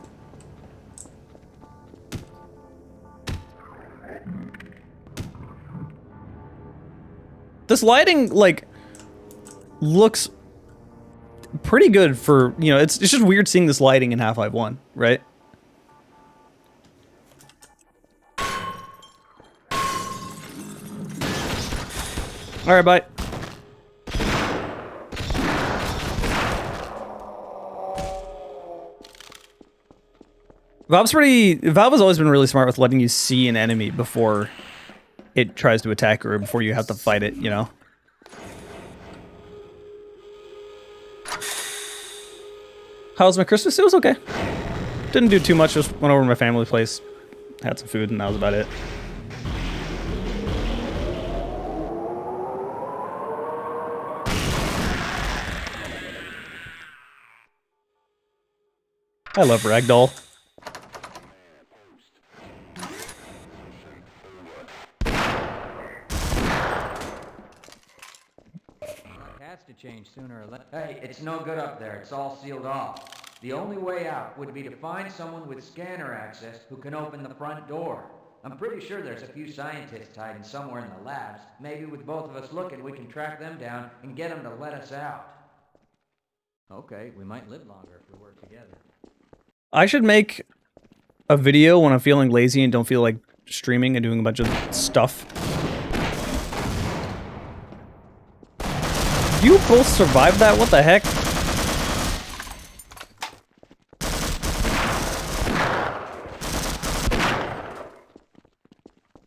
A: This lighting, like, looks pretty good for, you know, it's just weird seeing this lighting in Half-Life 1, right? Alright, bye. Valve has always been really smart with letting you see an enemy before it tries to attack or before you have to fight it, you know? How was my Christmas? It was okay. Didn't do too much, just went over to my family place, had some food, and that was about it. I love Ragdoll.
C: To change sooner or later. Hey, it's no good up there. It's all sealed off. The only way out would be to find someone with scanner access who can open the front door. I'm pretty sure there's a few scientists hiding somewhere in the labs. Maybe with both of us looking, we can track them down and get them to let us out. Okay, we might live longer if we work together.
A: I should make a video when I'm feeling lazy and don't feel like streaming and doing a bunch of stuff. You both survived that? What the heck?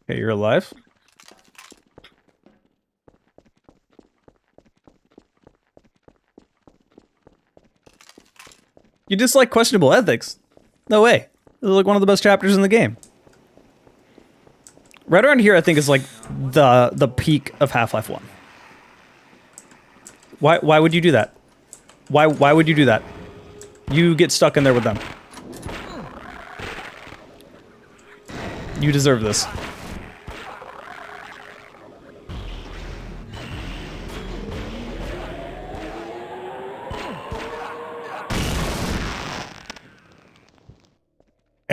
A: Okay, you're alive. You dislike questionable ethics? No way. This is like one of the best chapters in the game. Right around here, I think, is like the peak of Half-Life 1. Why would you do that? Why would you do that? You get stuck in there with them. You deserve this.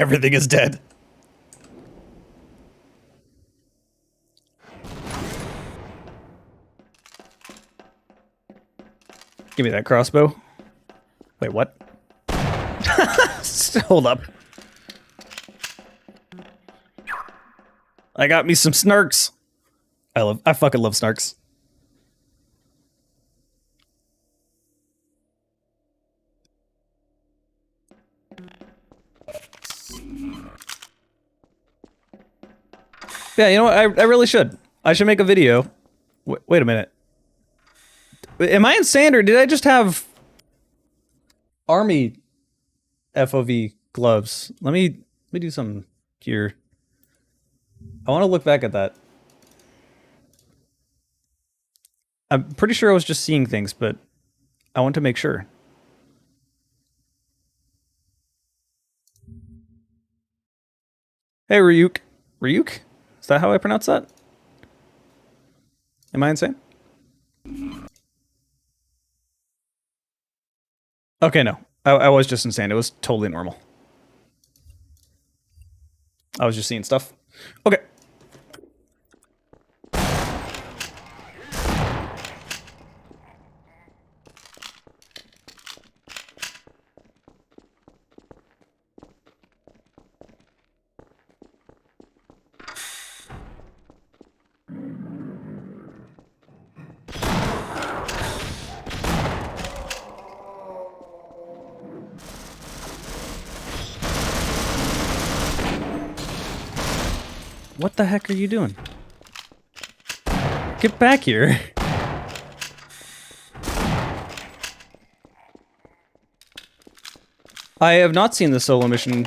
A: Everything is dead. Give me that crossbow. Wait, what? Hold up. I got me some snarks. I fucking love snarks. Yeah, you know what? I really should. I should make a video. Wait a minute. Am I insane, or did I just have army FOV gloves? Let me do something here. I want to look back at that. I'm pretty sure I was just seeing things, but I want to make sure. Hey, Ryuk. Ryuk? Is that how I pronounce that? Am I insane? Okay, no. I was just insane. It was totally normal. I was just seeing stuff. Okay. What the heck are you doing? Get back here. I have not seen the solo mission.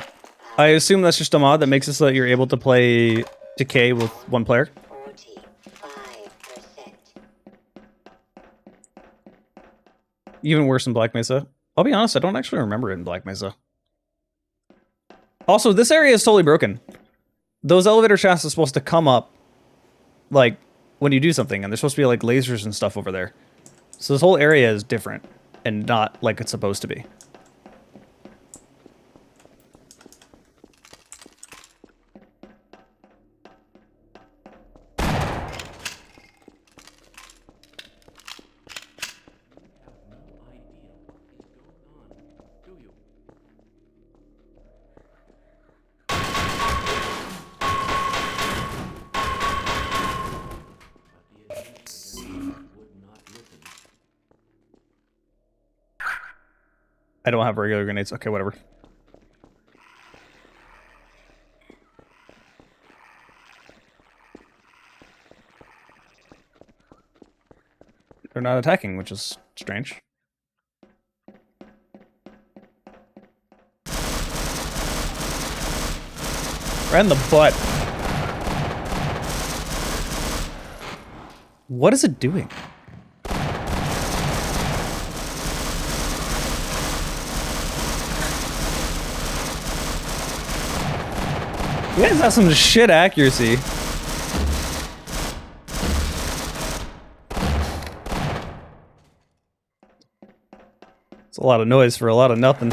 A: I assume that's just a mod that makes it so that you're able to play Decay with one player.
E: 45%.
A: Even worse in Black Mesa. I'll be honest, I don't actually remember it in Black Mesa. Also, this area is totally broken. Those elevator shafts are supposed to come up, like, when you do something, and there's supposed to be, like, lasers and stuff over there. So this whole area is different, and not like it's supposed to be. I don't have regular grenades. Okay, whatever. They're not attacking, which is strange. Right in the butt. What is it doing? You guys have some shit accuracy. It's a lot of noise for a lot of nothing.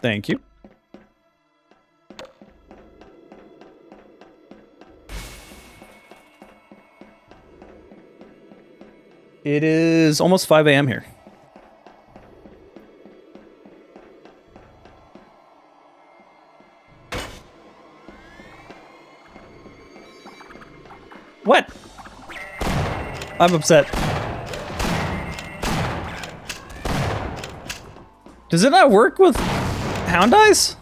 A: Thank you. It is almost 5 a.m. here. What? I'm upset. Does it not work with Hound Eyes?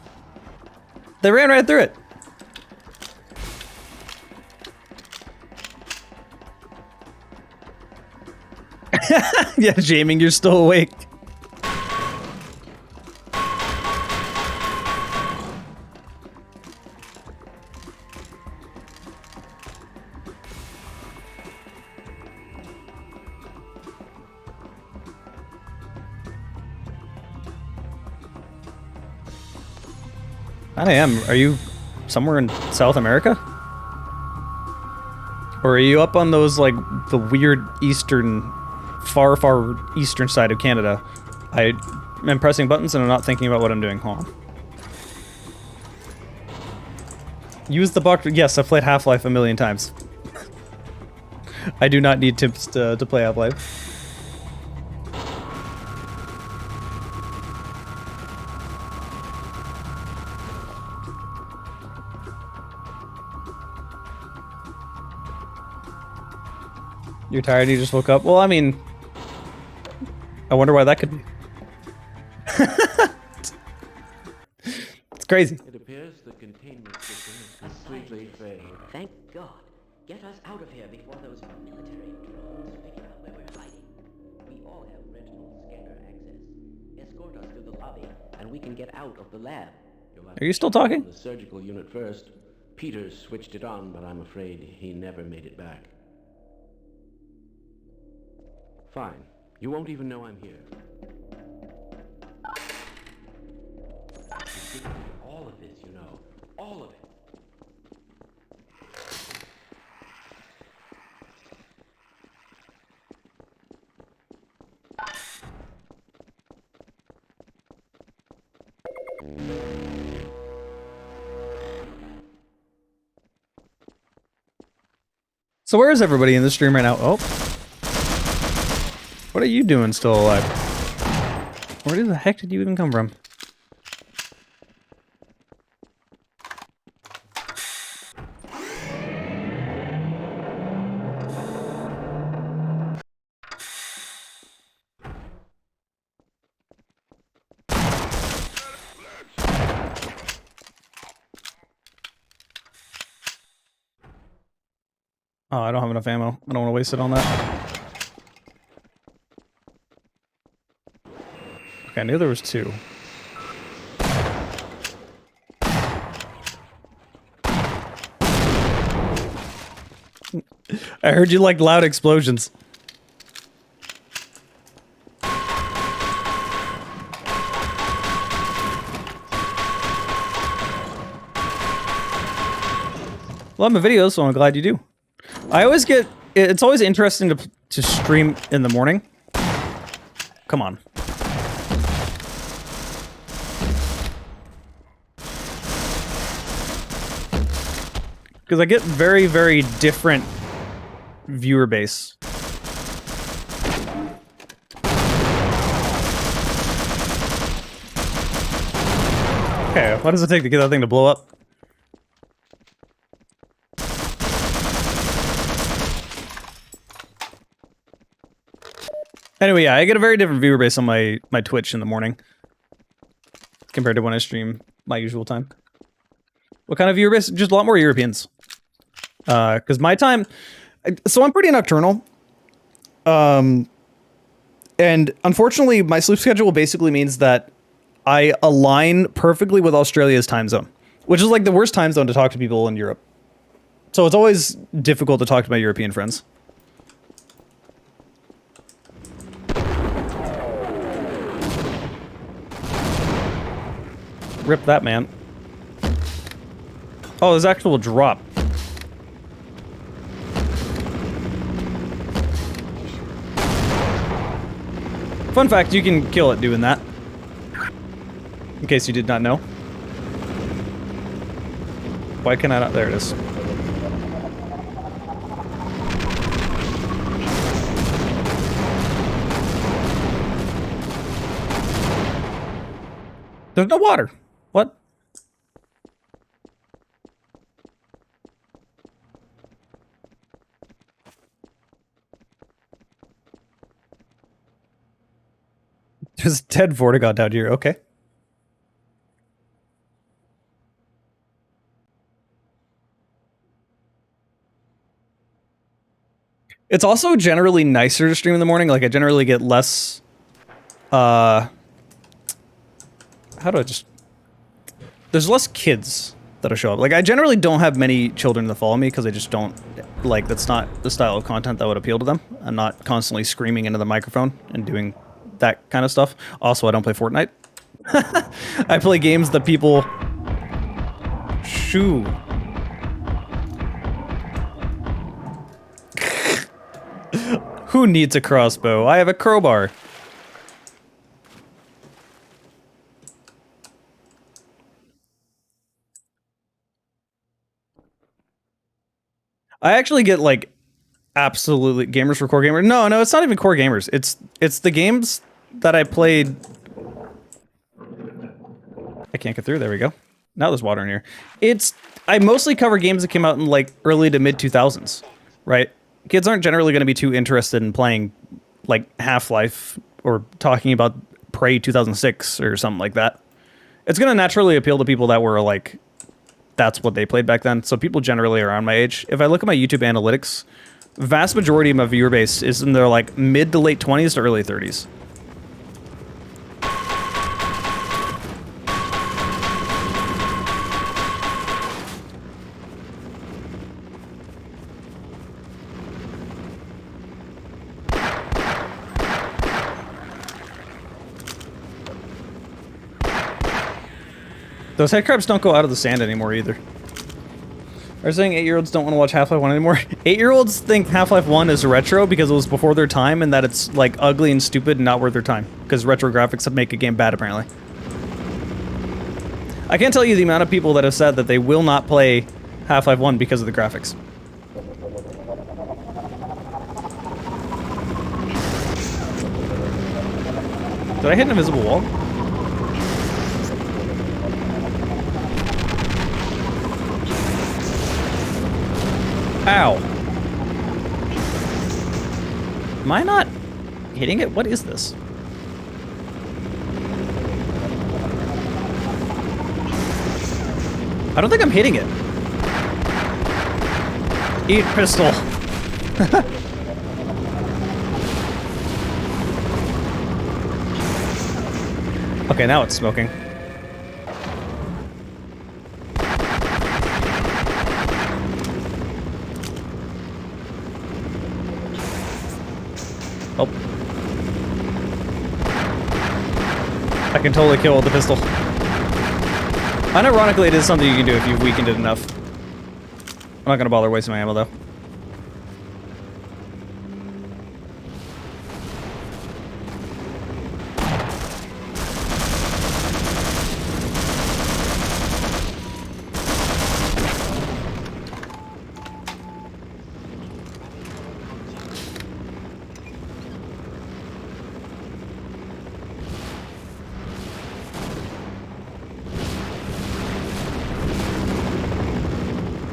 A: They ran right through it. Yeah, Jaming, you're still awake. I am. Are you somewhere in South America? Or are you up on those, like, the weird eastern, far, far eastern side of Canada? I am pressing buttons and I'm not thinking about what I'm doing. Hold on. Use the box. Yes, I've played Half-Life a million times. I do not need tips to play Half-Life. You're tired, you just woke up? Well, I mean... I wonder why that could be. It's crazy.
G: It appears the containment system is completely failed. Thank God. Get us out of here before those military drones figure out where we're hiding. We all have Reginald scanner access. Escort us to the lobby, and we can get out of the lab.
A: Are you still talking?
G: The surgical unit first. Peters switched it on, but I'm afraid he never made it back. Fine. You won't even know I'm here. All of this, you know. All of it.
A: So where is everybody in the stream right now? Oh. What are you doing still alive? Where the heck did you even come from? Oh, I don't have enough ammo. I don't want to waste it on that. Okay, I knew there was two. I heard you like loud explosions. Love my videos, so I'm glad you do. I always get... It's always interesting to stream in the morning. Come on. Because I get very, very different viewer base. Okay, what does it take to get that thing to blow up? Anyway, yeah, I get a very different viewer base on my Twitch in the morning compared to when I stream my usual time. What kind of viewer base? Just a lot more Europeans. Because my time... So I'm pretty nocturnal. And unfortunately, my sleep schedule basically means that I align perfectly with Australia's time zone. Which is like the worst time zone to talk to people in Europe. So it's always difficult to talk to my European friends. Rip that, man. Oh, there's actual drop. Fun fact, you can kill it doing that. In case you did not know. Why can I not? There it is. There's no water. What? There's a dead Vortigaunt out here. Okay. It's also generally nicer to stream in the morning. Like, I generally get less... How do I just... There's less kids that'll show up. Like, I generally don't have many children that follow me because I just don't... Like, that's not the style of content that would appeal to them. I'm not constantly screaming into the microphone and doing that kind of stuff. Also, I don't play Fortnite. I play games that people Shoo. Who needs a crossbow? I have a crowbar. I actually get like absolutely gamers for core gamers. No, it's not even core gamers. It's the games that I played. I can't get through. There we go. Now there's water in here. I mostly cover games that came out in like early to mid 2000s, right? Kids aren't generally going to be too interested in playing like Half-Life or talking about Prey 2006 or something like that. It's going to naturally appeal to people that were like, that's what they played back then. So people generally around my age. If I look at my YouTube analytics, vast majority of my viewer base is in their like mid to late 20s to early 30s. Those headcrabs don't go out of the sand anymore either. They're saying 8-year-olds don't want to watch Half-Life 1 anymore. 8-year-olds think Half-Life 1 is retro because it was before their time and that it's like ugly and stupid and not worth their time. Because retro graphics make a game bad apparently. I can't tell you the amount of people that have said that they will not play Half-Life 1 because of the graphics. Did I hit an invisible wall? Ow. Am I not hitting it? What is this? I don't think I'm hitting it. Eat pistol. Okay, now it's smoking. Oh. I can totally kill with the pistol. Unironically, it is something you can do if you've weakened it enough. I'm not gonna bother wasting my ammo, though.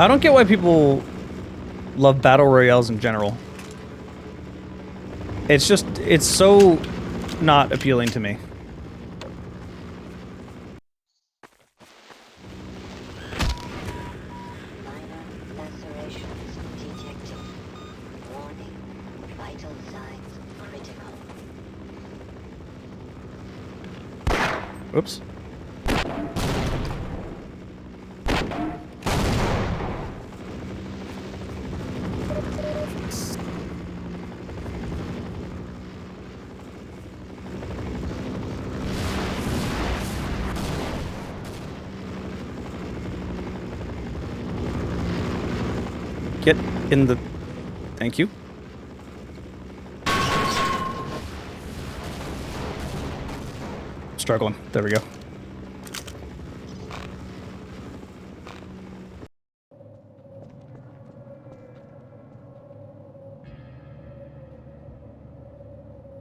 A: I don't get why people love battle royales in general. It's just, it's so not appealing to me.
E: Minor lacerations detected. Warning. Vital signs critical.
A: Oops. Get in the... Thank you. Struggling. There we go.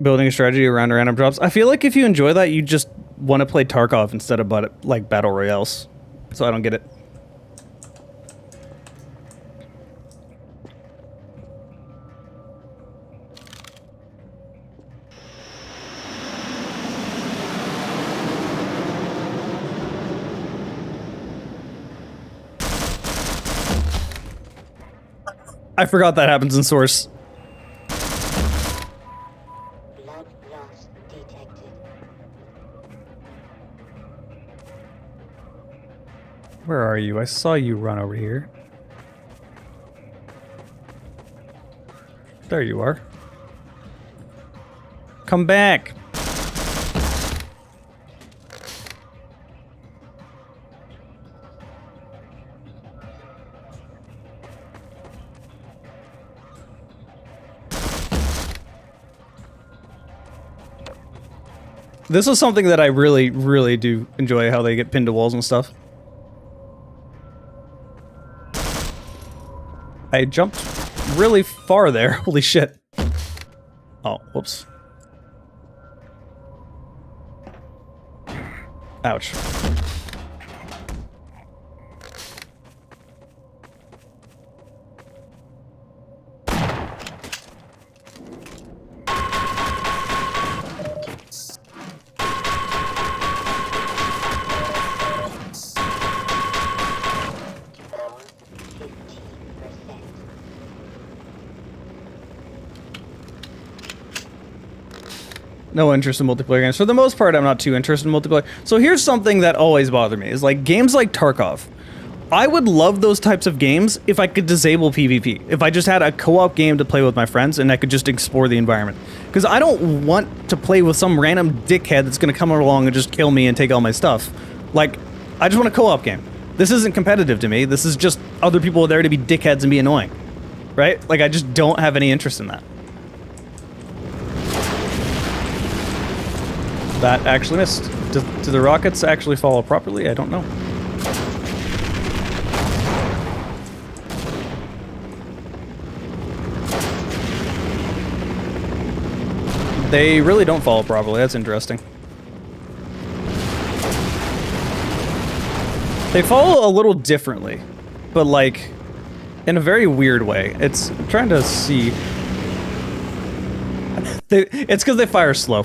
A: Building a strategy around random drops. I feel like if you enjoy that, you just want to play Tarkov instead of like battle royales. So I don't get it. I forgot that happens in Source.
E: Blood loss detected.
A: Where are you? I saw you run over here. There you are. Come back. This is something that I really, really do enjoy, how they get pinned to walls and stuff. I jumped really far there. Holy shit. Oh, whoops. Ouch. No interest in multiplayer games. For the most part, I'm not too interested in multiplayer. So here's something that always bothered me, is like games like Tarkov. I would love those types of games if I could disable PvP. If I just had a co-op game to play with my friends and I could just explore the environment. Because I don't want to play with some random dickhead that's going to come along and just kill me and take all my stuff. Like, I just want a co-op game. This isn't competitive to me. This is just other people there to be dickheads and be annoying. Right? Like, I just don't have any interest in that. That actually missed. Do the rockets actually follow properly? I don't know. They really don't follow properly. That's interesting. They follow a little differently, but like in a very weird way. It's I'm trying to see. It's because they fire slow.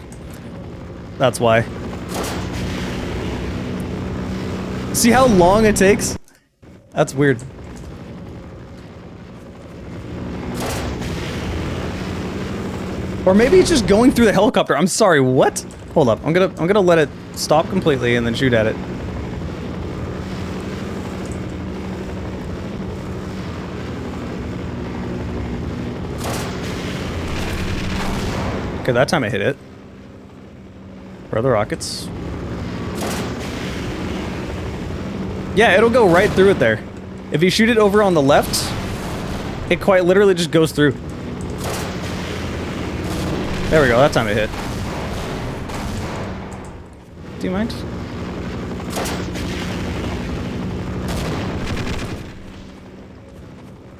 A: That's why. See how long it takes? That's weird. Or maybe it's just going through the helicopter. I'm sorry, what? Hold up. I'm gonna let it stop completely and then shoot at it. Okay, that time I hit it. Where are the rockets? Yeah, it'll go right through it there. If you shoot it over on the left, it quite literally just goes through. There we go, that time it hit. Do you mind?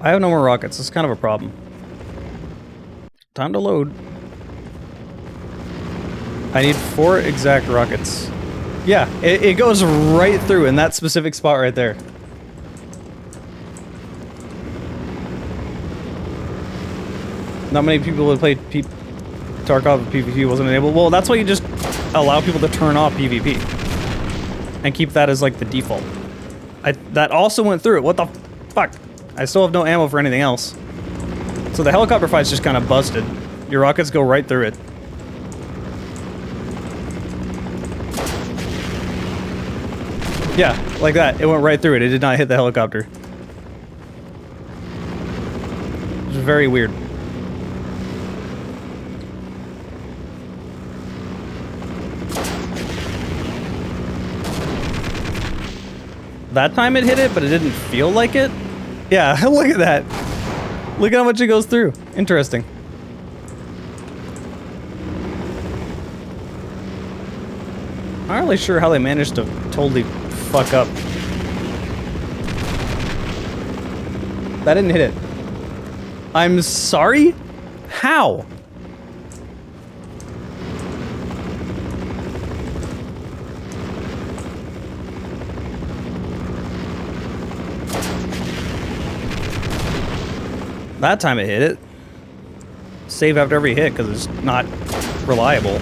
A: I have no more rockets, it's kind of a problem. Time to load. I need 4 exact rockets. Yeah, it goes right through in that specific spot right there. Not many people would play Tarkov PvP wasn't enabled. Well, that's why you just allow people to turn off PvP. And keep that as like the default. That also went through it. What the fuck? I still have no ammo for anything else. So the helicopter fight's just kind of busted. Your rockets go right through it. Yeah, like that. It went right through it. It did not hit the helicopter. It was very weird. That time it hit it, but it didn't feel like it. Yeah, look at that. Look at how much it goes through. Interesting. I'm not really sure how they managed to totally fuck up. That didn't hit it. I'm sorry? How? That time it hit it. Save after every hit because it's not reliable.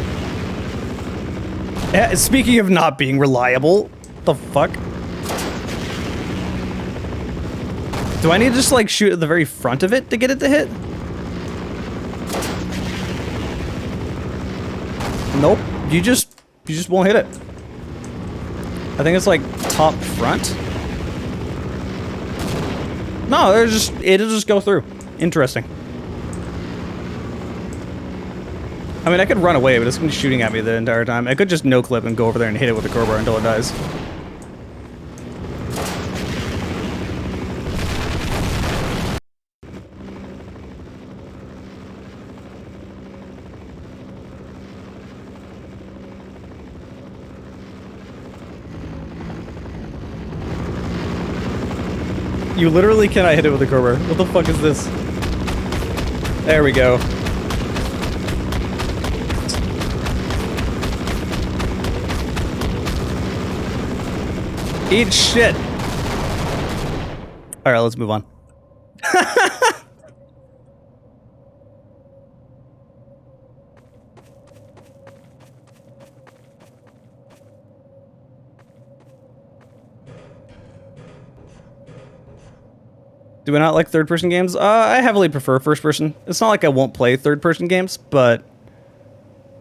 A: Speaking of not being reliable, the fuck? Do I need to just like shoot at the very front of it to get it to hit? Nope. You just won't hit it. I think it's like top front. No, it'll just go through. Interesting. I mean, I could run away, but it's gonna be shooting at me the entire time. I could just no-clip and go over there and hit it with a crowbar until it dies. You literally cannot hit it with a crowbar. What the fuck is this? There we go. Eat shit. All right, let's move on. Do I not like third-person games? I heavily prefer first-person. It's not like I won't play third-person games, but...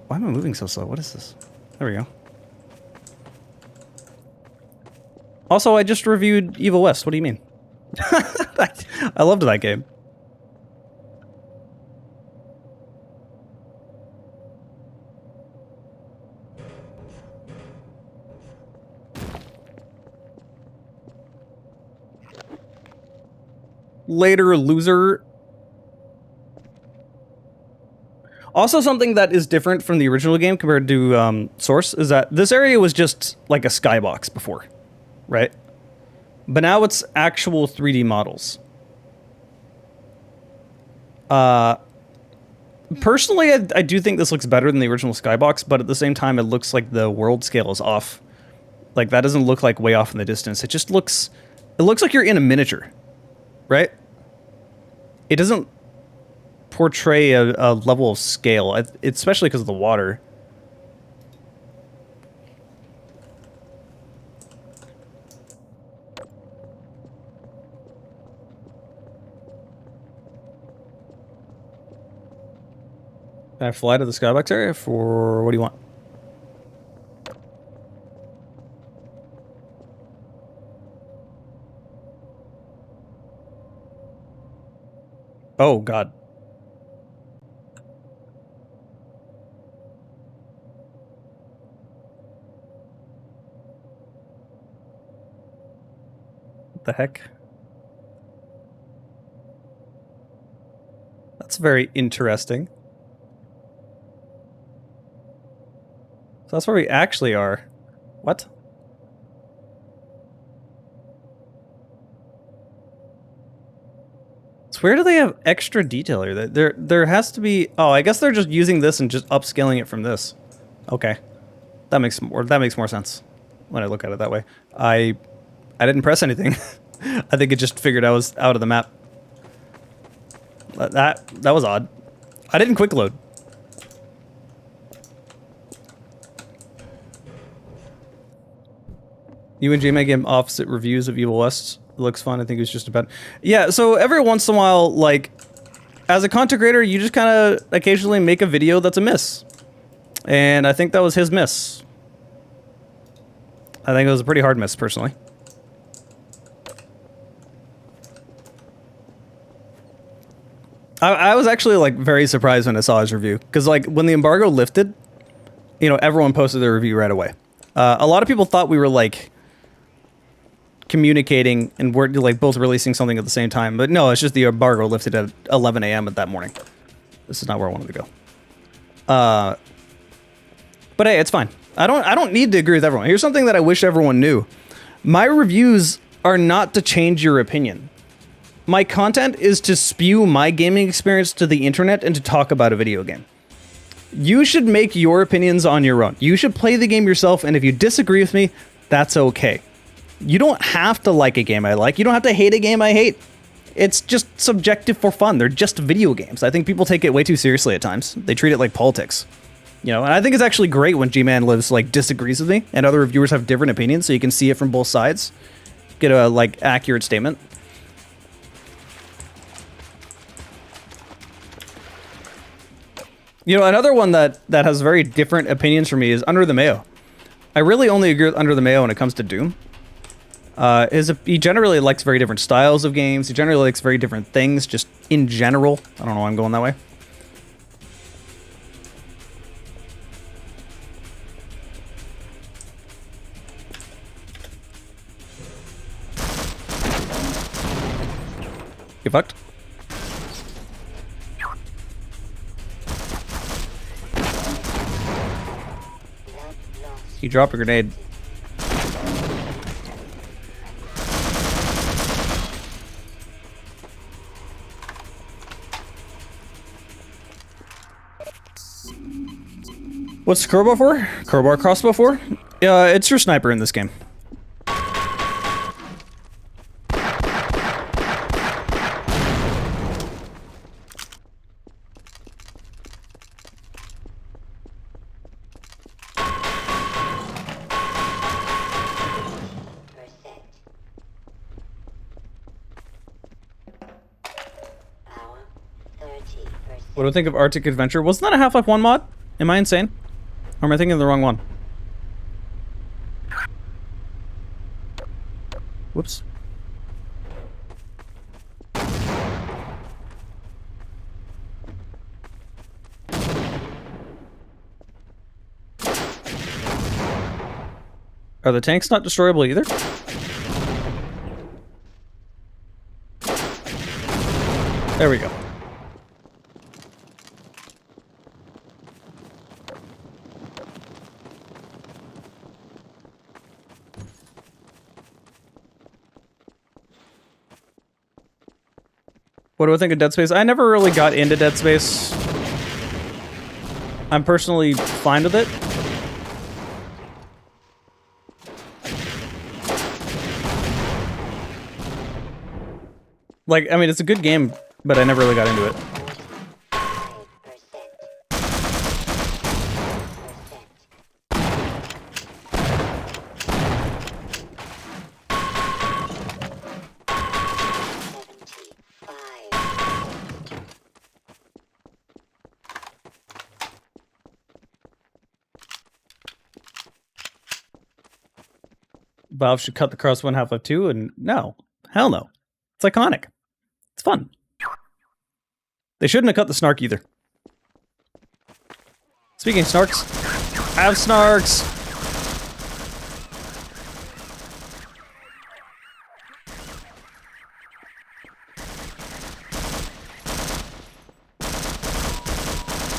A: Why am I moving so slow? What is this? There we go. Also, I just reviewed Evil West. What do you mean? I loved that game. Later, loser. Also, something that is different from the original game compared to Source is that this area was just like a skybox before, right? But now it's actual 3D models. Personally, I do think this looks better than the original skybox, but at the same time, it looks like the world scale is off. Like, that doesn't look like way off in the distance. It just looks... It looks like you're in a miniature, right? It doesn't portray a level of scale, especially because of the water. Can I fly to the skybox area for... What do you want? Oh, God. What the heck? That's very interesting. So that's where we actually are. What? So where do they have extra detail here? There has to be... Oh, I guess they're just using this and just upscaling it from this. Okay. That makes more sense when I look at it that way. I didn't press anything. I think it just figured I was out of the map. That was odd. I didn't quick load. You and J-Mag gave opposite reviews of Evil West. It looks fun. I think it was just about... Yeah, so every once in a while, like, as a content creator, you just kind of occasionally make a video that's a miss. And I think that was his miss. I think it was a pretty hard miss, personally. I was actually, like, very surprised when I saw his review. Because, like, when the embargo lifted, you know, everyone posted their review right away. A lot of people thought we were, like... communicating and we're like both releasing something at the same time, but no, it's just the embargo lifted at 11 a.m. at that morning. This is not where I wanted to go. But hey, it's fine. I don't need to agree with everyone. Here's something that I wish everyone knew. My reviews are not to change your opinion. My content is to spew my gaming experience to the internet and to talk about a video game. You should make your opinions on your own. You should play the game yourself, and if you disagree with me, that's okay. You don't have to like a game I like. You don't have to hate a game I hate. It's just subjective for fun. They're just video games. I think people take it way too seriously at times. They treat it like politics. You know, and I think it's actually great when G-Man Lives, like, disagrees with me, and other reviewers have different opinions, so you can see it from both sides. Get a, like, accurate statement. You know, another one that has very different opinions from me is Under the Mayo. I really only agree with Under the Mayo when it comes to Doom. He generally likes very different styles of games. He generally likes very different things, just in general. I don't know why I'm going that way. You fucked? You drop a grenade. What's the crowbar for? Crowbar crossbow for? It's your sniper in this game. What do I think of Arctic Adventure? Wasn't that a Half-Life 1 mod? Am I insane? Or am I thinking of the wrong one? Whoops. Are the tanks not destroyable either? There we go. What do I think of Dead Space? I never really got into Dead Space. I'm personally fine with it. Like, I mean, it's a good game, but I never really got into it. Valve should cut the crossbow in Half-Life 2, and no. Hell no. It's iconic. It's fun. They shouldn't have cut the snark either. Speaking of snarks, I have snarks!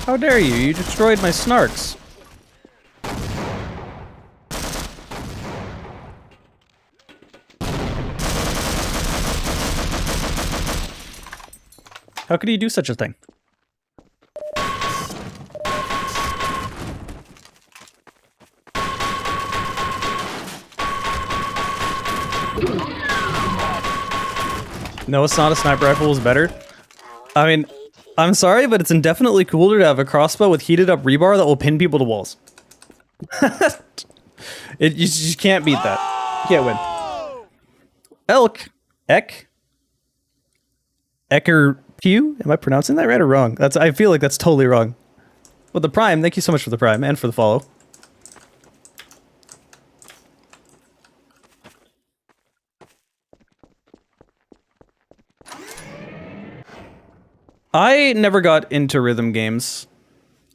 A: How dare you? You destroyed my snarks. How could he do such a thing? No, it's not. A sniper rifle is better. I mean, I'm sorry, but it's indefinitely cooler to have a crossbow with heated up rebar that will pin people to walls. You just can't beat that. You can't win. Ecker Q? Am I pronouncing that right or wrong? I feel like that's totally wrong. Well, the Prime, thank you so much for the Prime and for the follow. I never got into rhythm games.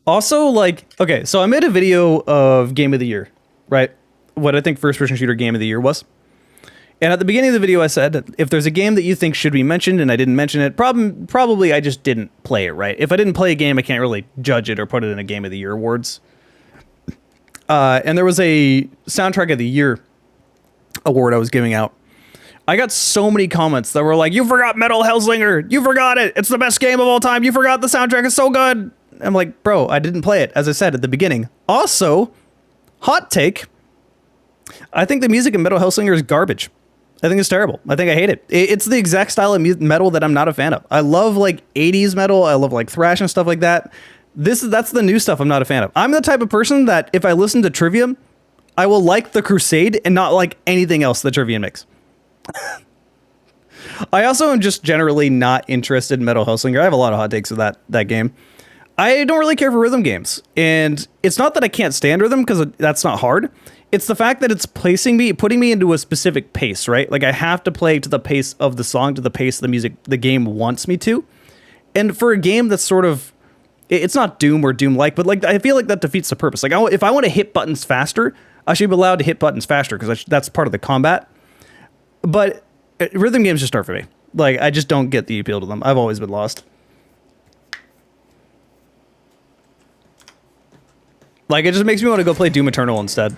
A: Also, like, okay, so I made a video of Game of the Year, right? What I think first-person shooter Game of the Year was. And at the beginning of the video, I said, if there's a game that you think should be mentioned and I didn't mention it, probably I just didn't play it, right? If I didn't play a game, I can't really judge it or put it in a Game of the Year awards. And there was a Soundtrack of the Year award I was giving out. I got so many comments that were like, you forgot Metal Hellsinger! You forgot it! It's the best game of all time! You forgot the soundtrack is so good! I'm like, bro, I didn't play it, as I said at the beginning. Also, hot take, I think the music in Metal Hellsinger is garbage. I think it's terrible. I think I hate it. It's the exact style of metal that I'm not a fan of. I love like 80s metal. I love like thrash and stuff like that. That's the new stuff I'm not a fan of. I'm the type of person that if I listen to Trivium, I will like The Crusade and not like anything else that Trivium makes. I also am just generally not interested in Metal Hellsinger. I have a lot of hot takes of that game. I don't really care for rhythm games. And it's not that I can't stand rhythm, because that's not hard. It's the fact that it's putting me into a specific pace, right? Like I have to play to the pace of the song, to the pace of the music the game wants me to. And for a game that's sort of, it's not Doom or Doom-like, but like I feel like that defeats the purpose. Like if I want to hit buttons faster, I should be allowed to hit buttons faster, because that's part of the combat. But rhythm games just aren't for me. Like I just don't get the appeal to them. I've always been lost. Like it just makes me want to go play Doom Eternal instead.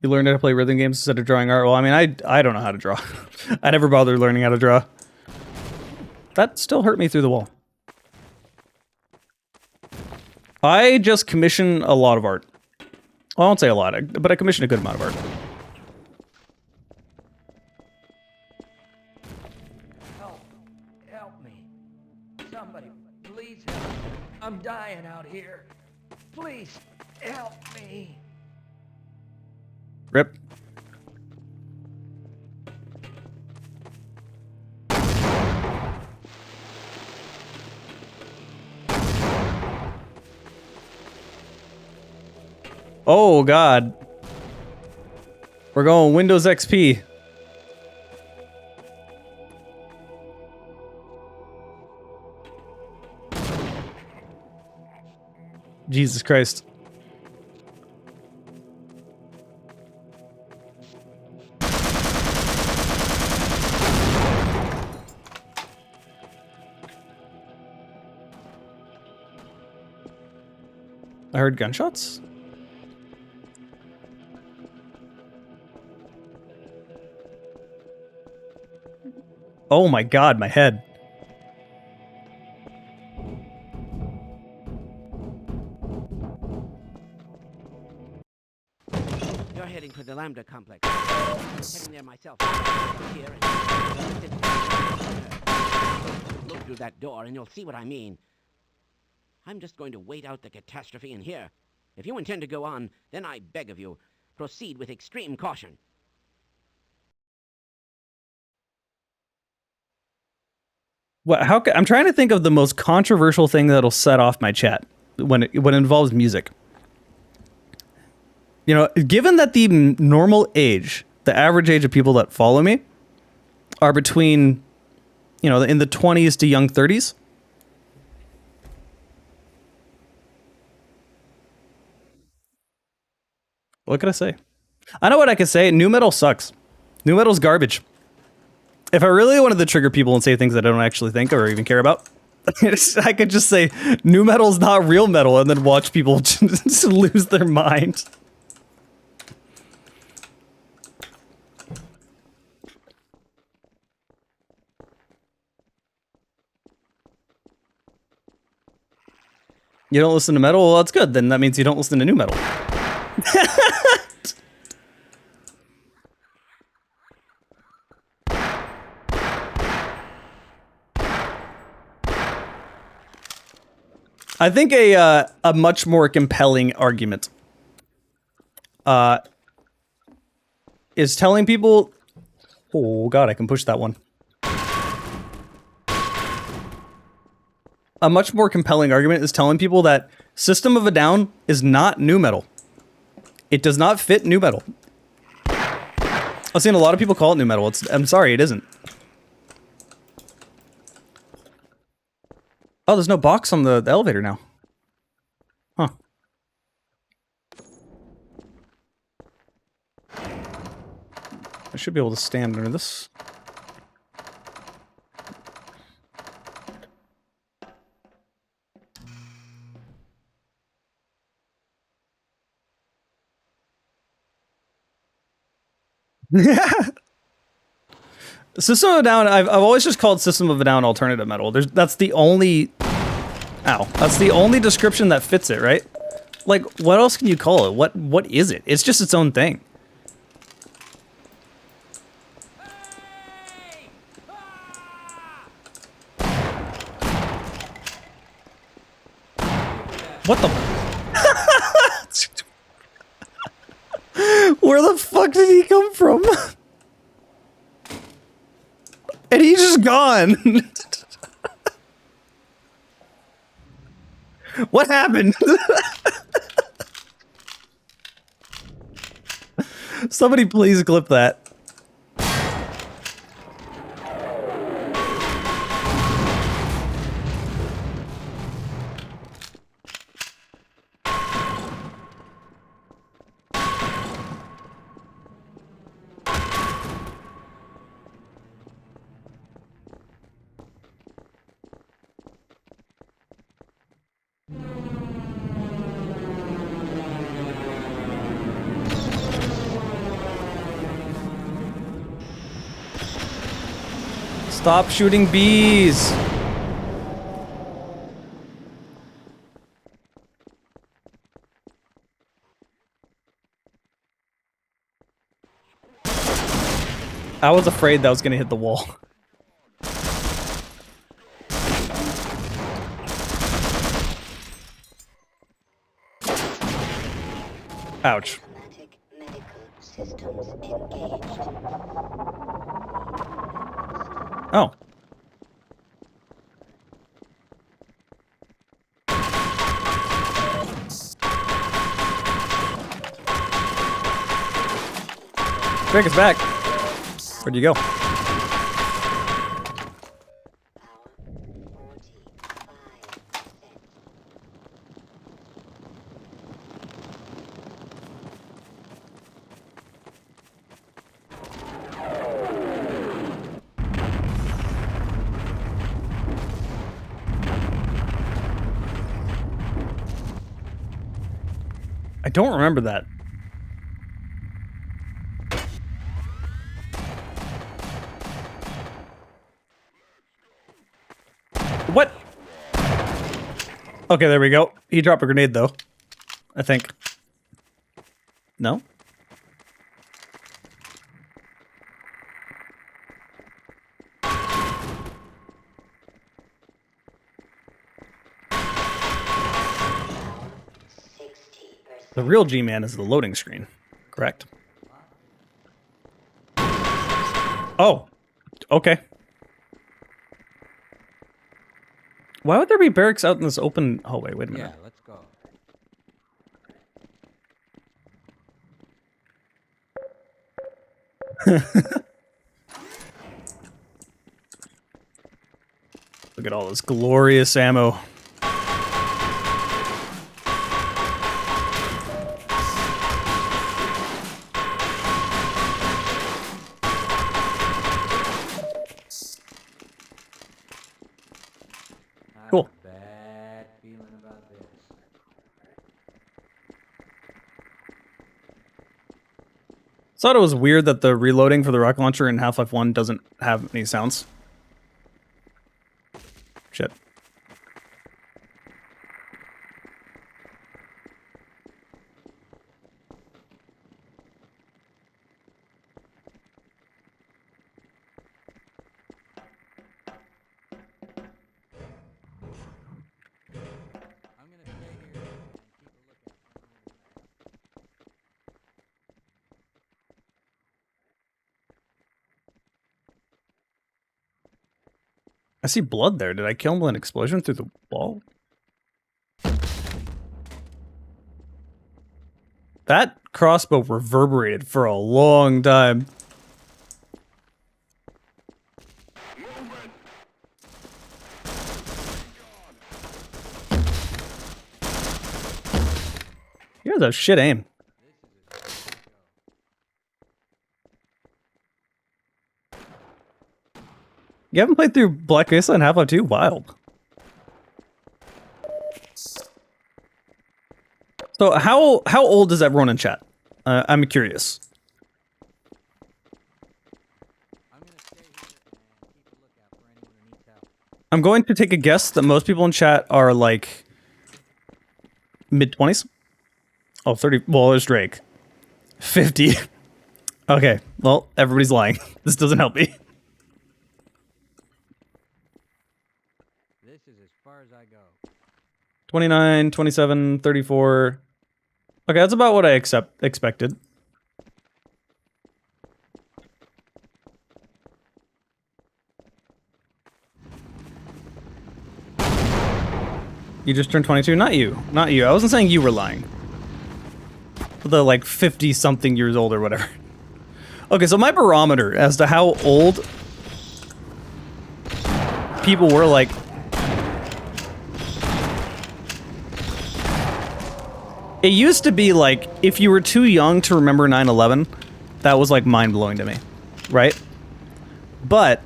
A: You learned how to play rhythm games instead of drawing art. Well, I mean, I don't know how to draw. I never bothered learning how to draw. That still hurt me through the wall. I just commission a lot of art. Well, I won't say a lot, but I commission a good amount of art.
H: Help me. Somebody, please help me. I'm dying out here. Please, help me.
A: Rip. Oh, God. We're going Windows XP. Jesus Christ. I heard gunshots? Oh my God, my head.
G: You're heading for the Lambda complex. I'm heading there myself. Here and look through that door and you'll see what I mean. I'm just going to wait out the catastrophe in here. If you intend to go on, then I beg of you, proceed with extreme caution.
A: What? How? I'm trying to think of the most controversial thing that'll set off my chat when it involves music. You know, given that the normal age, the average age of people that follow me, are between, you know, in the 20s to young 30s. What could I say? I know what I could say. New metal sucks. New metal's garbage. If I really wanted to trigger people and say things that I don't actually think or even care about, I could just say, new metal's not real metal, and then watch people just lose their mind. You don't listen to metal? Well, that's good. Then that means you don't listen to new metal. I think a much more compelling argument is telling people... Oh, God, I can push that one. A much more compelling argument is telling people that System of a Down is not new metal. It does not fit new metal. I've seen a lot of people call it new metal. I'm sorry, it isn't. Oh, there's no box on the elevator now. Huh. I should be able to stand under this. System of a Down, I've always just called System of a Down alternative metal. That's the only... Ow. That's the only description that fits it, right? Like, what else can you call it? What is it? It's just its own thing. What the... Where the fuck did he come from? And he's just gone. What happened? Somebody please clip that. Stop shooting bees! I was afraid that was gonna hit the wall. Ouch.
E: Automatic medical systems engaged.
A: Oh. Drake is back. Where'd you go?
E: Power 45%.
A: I don't remember that. What? Okay, there we go. He dropped a grenade, though. I think. No? The real G-Man is the loading screen. Correct. Oh. Okay. Why would there be barracks out in this open hallway? Wait a minute.
C: Yeah, let's go.
A: Look at all this glorious ammo. Cool.
C: Bad feeling about this.
A: Thought it was weird that the reloading for the rocket launcher in Half-Life 1 doesn't have any sounds. Shit.
C: I'm gonna stay here and keep a lookout for anyone.
A: I see blood there. Did I kill him with an explosion through the wall? That crossbow reverberated for a long time. You have a shit aim. You haven't played through Black Mesa and Half-Life 2? Wild. So how old is everyone in chat? I'm curious.
C: I'm gonna stay here and keep a lookout for anyone who needs help.
A: I'm going to take a guess that most people in chat are like mid-20s. Oh, 30. Well, there's Drake. 50. Okay, well, everybody's lying. This doesn't help me.
C: This is as far as I go.
A: 29, 27, 34. Okay, that's about what I expected. You just turned 22? Not you. Not you. I wasn't saying you were lying. The, like, 50-something years old or whatever. Okay, so my barometer as to how old people were, like... It used to be, like, if you were too young to remember 9/11, that was, like, mind-blowing to me. Right? But...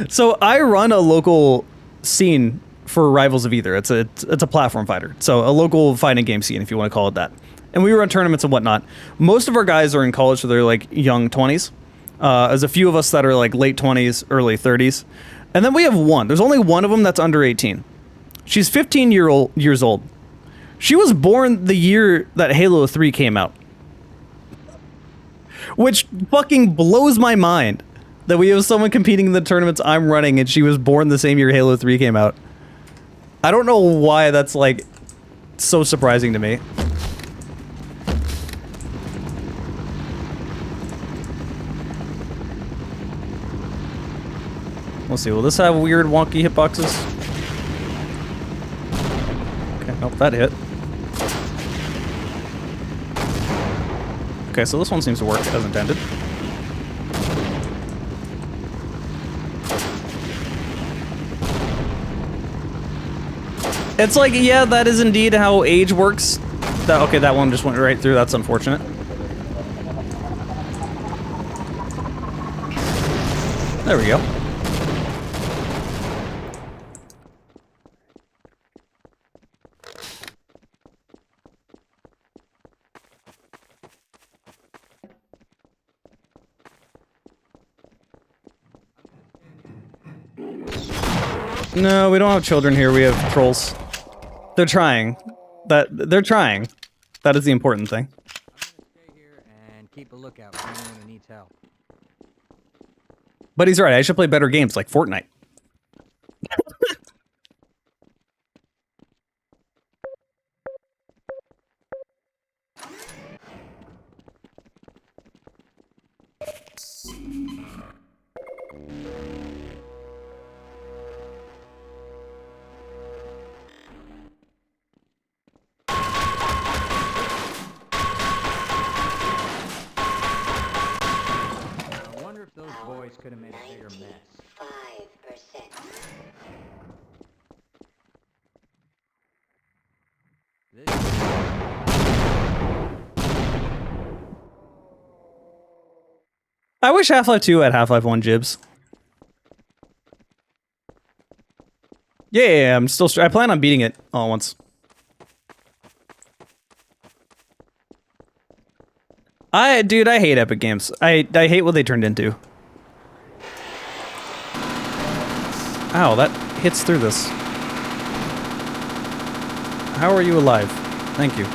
A: So I run a local scene for Rivals of Either. It's a platform fighter. So a local fighting game scene, if you want to call it that. And we run tournaments and whatnot. Most of our guys are in college, so they're like young 20s. There's a few of us that are like late 20s, early 30s. And then we have one. There's only one of them that's under 18. She's 15 years old. She was born the year that Halo 3 came out. Which fucking blows my mind. That we have someone competing in the tournaments I'm running and she was born the same year Halo 3 came out. I don't know why that's like so surprising to me. Let's see, will this have weird wonky hitboxes? Okay, nope, that hit. Okay, so this one seems to work as intended. It's like, yeah, that is indeed how age works. Okay, that one just went right through. That's unfortunate. There we go. No, we don't have children here. We have trolls. They're trying. They're trying. That is the important thing.
C: I'm gonna stay here and keep a lookout for anyone who needs help.
A: But he's right. I should play better games like Fortnite.
C: Those boys could have made a bigger mess.
E: 5%.
A: I wish Half-Life 2 had Half-Life 1 jibs. Yeah, I'm still. I plan on beating it all at once. Dude, I hate Epic Games. I hate what they turned into. Ow, that hits through this. How are you alive? Thank you.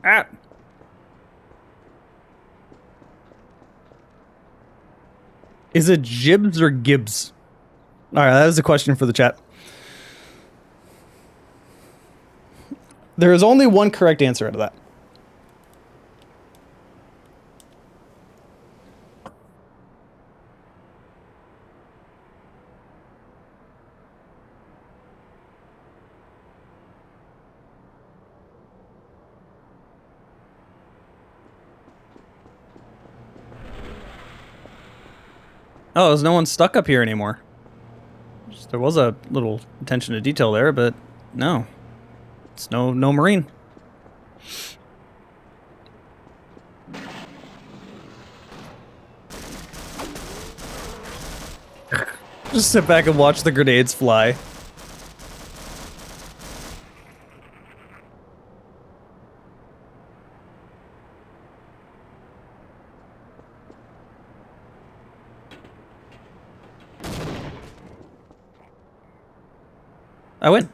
A: Ah. Is it Jibs or Gibbs? Alright, that was a question for the chat. There is only one correct answer to that. Oh, there's no one stuck up here anymore. There was a little attention to detail there, but no. It's no Marine. Just sit back and watch the grenades fly. I win.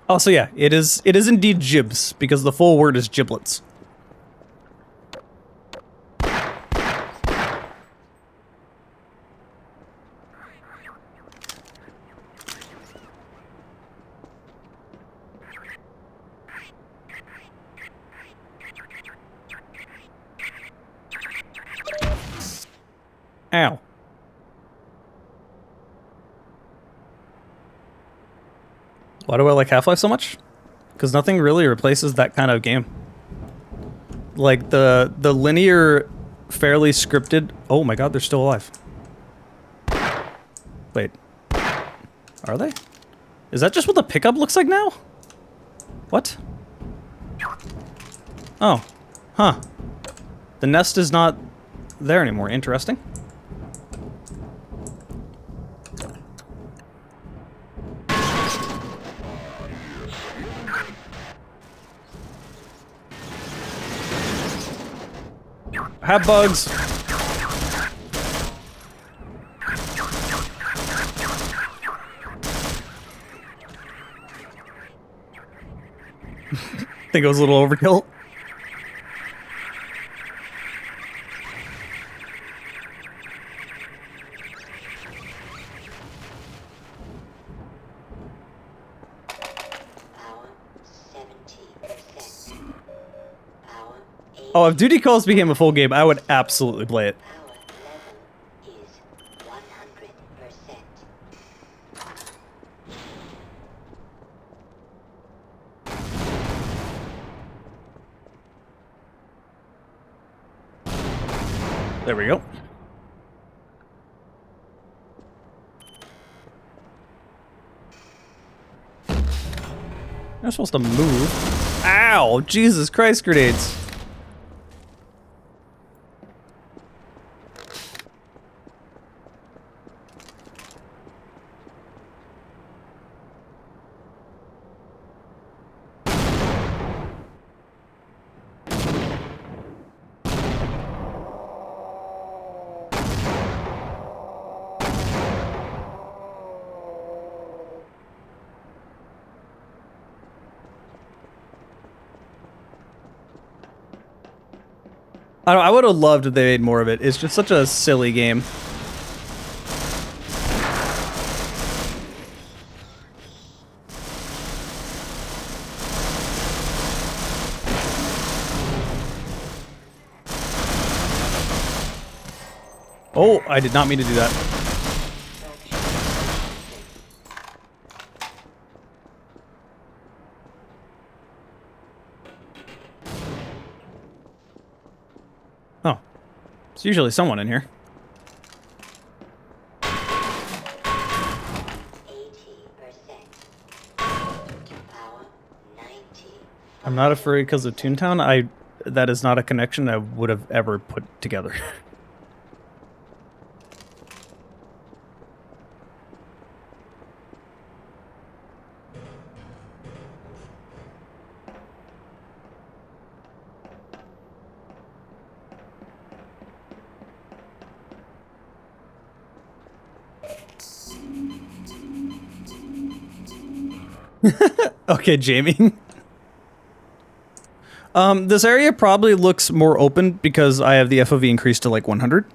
A: Oh, so yeah, it is indeed jibs, because the full word is giblets. Ow. Why do I like Half-Life so much? Because nothing really replaces that kind of game. Like, the linear, fairly scripted... Oh my god, they're still alive. Wait. Are they? Is that just what the pickup looks like now? What? Oh. Huh. The nest is not there anymore. Interesting. Have bugs. Think it was a little overkill.
E: Power 70%. Power 80%.
A: Oh, if Duty Calls became a full game, I would absolutely play it.
E: Power level is 100%.
A: There we go. I'm supposed to move. Ow! Jesus Christ, grenades. I would have loved if they made more of it. It's just such a silly game. Oh, I did not mean to do that. Oh. There's usually someone in here.
E: 80%. Power 90.
A: I'm not afraid because of Toontown. That is not a connection I would have ever put together. Okay, Jamie. This area probably looks more open because I have the FOV increased to like 100.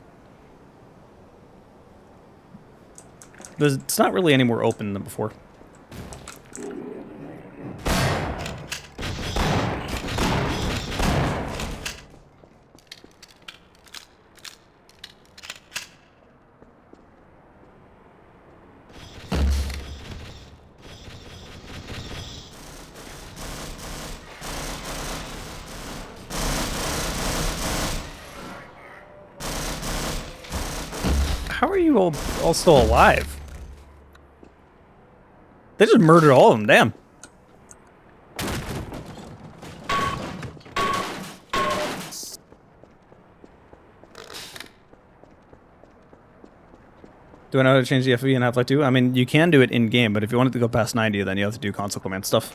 A: But it's not really any more open than before. How are you all still alive? They just murdered all of them, damn. Do I know how to change the FOV in Half-Life 2? I mean, you can do it in-game, but if you want it to go past 90, then you have to do console command stuff.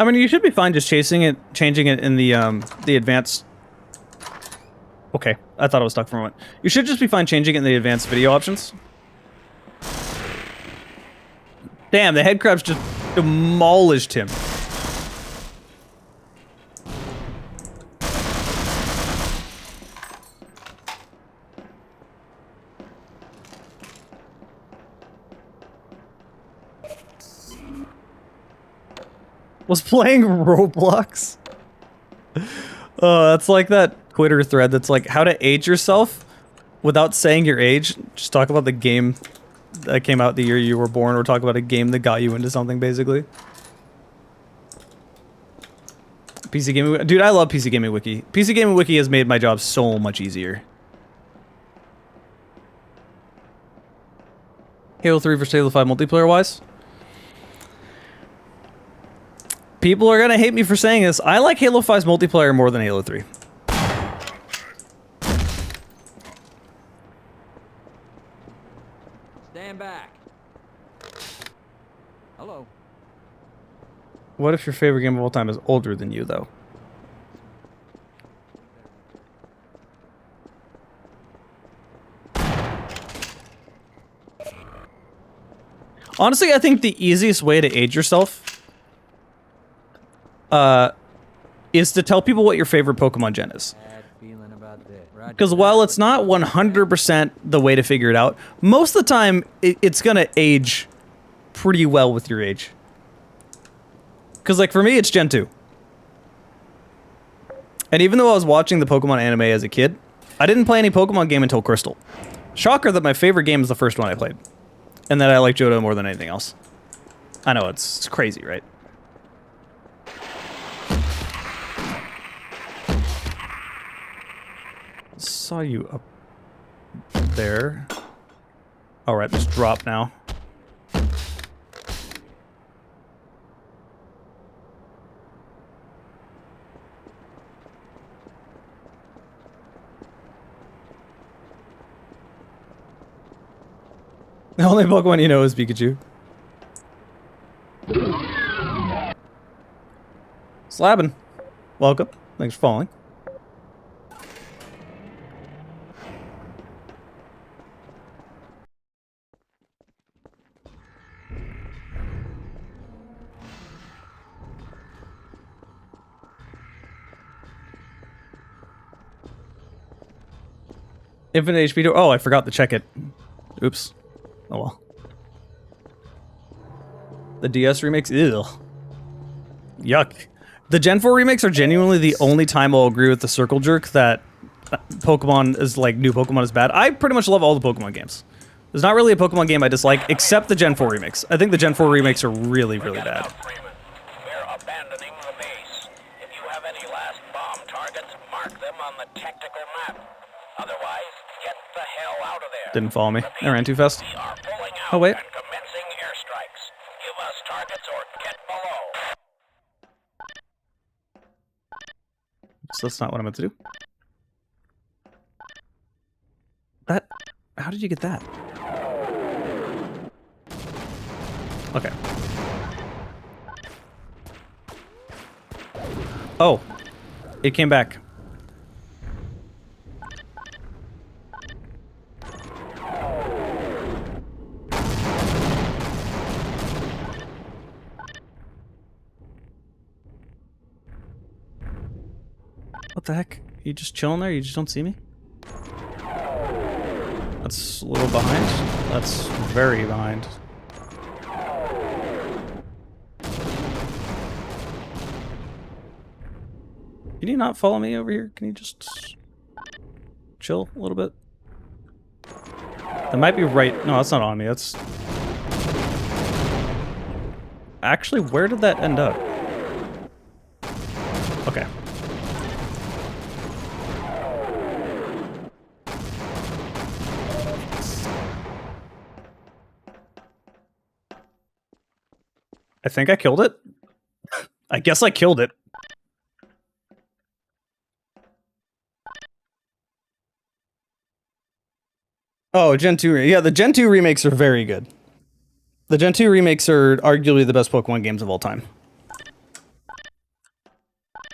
A: I mean, you should be fine just chasing it, changing it in the advanced... Okay, I thought I was stuck for a moment. You should just be fine changing it in the advanced video options. Damn, the headcrabs just demolished him. Was playing Roblox. That's like that Twitter thread that's like how to age yourself without saying your age. Just talk about the game that came out the year you were born, or talk about a game that got you into something, basically. PC Gaming... Dude, I love PC Gaming Wiki. PC Gaming Wiki has made my job so much easier. Halo 3 versus Halo 5 multiplayer-wise? People are gonna hate me for saying this. I like Halo 5's multiplayer more than Halo 3.
C: Stand back. Hello.
A: What if your favorite game of all time is older than you, though? Honestly, I think the easiest way to age yourself is to tell people what your favorite Pokemon gen is. Because while it's not 100% the way to figure it out, most of the time, it's gonna age pretty well with your age. Because, like, for me, it's Gen 2. And even though I was watching the Pokemon anime as a kid, I didn't play any Pokemon game until Crystal. Shocker that my favorite game is the first one I played. And that I like Johto more than anything else. I know, it's crazy, right? Saw you up there. Alright, just drop now. The only Pokemon you know is Pikachu. Slabbin'. Welcome. Thanks for following. Infinite HP. Oh, I forgot to check it. Oops. Oh well. The DS remakes? Ew. Yuck. The Gen 4 remakes are genuinely the only time I'll agree with the circle jerk that Pokemon is like, new Pokemon is bad. I pretty much love all the Pokemon games. There's not really a Pokemon game I dislike, except the Gen 4 remakes. I think the Gen 4 remakes are really, really bad.
H: We're abandoning the base. If you have any last bomb targets, mark them on the tactical map. Otherwise, get the hell out of there.
A: Didn't follow me. I ran too fast.
H: We are pulling out
A: Oh, wait.
H: and commencing airstrikes. Give us targets or get below.
A: So that's not what I meant to do. That... How did you get that? Okay. Oh. It came back. What the heck? You just chilling there? You just don't see me? That's a little behind. That's very behind. Can you not follow me over here? Can you just chill a little bit? That might be right. No, that's not on me. That's... Actually, where did that end up? Okay. I think I killed it. I guess I killed it. Oh, Gen 2. Yeah, the Gen 2 remakes are very good. The Gen 2 remakes are arguably the best Pokemon games of all time.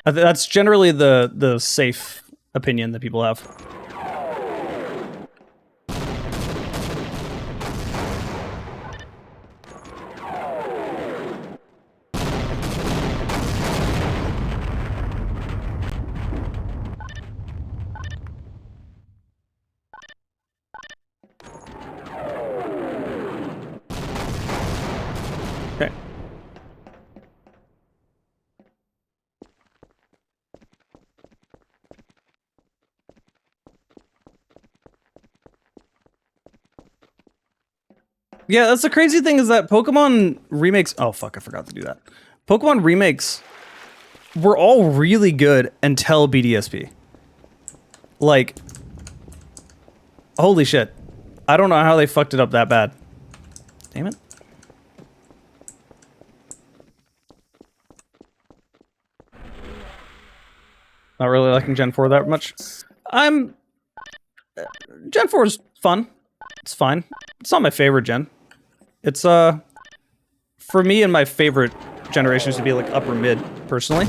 A: That's generally the safe opinion that people have. Okay. Yeah, that's the crazy thing is that Pokemon remakes... Oh, fuck, I forgot to do that. Pokemon remakes were all really good until BDSP. Like, holy shit. I don't know how they fucked it up that bad. Damn it. Not really liking Gen 4 that much. Gen 4 is fun. It's fine. It's not my favorite gen. It's, for me and my favorite generations to be like upper mid, personally.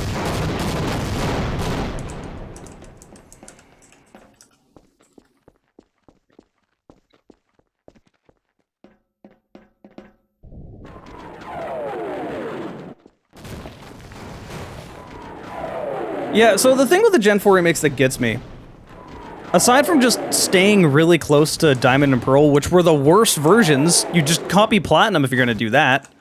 A: Yeah, so the thing with the Gen 4 remakes that gets me, aside from just staying really close to Diamond and Pearl, which were the worst versions, you just copy Platinum if you're gonna do that.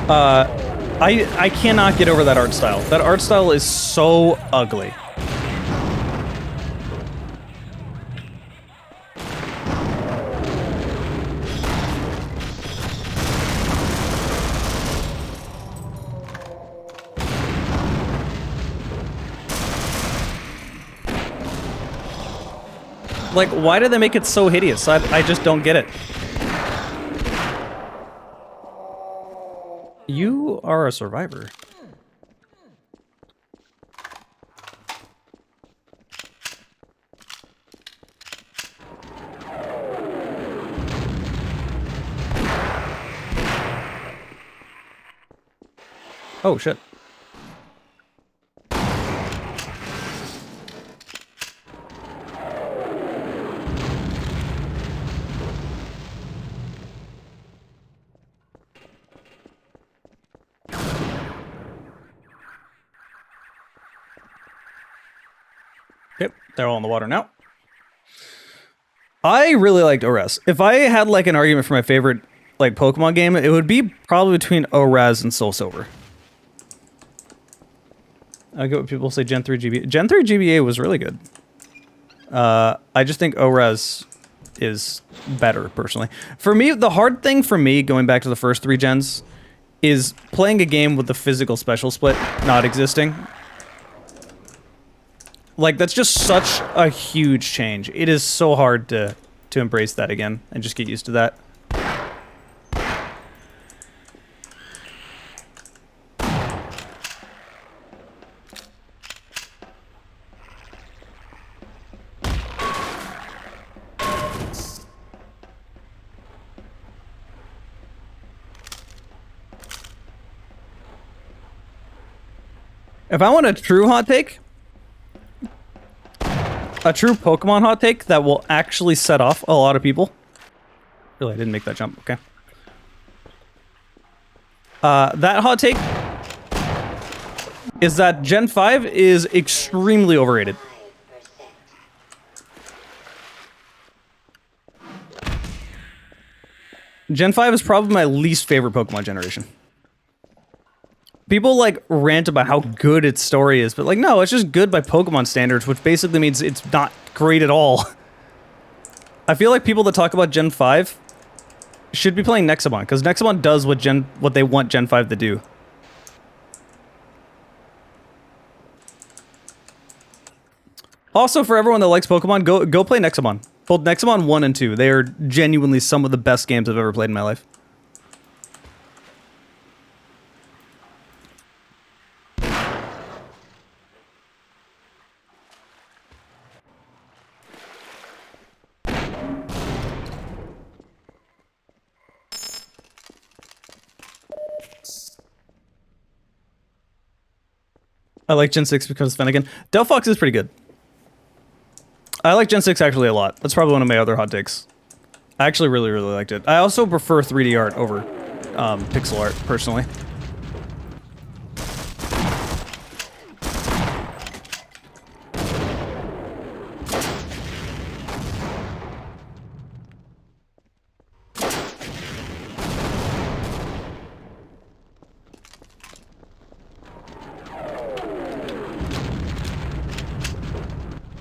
A: I cannot get over that art style. That art style is so ugly. Like, why did they make it so hideous? I just don't get it. You are a survivor. Oh, shit. Yep, they're all in the water now. I really liked ORAS. If I had like an argument for my favorite like Pokemon game, it would be probably between ORAS and Soul Silver. I get what people say Gen 3 GBA. Gen 3 GBA was really good. I just think ORAS is better, personally. For me, the hard thing for me, going back to the first 3 gens, is playing a game with the physical special split not existing. Like, that's just such a huge change. It is so hard to embrace that again and just get used to that. If I want a true hot take, a true Pokemon hot take that will actually set off a lot of people. Really, I didn't make that jump. Okay. That hot take is that Gen 5 is extremely overrated. Gen 5 is probably my least favorite Pokemon generation. People, like, rant about how good its story is, but, like, no, it's just good by Pokemon standards, which basically means it's not great at all. I feel like people that talk about Gen 5 should be playing Nexamon, because Nexamon does what they want Gen 5 to do. Also, for everyone that likes Pokemon, go play Nexamon. Both Nexamon 1 and 2, they are genuinely some of the best games I've ever played in my life. I like Gen 6 because it's Fennegan. Delphox is pretty good. I like Gen 6 actually a lot. That's probably one of my other hot takes. I actually really, really liked it. I also prefer 3D art over pixel art, personally.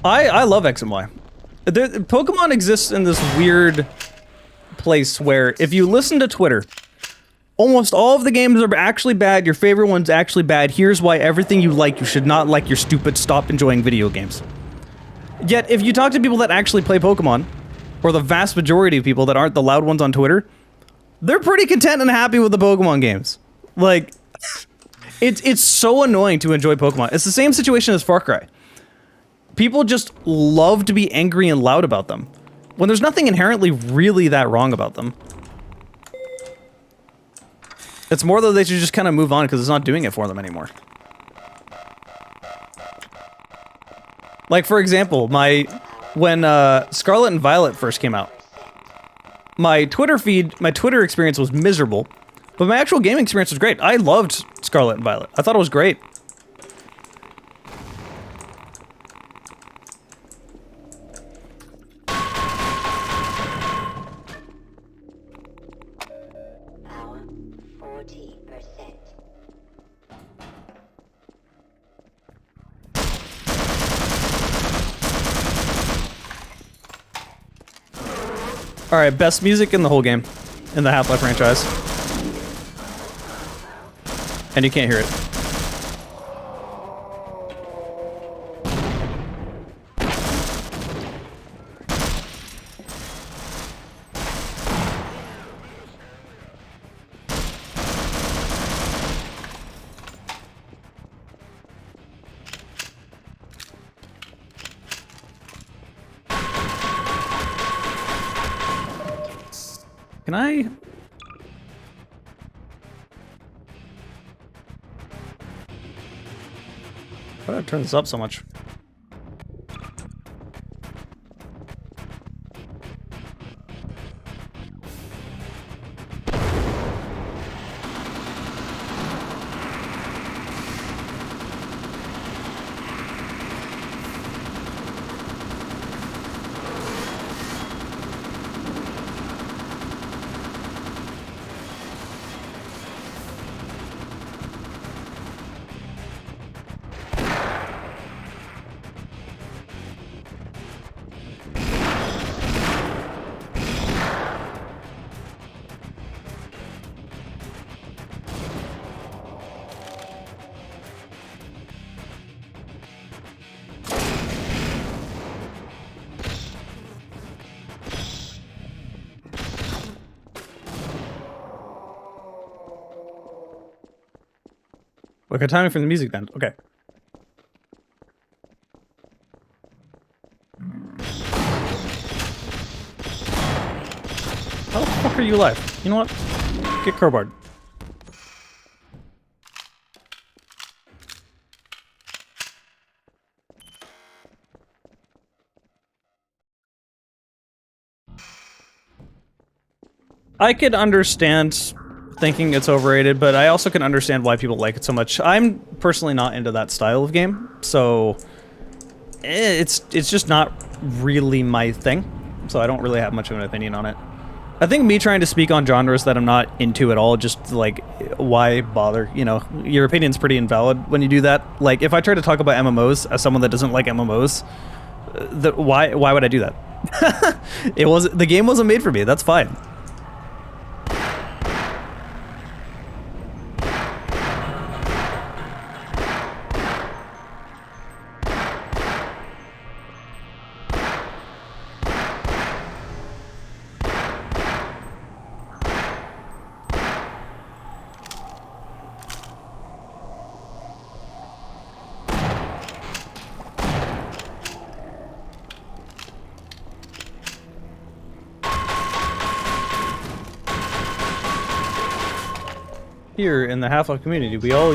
A: I love X and Y. Pokemon exists in this weird place where if you listen to Twitter, almost all of the games are actually bad, your favorite one's actually bad, here's why everything you like you should not like, you're stupid, stop enjoying video games. Yet, if you talk to people that actually play Pokemon, or the vast majority of people that aren't the loud ones on Twitter, they're pretty content and happy with the Pokemon games. Like, it's so annoying to enjoy Pokemon. It's the same situation as Far Cry. People just love to be angry and loud about them, when there's nothing inherently really that wrong about them. It's more that they should just kind of move on because it's not doing it for them anymore. Like, for example, when Scarlet and Violet first came out, my Twitter experience was miserable, but my actual gaming experience was great. I loved Scarlet and Violet. I thought it was great.
E: Power 40%.
A: Alright, best music in the whole game, in the Half-Life franchise. And you can't hear it. Can I? Why did I turn this up so much? Okay, timing for the music then. Okay. How the fuck are you alive? You know what? Get crowbarred. I could understand thinking it's overrated, but I also can understand why people like it so much. I'm personally not into that style of game, so it's just not really my thing, so I don't really have much of an opinion on it. I think me trying to speak on genres that I'm not into at all, just like, why bother? You know, your opinion's pretty invalid when you do that. Like, if I try to talk about MMOs as someone that doesn't like MMOs, why would I do that? The game wasn't made for me, that's fine. Here in the Half-Life community, we all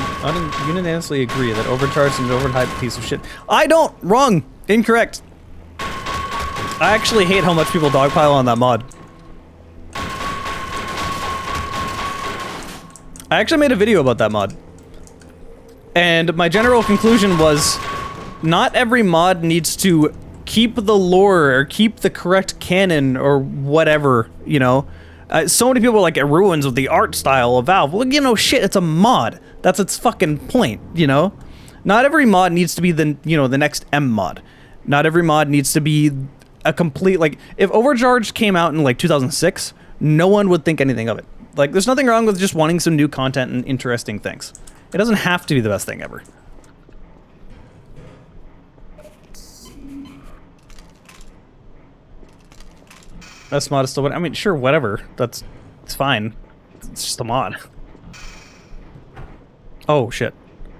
A: unanimously agree that overcharged and overhyped piece of shit. I don't! Wrong! Incorrect! I actually hate how much people dogpile on that mod. I actually made a video about that mod. And my general conclusion was, not every mod needs to keep the lore or keep the correct canon or whatever, you know? So many people are like, it ruins with the art style of Valve. Well, you know, shit, it's a mod. That's its fucking point, you know? Not every mod needs to be the, you know, the next M mod. Not every mod needs to be a complete, like, if Overcharged came out in, like, 2006, no one would think anything of it. Like, there's nothing wrong with just wanting some new content and interesting things. It doesn't have to be the best thing ever. Best mod is still, I mean, sure, whatever. It's fine. It's just a mod. Oh, shit.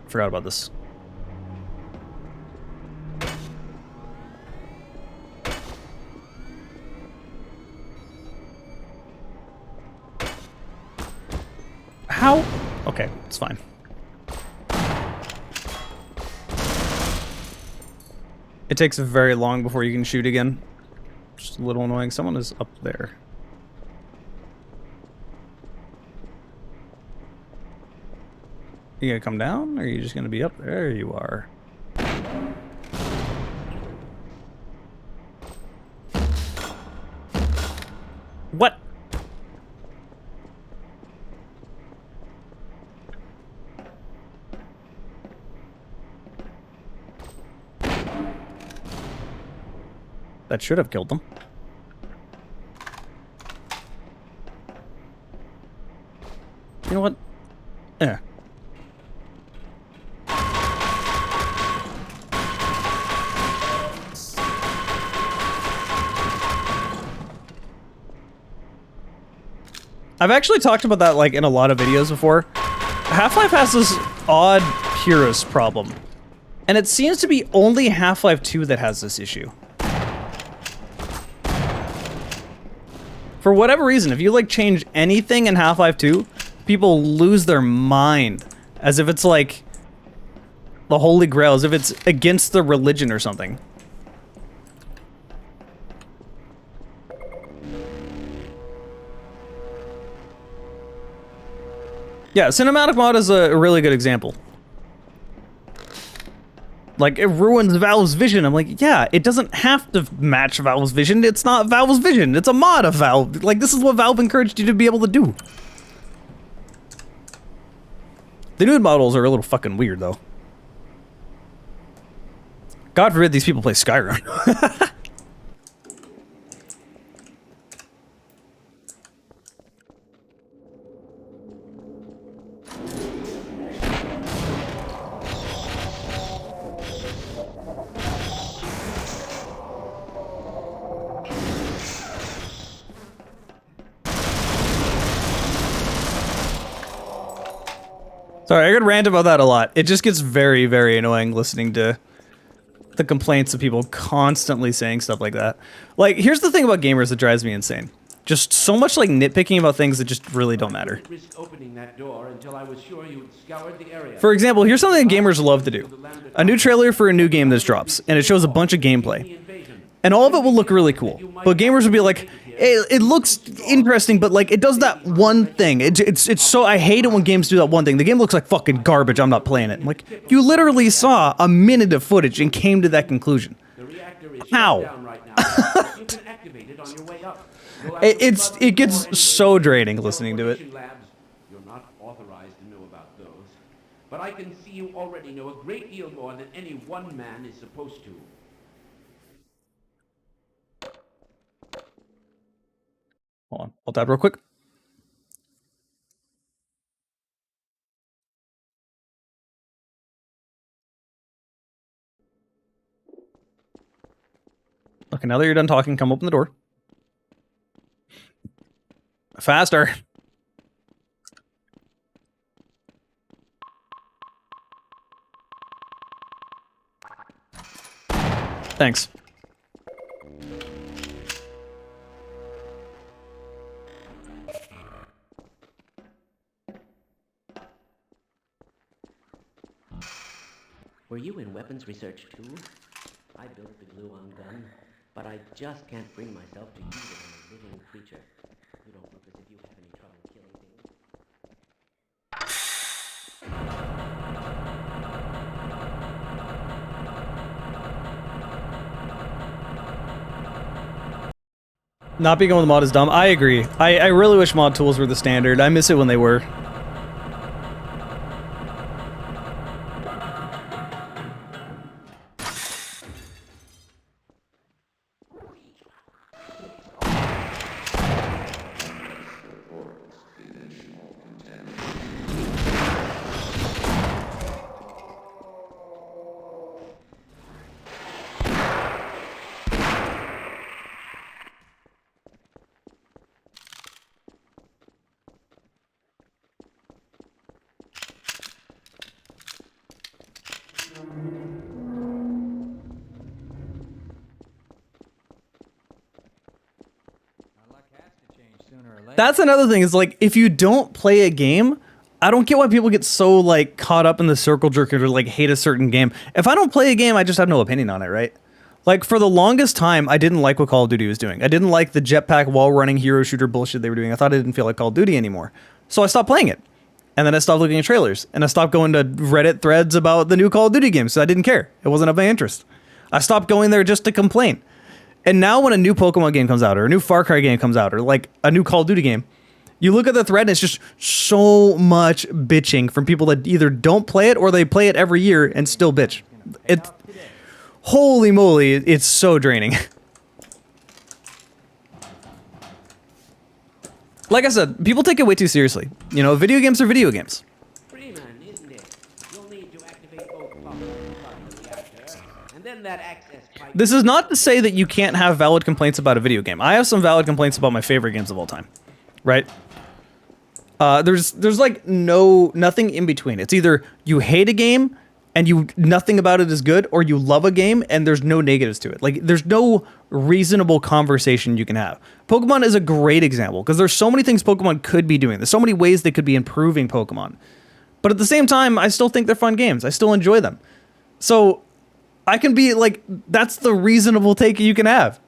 A: Forgot about this. How? Okay, it's fine. It takes very long before you can shoot again. Just a little annoying. Someone is up there. You gonna come down, or are you just gonna be up there? There you are. What? That should have killed them. You know what? Yeah. I've actually talked about that, like, in a lot of videos before. Half-Life has this odd purist problem. And it seems to be only Half-Life 2 that has this issue. For whatever reason, if you, like, change anything in Half-Life 2, people lose their mind. As if it's, like, the Holy Grail, as if it's against the religion or something. Yeah, Cinematic Mod is a really good example. Like, it ruins Valve's vision. I'm like, yeah, it doesn't have to match Valve's vision. It's not Valve's vision. It's a mod of Valve. Like, this is what Valve encouraged you to be able to do. The nude models are a little fucking weird, though. God forbid these people play Skyrim. Sorry, I could rant about that a lot. It just gets very, very annoying listening to the complaints of people constantly saying stuff like that. Like, here's the thing about gamers that drives me insane. Just so much, like, nitpicking about things that just really don't matter. For example, here's something that gamers love to do. A new trailer for a new game that drops, and it shows a bunch of gameplay. And all of it will look really cool. But gamers will be like, it looks interesting, but, like, it does that one thing. It's so, I hate it when games do that one thing. The game looks like fucking garbage, I'm not playing it. I'm like, you literally saw a minute of footage and came to that conclusion. How? It gets so draining listening to it.
I: You're not authorized to know about those. But I can see you already know a great deal more than any one man is supposed to.
A: Hold on, I'll tab real quick. Okay, now that you're done talking, come open the door. Faster. Thanks.
G: Were you in weapons research too? I built the glue-on gun, but I just can't bring myself to use it on a living creature. You don't look as if you have any trouble killing things.
A: Not being on the mod is dumb. I agree. I really wish mod tools were the standard. I miss it when they were. That's another thing is like, if you don't play a game, I don't get why people get so like caught up in the circle jerk or like hate a certain game. If I don't play a game, I just have no opinion on it, right? Like for the longest time, I didn't like what Call of Duty was doing. I didn't like the jetpack wall running hero shooter bullshit they were doing. I thought it didn't feel like Call of Duty anymore. So I stopped playing it. And then I stopped looking at trailers. And I stopped going to Reddit threads about the new Call of Duty games. So I didn't care. It wasn't of my interest. I stopped going there just to complain. And now when a new Pokemon game comes out, or a new Far Cry game comes out, or like a new Call of Duty game, you look at the thread and it's just so much bitching from people that either don't play it or they play it every year and still bitch. Holy moly, it's so draining. Like I said, people take it way too seriously. You know, video games are video games.
I: Freeman, isn't it? You'll need to activate both pumps in the reactor, and then that access pipe.
A: This is not to say that you can't have valid complaints about a video game. I have some valid complaints about my favorite games of all time, right? There's like nothing in between. It's either you hate a game and nothing about it is good, or you love a game and there's no negatives to it. Like there's no reasonable conversation you can have. Pokemon is a great example because there's so many things Pokemon could be doing. There's so many ways they could be improving Pokemon. But at the same time, I still think they're fun games. I still enjoy them. So I can be like, that's the reasonable take you can have.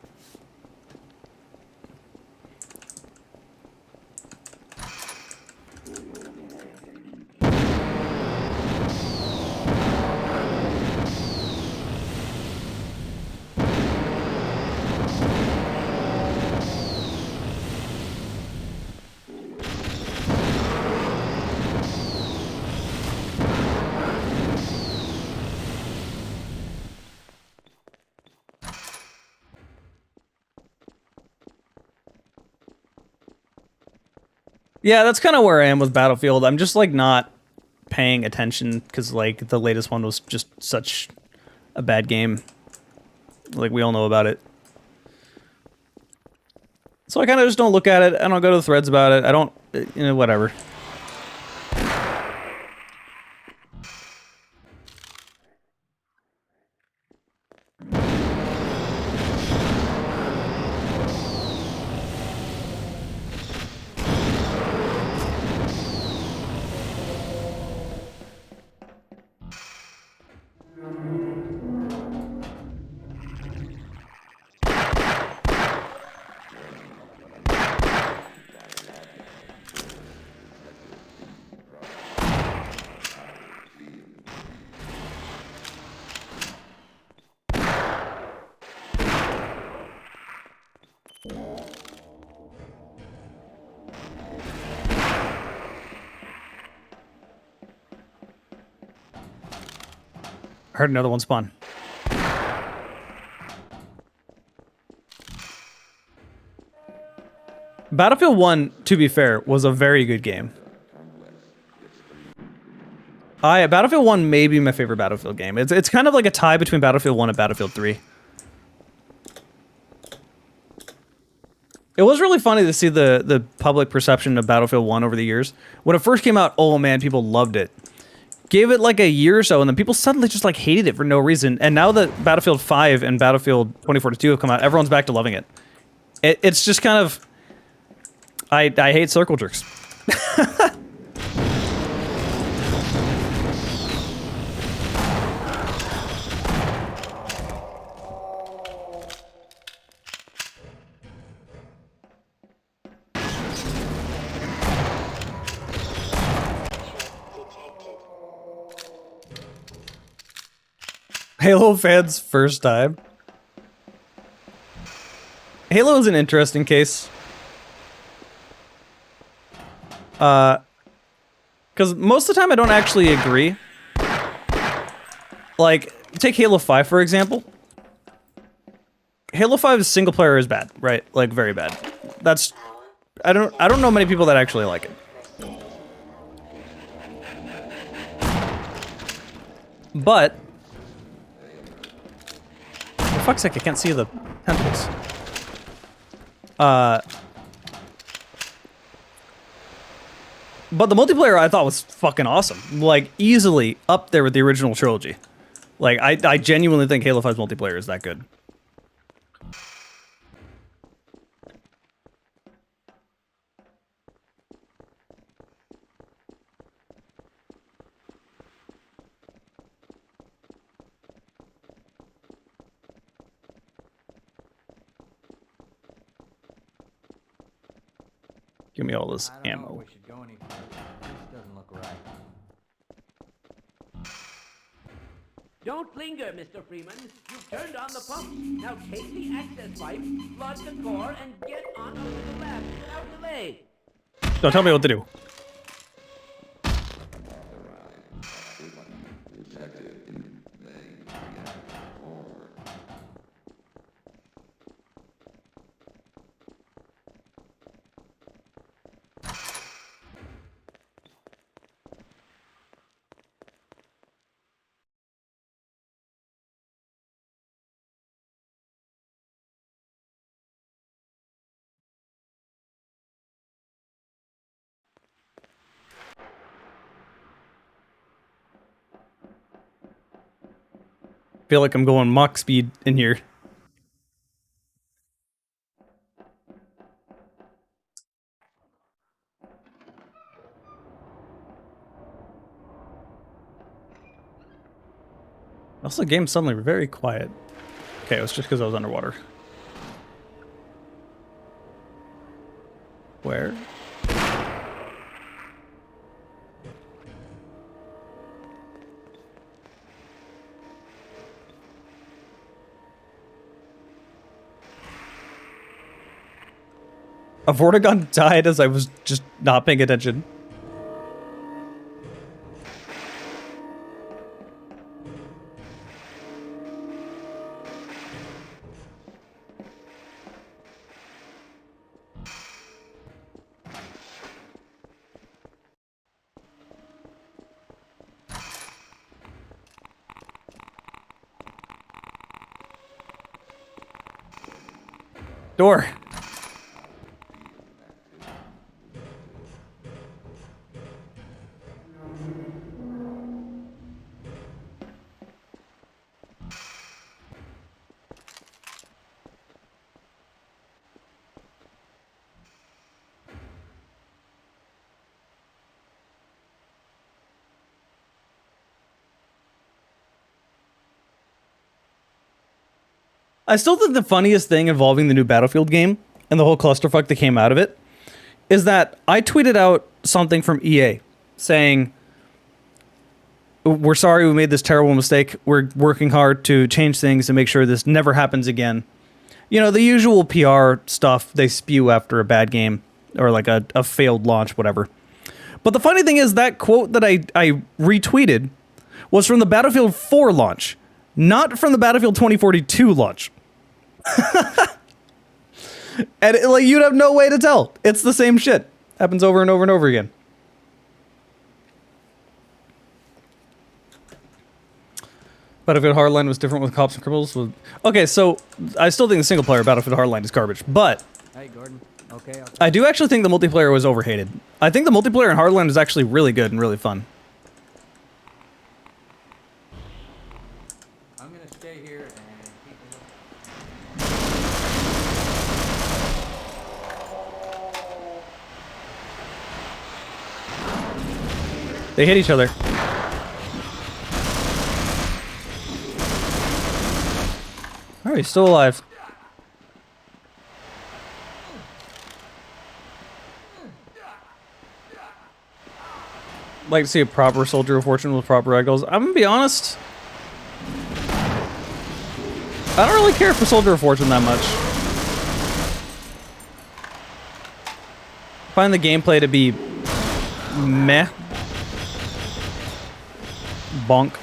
A: Yeah, that's kind of where I am with Battlefield. I'm just like not paying attention because like the latest one was just such a bad game. Like we all know about it. So I kind of just don't look at it. I don't go to the threads about it. I don't, you know, whatever. I heard another one spawn. Battlefield 1, to be fair, was a very good game. Battlefield 1 may be my favorite Battlefield game. It's kind of like a tie between Battlefield 1 and Battlefield 3. It was really funny to see the public perception of Battlefield 1 over the years. When it first came out, oh man, people loved it. Gave it like a year or so, and then people suddenly just like hated it for no reason. And now that Battlefield 5 and Battlefield 2042 have come out, everyone's back to loving it. It's just kind of... I hate circle jerks. Halo fans' first time. Halo is an interesting case. Because most of the time I don't actually agree. Like, take Halo 5 for example. Halo 5's single player is bad, right? Like, very bad. That's... I don't know many people that actually like it. But... for fuck's sake, I can't see the tentacles. But the multiplayer I thought was fucking awesome. Like, easily up there with the original trilogy. Like, I genuinely think Halo 5's multiplayer is that good. Give me all this
C: I don't know
A: ammo.
C: if we should go any further. This doesn't look right.
I: Don't linger, Mr. Freeman. You've turned on the pump. Now take the access pipe, plug the core, and get on up to the lab without delay.
A: Don't tell me what to do. Feel like I'm going Mach speed in here. Also, the game's suddenly very quiet. Okay, it was just because I was underwater. Where? A Vortigon died as I was just not paying attention. Door. I still think the funniest thing involving the new Battlefield game and the whole clusterfuck that came out of it is that I tweeted out something from EA saying, "We're sorry we made this terrible mistake. We're working hard to change things and make sure this never happens again." You know, the usual PR stuff they spew after a bad game or like a failed launch, whatever. But the funny thing is that quote that I retweeted was from the Battlefield 4 launch, not from the Battlefield 2042 launch. And like you'd have no way to tell. It's the same shit. Happens over and over and over again. Battlefield Hardline was different with cops and criminals. Okay, so I still think the single player Battlefield Hardline is garbage, but
C: Hey, Gordon. Okay.
A: I do actually think the multiplayer was overhated. I think the multiplayer in Hardline is actually really good and really fun.
C: I'm gonna stay here and keep a look.
A: They hit each other. Oh, he's still alive. Like to see a proper Soldier of Fortune with proper eggles. I'm gonna be honest. I don't really care for Soldier of Fortune that much. I find the gameplay to be meh. Bonk.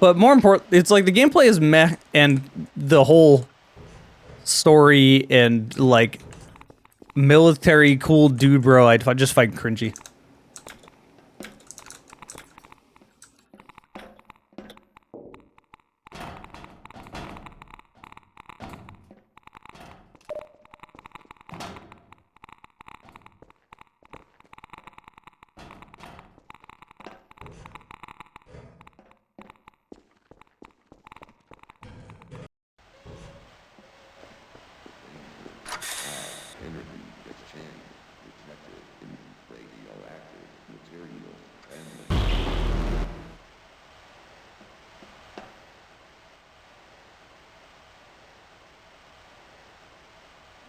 A: But more important, it's like the gameplay is meh, and the whole story and like military cool dude bro, I just find cringy.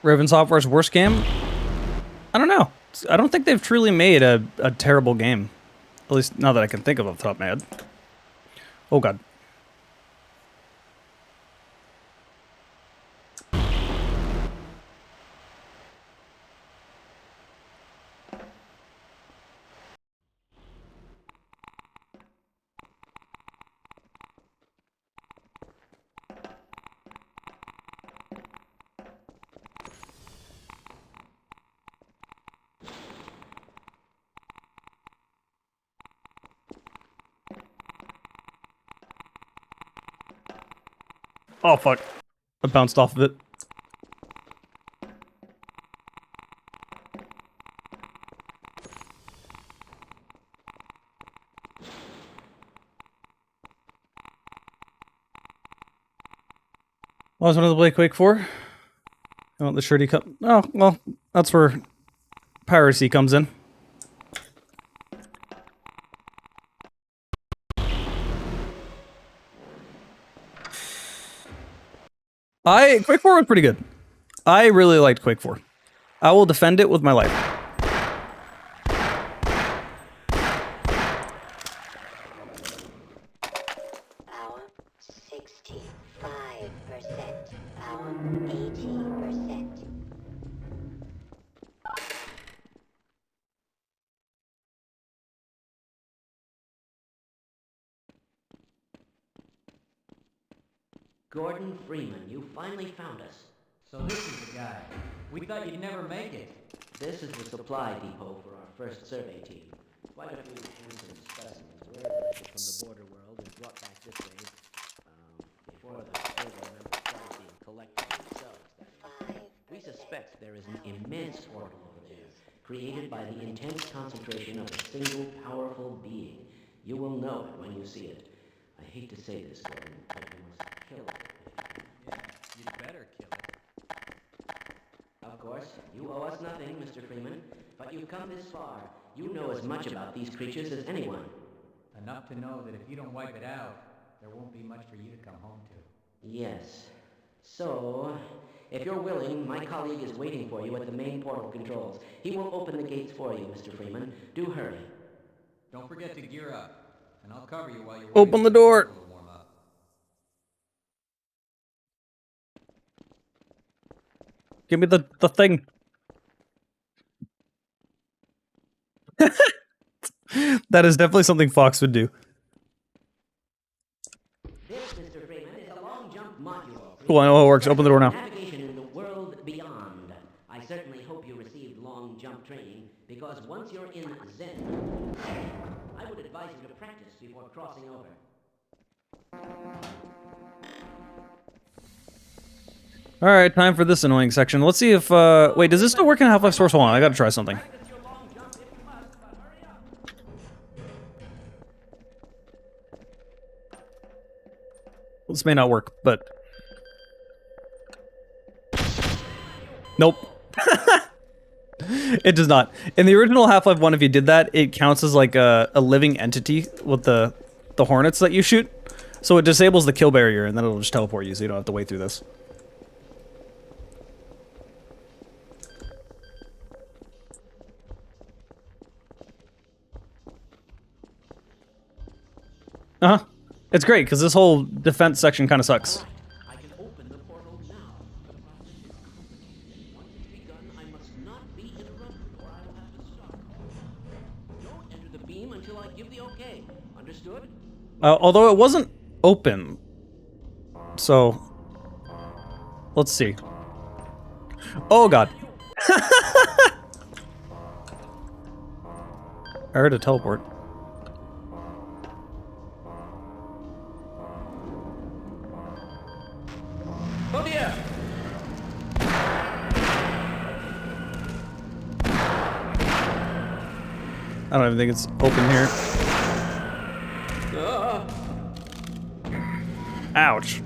A: Raven Software's worst game? I don't know. I don't think they've truly made a terrible game. At least not that I can think of off the top of my head. Oh god. Oh fuck. I bounced off of it. What was one of the Blade Quake for? I want the shirty cup. Oh, well, that's where piracy comes in. Quake 4 was pretty good. I really liked Quake 4. I will defend it with my life.
E: Power 65%. Power 80%.
I: Gordon Freeman, you finally found us.
C: So this is the guy. We thought you'd never make it.
I: This is the supply depot for our first survey team. Quite a few handsome specimens were collected from the border world and brought back this way before the program members started being collected themselves. We suspect there is an immense portal over there, created by the intense concentration of a single powerful being. You will know it when you see it. I hate to say this, Gordon, but you must kill it.
C: Yeah, you'd better kill it.
I: Of course, you owe us nothing, Mr. Freeman, but you've come this far. You know as much about these creatures as anyone.
C: Enough to know that if you don't wipe it out, there won't be much for you to come home to.
I: Yes. So, if you're willing, my colleague is waiting for you at the main portal controls. He will open the gates for you, Mr. Freeman. Do hurry.
C: Don't forget to gear up, and I'll cover you while you're
A: Open the door.
C: warm up.
A: Give me the thing. That is definitely something Fox would do.
I: This, Mr. Freeman, is a long jump module.
A: Cool, I know how it works. Open the door now.
I: Navigation in the world beyond. I certainly hope you received long jump training, because once you're in Zen, I would advise you to practice before crossing over.
A: Alright, time for this annoying section. Let's see if, wait, does this still work in Half-Life Source? Hold on, I gotta try something. This may not work, but... Nope. It does not. In the original Half-Life 1, if you did that, it counts as like a living entity with the hornets that you shoot. So it disables the kill barrier, and then it'll just teleport you, so you don't have to wait through this. Uh-huh. It's great, because this whole defense section kind of sucks.
I: I can open the portal now. The process is complicated. Once it's begun, I must not be interrupted, or I will have to stop. Don't enter the beam until I give the okay. Understood?
A: Although it wasn't open. So... let's see. Oh god. I heard a teleport.
I: Oh dear!
A: I don't even think it's open here. Ouch.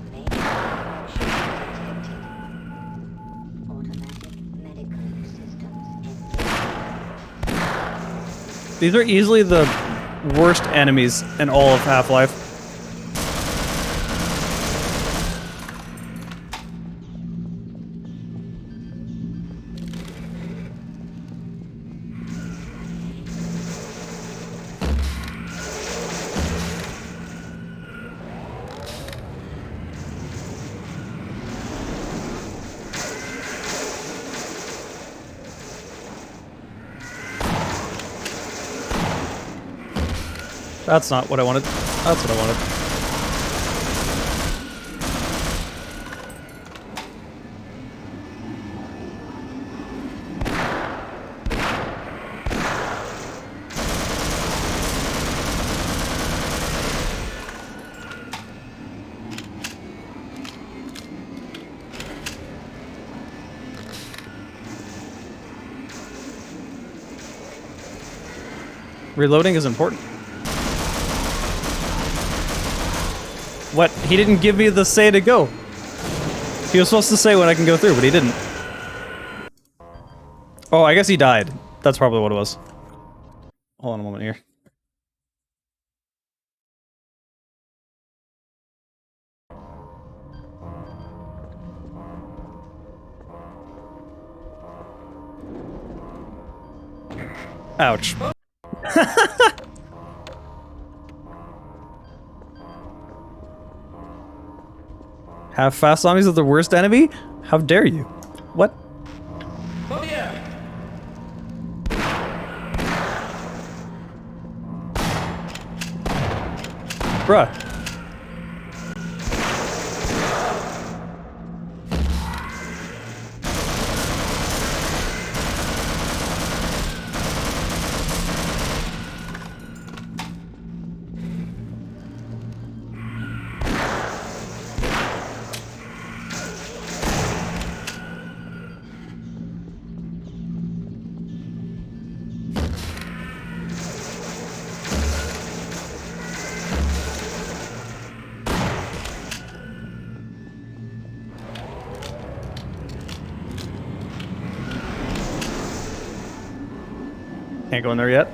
A: These are easily the worst enemies in all of Half-Life. That's not what I wanted. That's what I wanted. Reloading is important. What? He didn't give me the say to go. He was supposed to say when I can go through, but he didn't. Oh, I guess he died. That's probably what it was. Hold on a moment here. Ouch. Half-fast zombies are the worst enemy? How dare you? What?
F: Oh yeah.
A: Bruh. Can't go in there yet.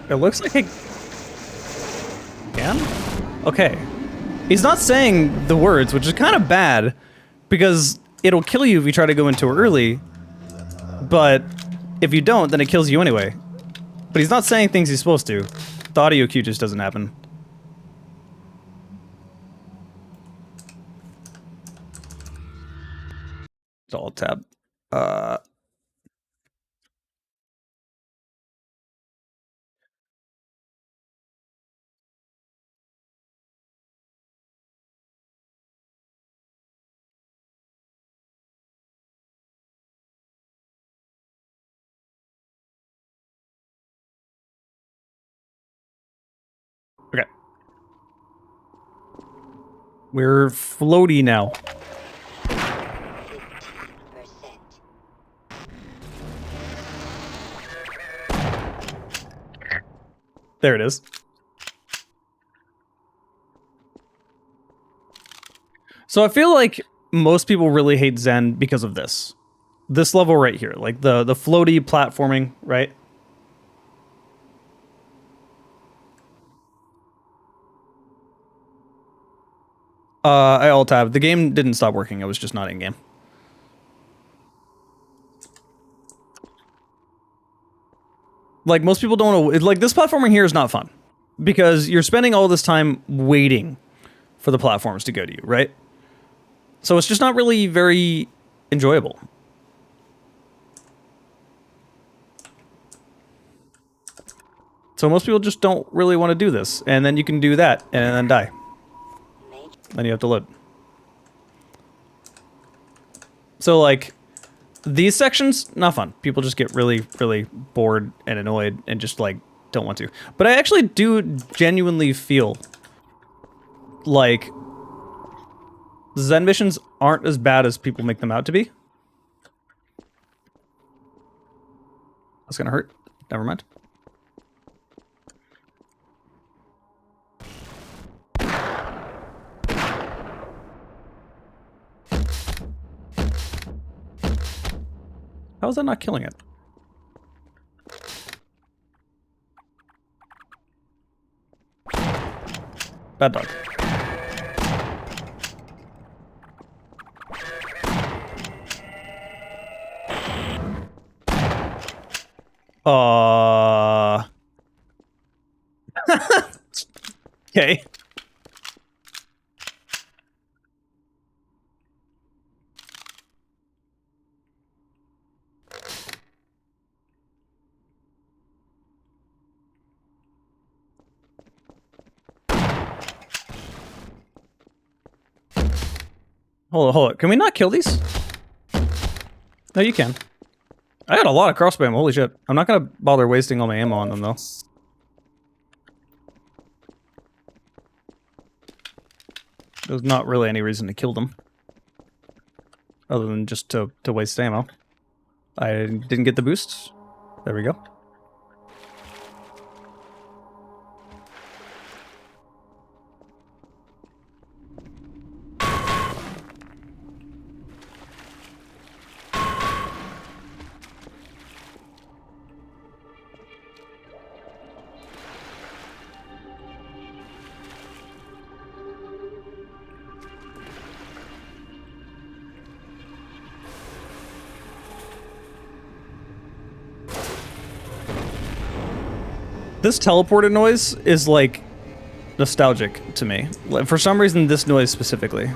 A: It looks like I can? Okay. He's not saying the words, which is kind of bad, because it'll kill you if you try to go in too early, but if you don't, then it kills you anyway. But he's not saying things he's supposed to. The audio cue just doesn't happen. It's all tab. Okay. We're floaty now.
E: 50%.
A: There it is. So I feel like most people really hate Zen because of this. This level right here. Like the floaty platforming, right? I alt-tabbed. The game didn't stop working. It was just not in-game. Like, most people don't know... Like, this platforming here is not fun. Because you're spending all this time waiting for the platforms to go to you, right? So it's just not really very enjoyable. So most people just don't really want to do this. And then you can do that, and then die. Then you have to load. So, like... These sections, not fun. People just get really, really bored and annoyed and just, like, don't want to. But I actually do genuinely feel like the Zen missions aren't as bad as people make them out to be. That's gonna hurt. Never mind. How is that not killing it? Bad dog. Okay. Hold on. Can we not kill these? No, you can. I got a lot of crossbow ammo, holy shit. I'm not gonna bother wasting all my ammo on them, though. There's not really any reason to kill them. Other than just to waste ammo. I didn't get the boosts. There we go. This teleported noise is, like, nostalgic to me. For some reason, this noise specifically.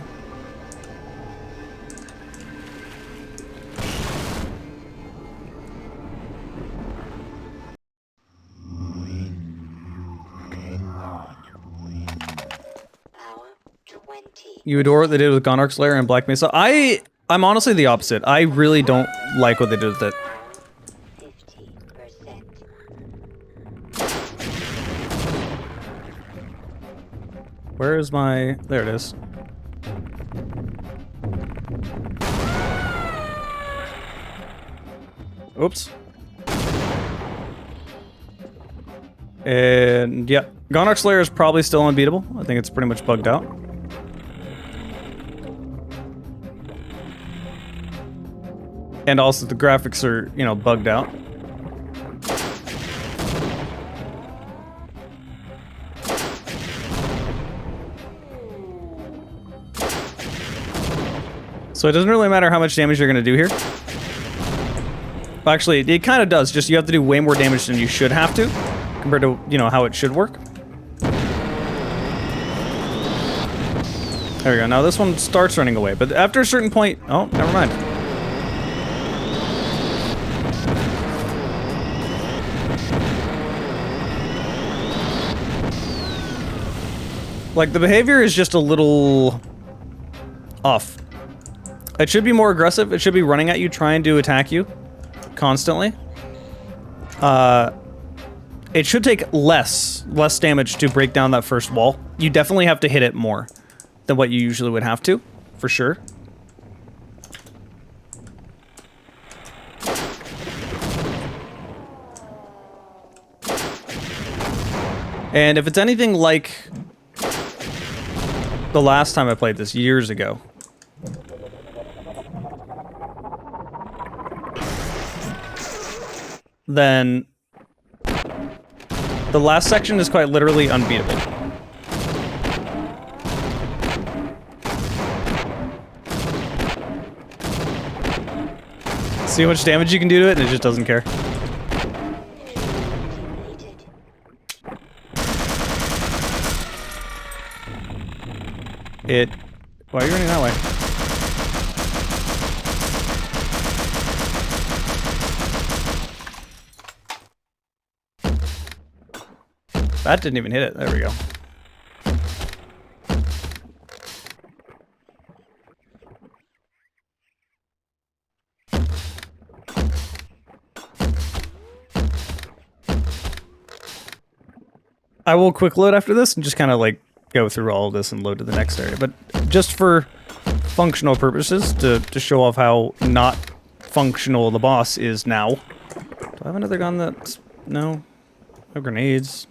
E: Hour 20.
A: You adore what they did with Gonarch's Lair and Black Mesa? I'm honestly the opposite. I really don't like what they did with it.
E: 50%.
A: Where is my... There it is. Oops. And, yeah. Gonarch's Lair is probably still unbeatable. I think it's pretty much bugged out. And also the graphics are, you know, bugged out. So it doesn't really matter how much damage you're going to do here. Well, actually, it kind of does. Just you have to do way more damage than you should have to, compared to, you know, how it should work. There we go. Now this one starts running away, but after a certain point... Oh, never mind. Like, the behavior is just a little... off. It should be more aggressive. It should be running at you, trying to attack you constantly. It should take less damage to break down that first wall. You definitely have to hit it more than what you usually would have to, for sure. And if it's anything like the last time I played this years ago, then the last section is quite literally unbeatable. See how much damage you can do to it, and it just doesn't care. Why are you running that way? That didn't even hit it. There we go. I will quick load after this and just kind of like go through all of this and load to the next area. But just for functional purposes, to show off how not functional the boss is now. Do I have another gun that's... No. No grenades.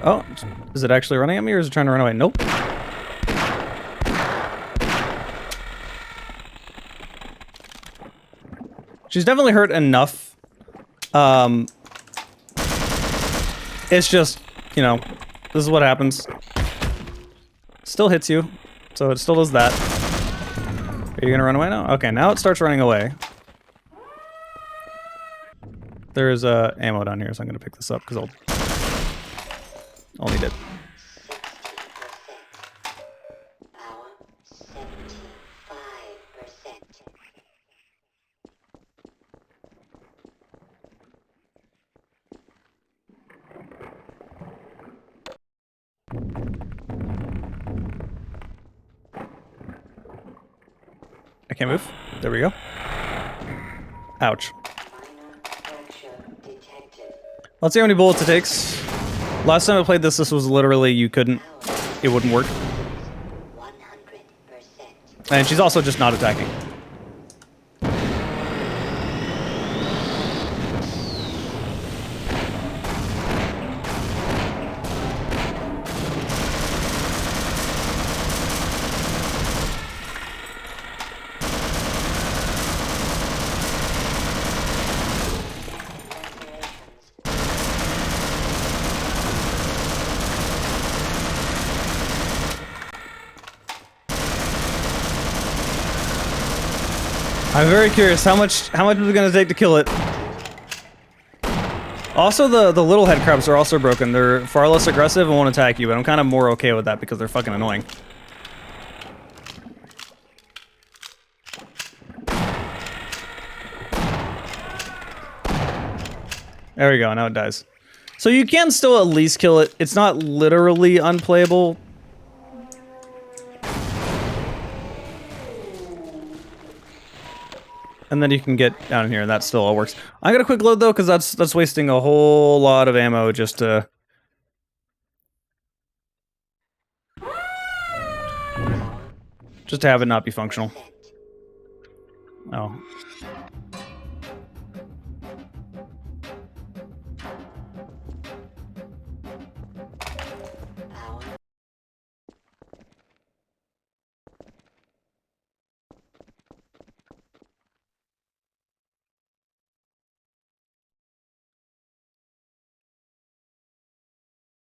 A: Oh, is it actually running at me or is it trying to run away? Nope. She's definitely hurt enough. It's just you know, this is what happens. Still hits you, so it still does that. Are you gonna run away now? Okay, now it starts running away. There's ammo down here, so I'm gonna pick this up because I'll need it.
E: 60%. Power 75%.
A: I can't move. There we go. Ouch.
E: Minor fracture detected.
A: Let's see how many bullets it takes. Last time I played this was literally you couldn't. It wouldn't work.
E: 100%.
A: And she's also just not attacking. I'm very curious how much is it gonna take to kill it. Also, the little head crabs are also broken. They're far less aggressive and won't attack you, but I'm kind of more okay with that because they're fucking annoying. There we go, now it dies. So you can still at least kill it. It's not literally unplayable. And then you can get down in here, and that still all works. I'm gonna quick load though, because that's wasting a whole lot of ammo just to have it not be functional. Oh.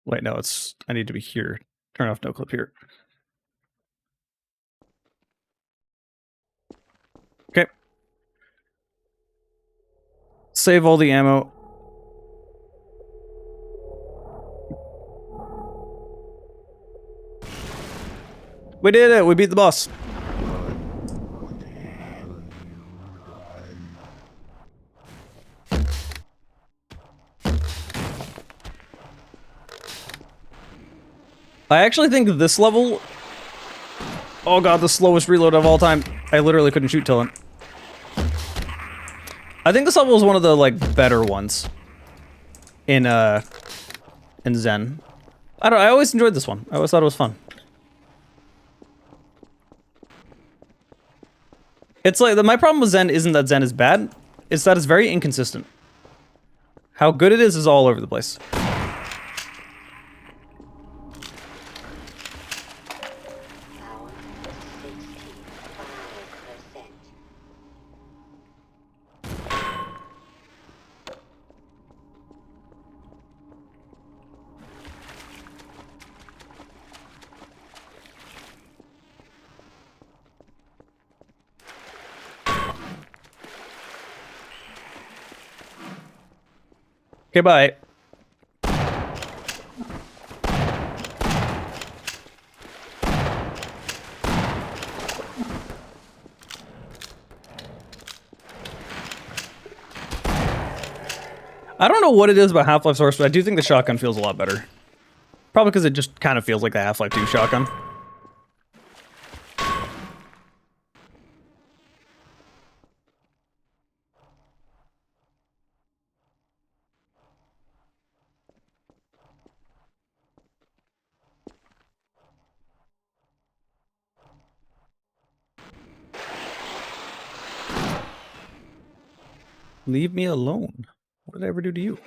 A: Wait, no, I need to be here. Turn off no clip here. Okay. Save all the ammo. We did it! We beat the boss. I actually think this level... Oh god, the slowest reload of all time. I literally couldn't shoot till it. I think this level is one of the, like, better ones. In Zen. I always enjoyed this one. I always thought it was fun. It's like, my problem with Zen isn't that Zen is bad, it's that it's very inconsistent. How good it is all over the place.
E: Power 65%.
A: Okay, bye. I don't know what it is about Half-Life Source, but I do think the shotgun feels a lot better. Probably because it just kind of feels like the Half-Life 2 shotgun. Leave me alone. What did I ever do to you?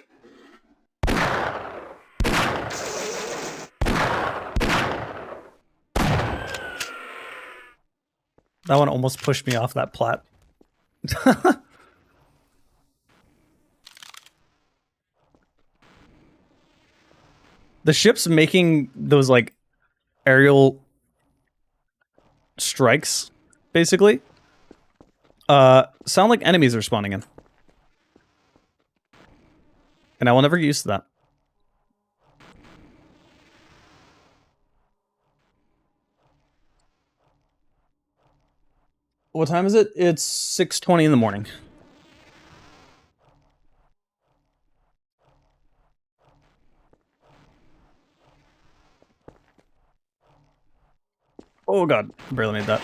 A: That one almost pushed me off that plat. The ships making those, like, aerial strikes, basically, sound like enemies are spawning in. And I will never get used to that. What time is it? It's 6:20 in the morning. Oh god, barely made that.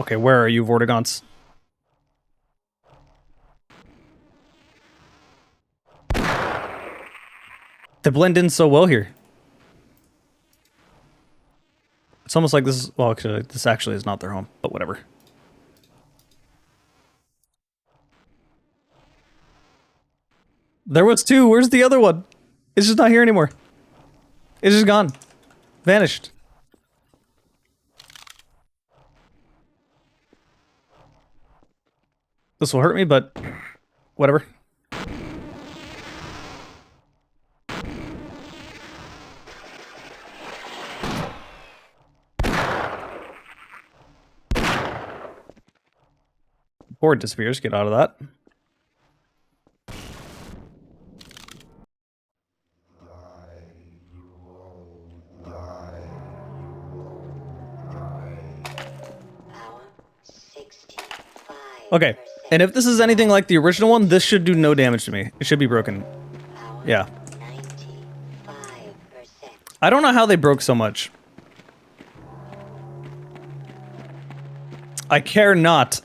A: Okay, where are you, Vortigons? They blend in so well here. It's almost like this is, well, actually, this actually is not their home, but whatever. There was two, where's the other one? It's just not here anymore. It's just gone. Vanished. This will hurt me, but whatever. Board disappears, get out of that. Okay, and if this is anything like the original one, this should do no damage to me. It should be broken. Yeah. I don't know how they broke so much. I care not.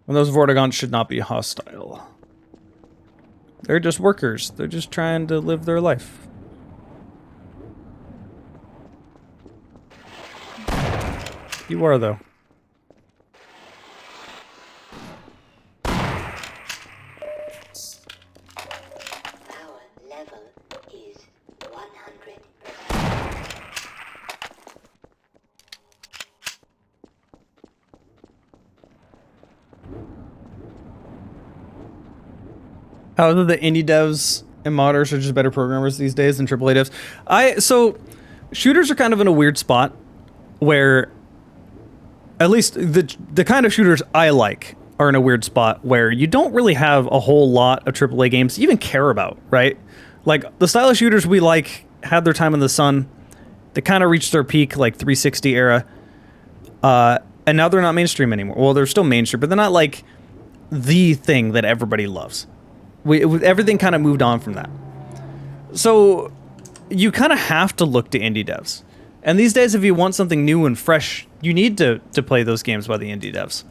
A: And those Vortigons should not be hostile. They're just workers. They're just trying to live their life. You are, though.
E: Power level is 100%.
A: How are the indie devs and modders are just better programmers these days than AAA devs? So, shooters are kind of in a weird spot where, at least the kind of shooters I like are in a weird spot where you don't really have a whole lot of AAA games to even care about, right? Like, the style of shooters we like had their time in the sun. They kind of reached their peak, like, 360 era. And now they're not mainstream anymore. Well, they're still mainstream, but they're not, like, the thing that everybody loves. Everything kind of moved on from that. So, you kind of have to look to indie devs. And these days, if you want something new and fresh, you need to play those games by the indie devs.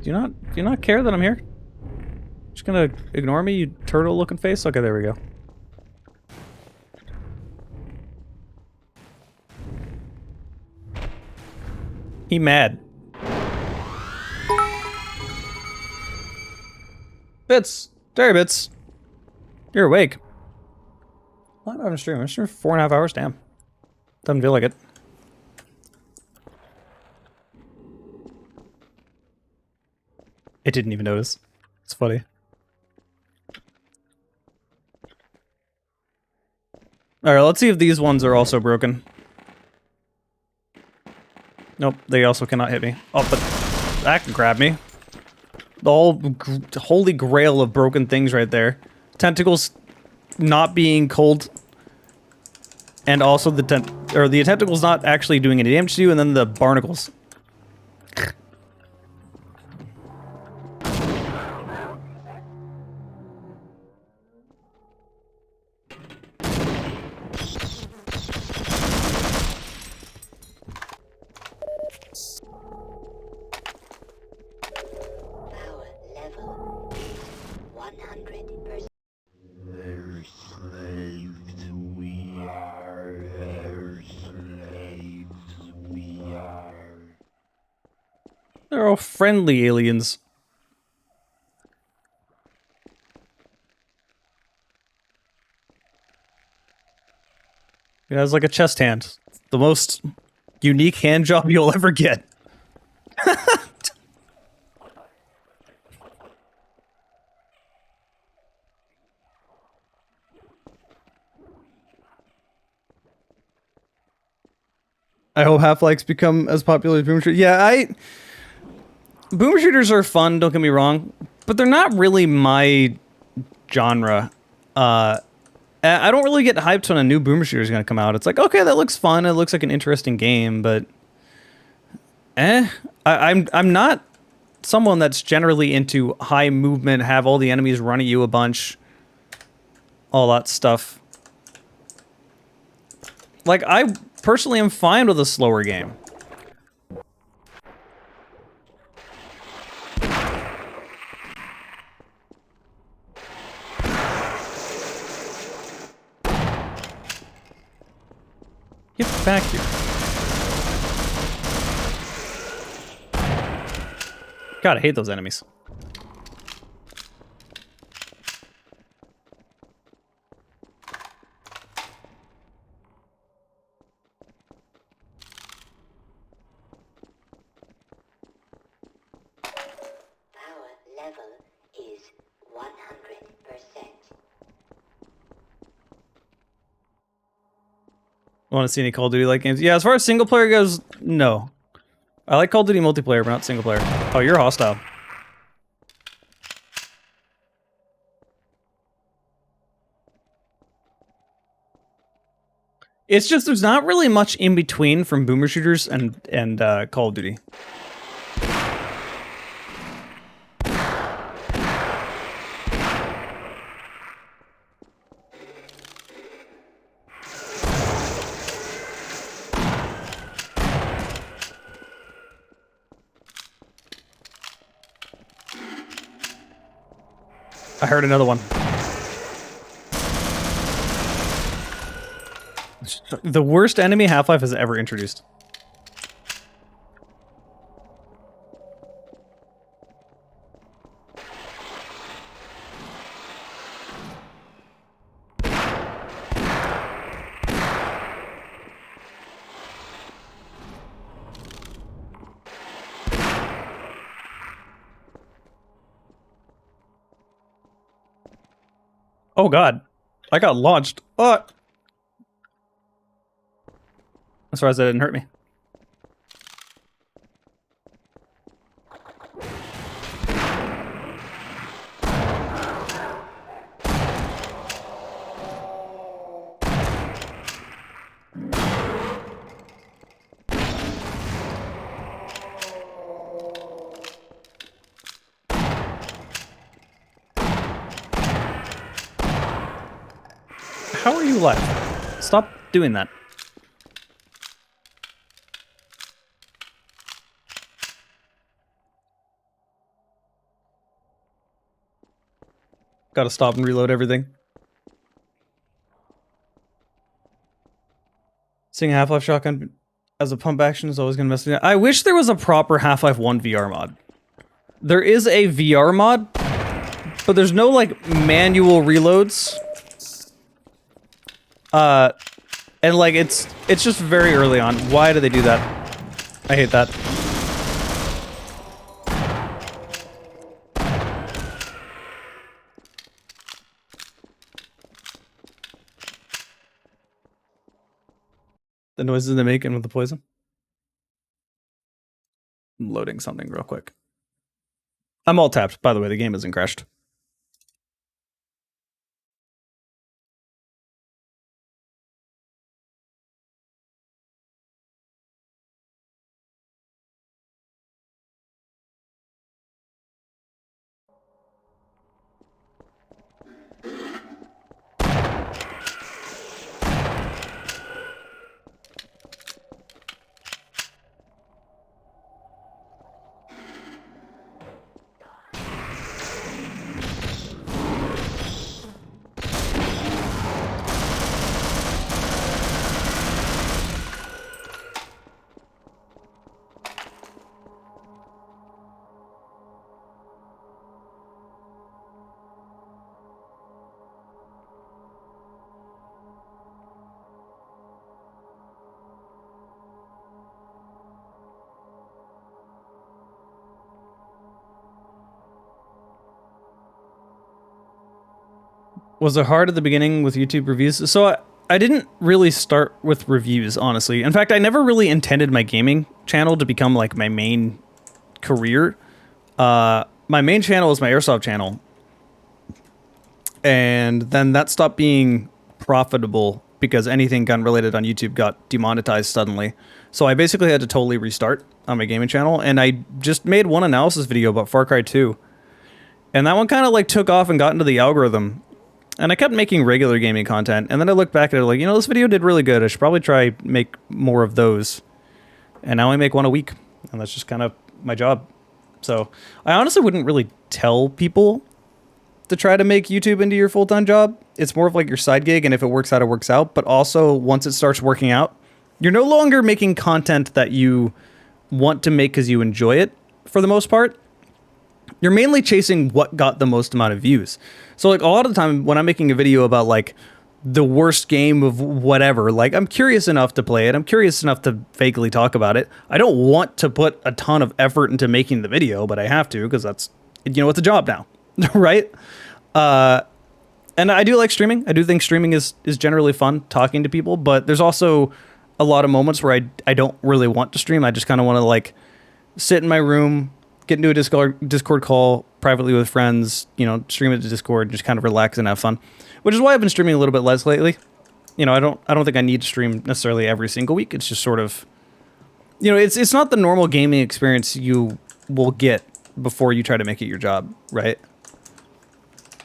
A: Do you not care that I'm here? Just gonna ignore me, you turtle-looking face? Okay, there we go. He mad. Bits! Terry Bits! You're awake. Why am I having a stream? I'm streaming for 4.5 hours? Damn. Doesn't feel like it. It didn't even notice. It's funny. Alright, let's see if these ones are also broken. Nope, they also cannot hit me. Oh, but that can grab me. The whole holy grail of broken things right there. Tentacles not being cold. And also the tentacles not actually doing any damage to you, and then the barnacles. They're all friendly aliens. It has like a chest hand. The most unique hand job you'll ever get. I hope Half-Life's become as popular as Boomer Shooters. Yeah, Boomer Shooters are fun, don't get me wrong, but they're not really my genre. I don't really get hyped when a new Boomer Shooter is going to come out. It's like, okay, that looks fun. It looks like an interesting game, but I'm not someone that's generally into high movement, have all the enemies run at you a bunch, all that stuff. Like, I personally am fine with a slower game. Get back here. God, I hate those enemies.
E: Power level is 100%.
A: Want to see any Call of Duty like games? Yeah, as far as single player goes, no. I like Call of Duty multiplayer, but not single player. Oh, you're hostile. It's just there's not really much in between from Boomer Shooters and Call of Duty. I heard another one. The worst enemy Half-Life has ever introduced. Oh god. I got launched. Oh! I'm surprised that didn't hurt me. How are you alive? Stop doing that. Gotta stop and reload everything. Seeing a Half-Life shotgun as a pump action is always gonna mess me up. I wish there was a proper Half-Life 1 VR mod. There is a VR mod, but there's no, like, manual reloads. And, like, it's just very early on. Why do they do that? I hate that. The noises they make and with the poison. I'm loading something real quick. I'm all tapped, by the way, the game isn't crashed. Was it hard at the beginning with YouTube reviews? So I didn't really start with reviews, honestly. In fact, I never really intended my gaming channel to become like my main career. My main channel is my airsoft channel. And then that stopped being profitable because anything gun related on YouTube got demonetized suddenly. So I basically had to totally restart on my gaming channel, and I just made one analysis video about Far Cry 2. And that one kind of like took off and got into the algorithm. And I kept making regular gaming content, and then I looked back at it like, you know, this video did really good. I should probably try make more of those. And now I make one a week, and that's just kind of my job. So I honestly wouldn't really tell people to try to make YouTube into your full-time job. It's more of like your side gig, and if it works out, it works out. But also, once it starts working out, you're no longer making content that you want to make because you enjoy it, for the most part. You're mainly chasing what got the most amount of views. So like a lot of the time when I'm making a video about like the worst game of whatever, like I'm curious enough to play it. I'm curious enough to vaguely talk about it. I don't want to put a ton of effort into making the video, but I have to because that's, you know, it's a job now, right? And I do like streaming. I do think streaming is generally fun, talking to people, but there's also a lot of moments where I don't really want to stream. I just kind of want to like sit in my room, get into a Discord call privately with friends, you know, stream it to Discord, just kind of relax and have fun. Which is why I've been streaming a little bit less lately. You know, I don't think I need to stream necessarily every single week. It's just sort of, you know, it's not the normal gaming experience you will get before you try to make it your job, right?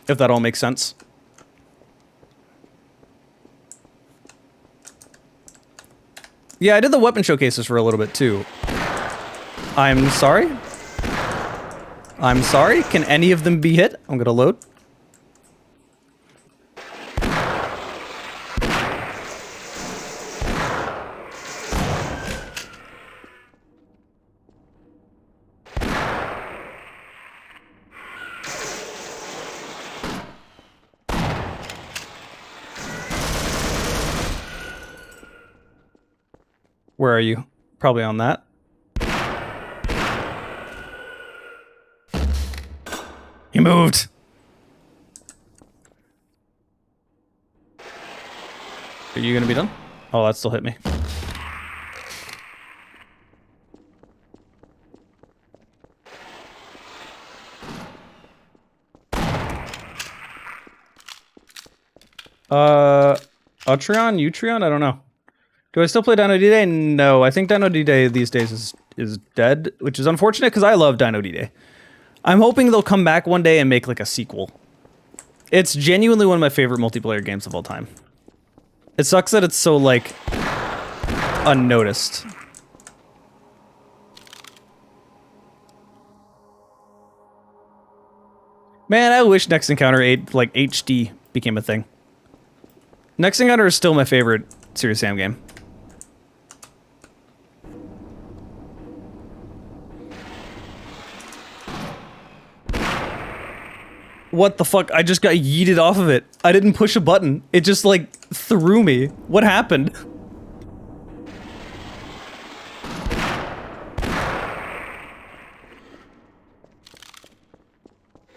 A: If that all makes sense. Yeah, I did the weapon showcases for a little bit too. I'm sorry? I'm sorry? Can any of them be hit? I'm gonna load. Where are you? Probably on that. He moved. Are you gonna be done? Oh, that still hit me. Utreon? I don't know. Do I still play Dino D-Day? No, I think Dino D-Day these days is dead, which is unfortunate because I love Dino D-Day. I'm hoping they'll come back one day and make like a sequel. It's genuinely one of my favorite multiplayer games of all time. It sucks that it's so like unnoticed. Man, I wish Next Encounter 8 like HD became a thing. Next Encounter is still my favorite Serious Sam game. What the fuck? I just got yeeted off of it. I didn't push a button. It just, like, threw me. What happened?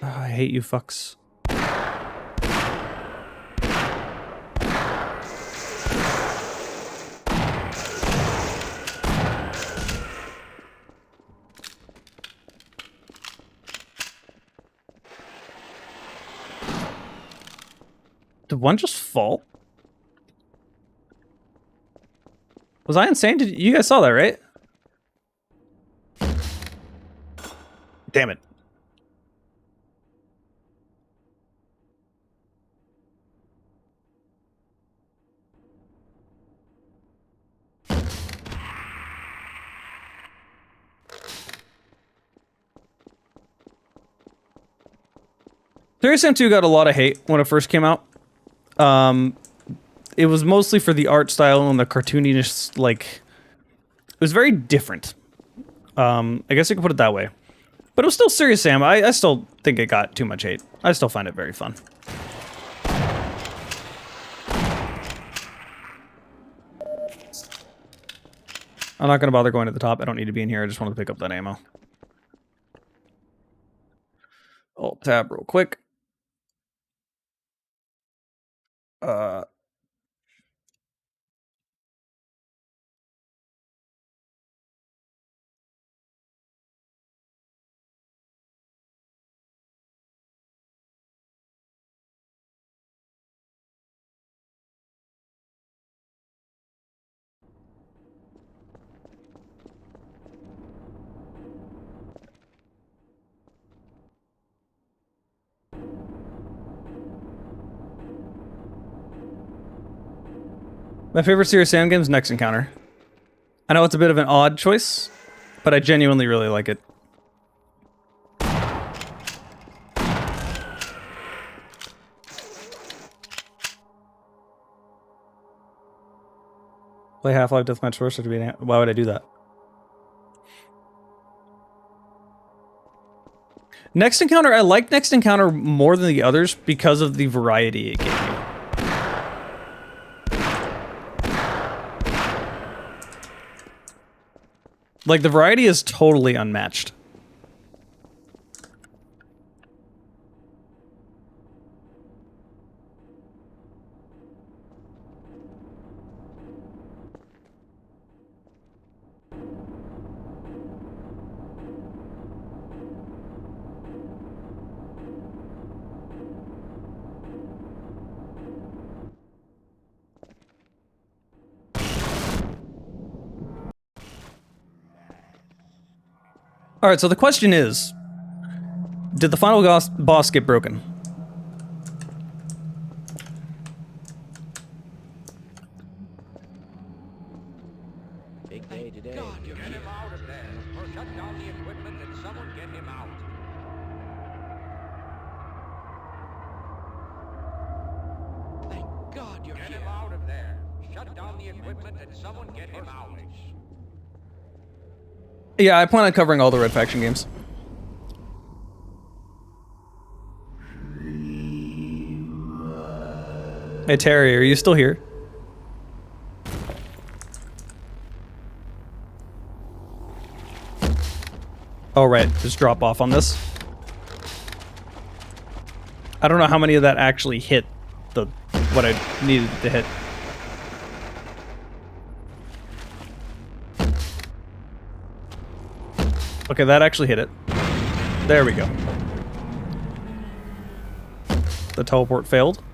A: Oh, I hate you fucks. Did one just fall? Was I insane? You guys saw that, right? Damn it. Serious Sam 2 got a lot of hate when it first came out. It was mostly for the art style and the cartooniness, like... It was very different. I guess you could put it that way. But it was still Serious Sam. I still think it got too much hate. I still find it very fun. I'm not going to bother going to the top. I don't need to be in here. I just want to pick up that ammo. Alt tab real quick. Uh, my favorite Serious Sam game is Next Encounter. I know it's a bit of an odd choice, but I genuinely really like it. Play Half-Life Deathmatch first, or to be why would I do that? Next Encounter, I like Next Encounter more than the others because of the variety it gave me. Like, the variety is totally unmatched. Alright, so the question is, did the final boss get broken?
G: Big day today.
F: Get him out of there. Or shut down the equipment and someone get him out.
G: Thank God you're
F: Get
G: here.
F: him out of there. Shut down the equipment and someone get him out.
A: Yeah, I plan on covering all the Red Faction games. Hey Terry, are you still here? Oh right, just drop off on this. I don't know how many of that actually hit the what I needed to hit. Okay, that actually hit it. There we go. The teleport failed.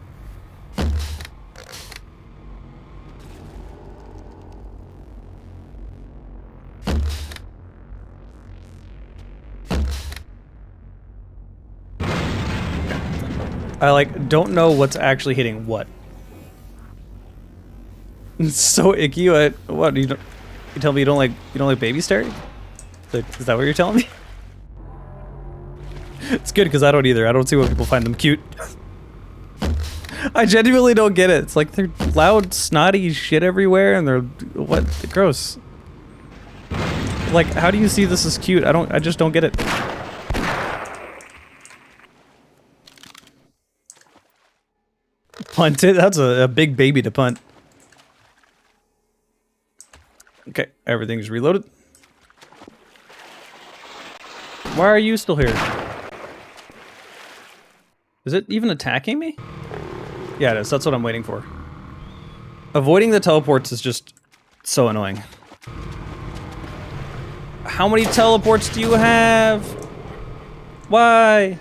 A: I like don't know what's actually hitting what. It's so icky. What you tell me you don't like babies, Terry? Is that what you're telling me? It's good because I don't either. I don't see why people find them cute. I genuinely don't get it. It's like they're loud, snotty shit everywhere, and they're what? Gross. Like, how do you see this as cute? I just don't get it. Punt it? That's a big baby to punt. Okay, everything's reloaded. Why are you still here? Is it even attacking me? Yeah, it is. That's what I'm waiting for. Avoiding the teleports is just so annoying. How many teleports do you have? Why?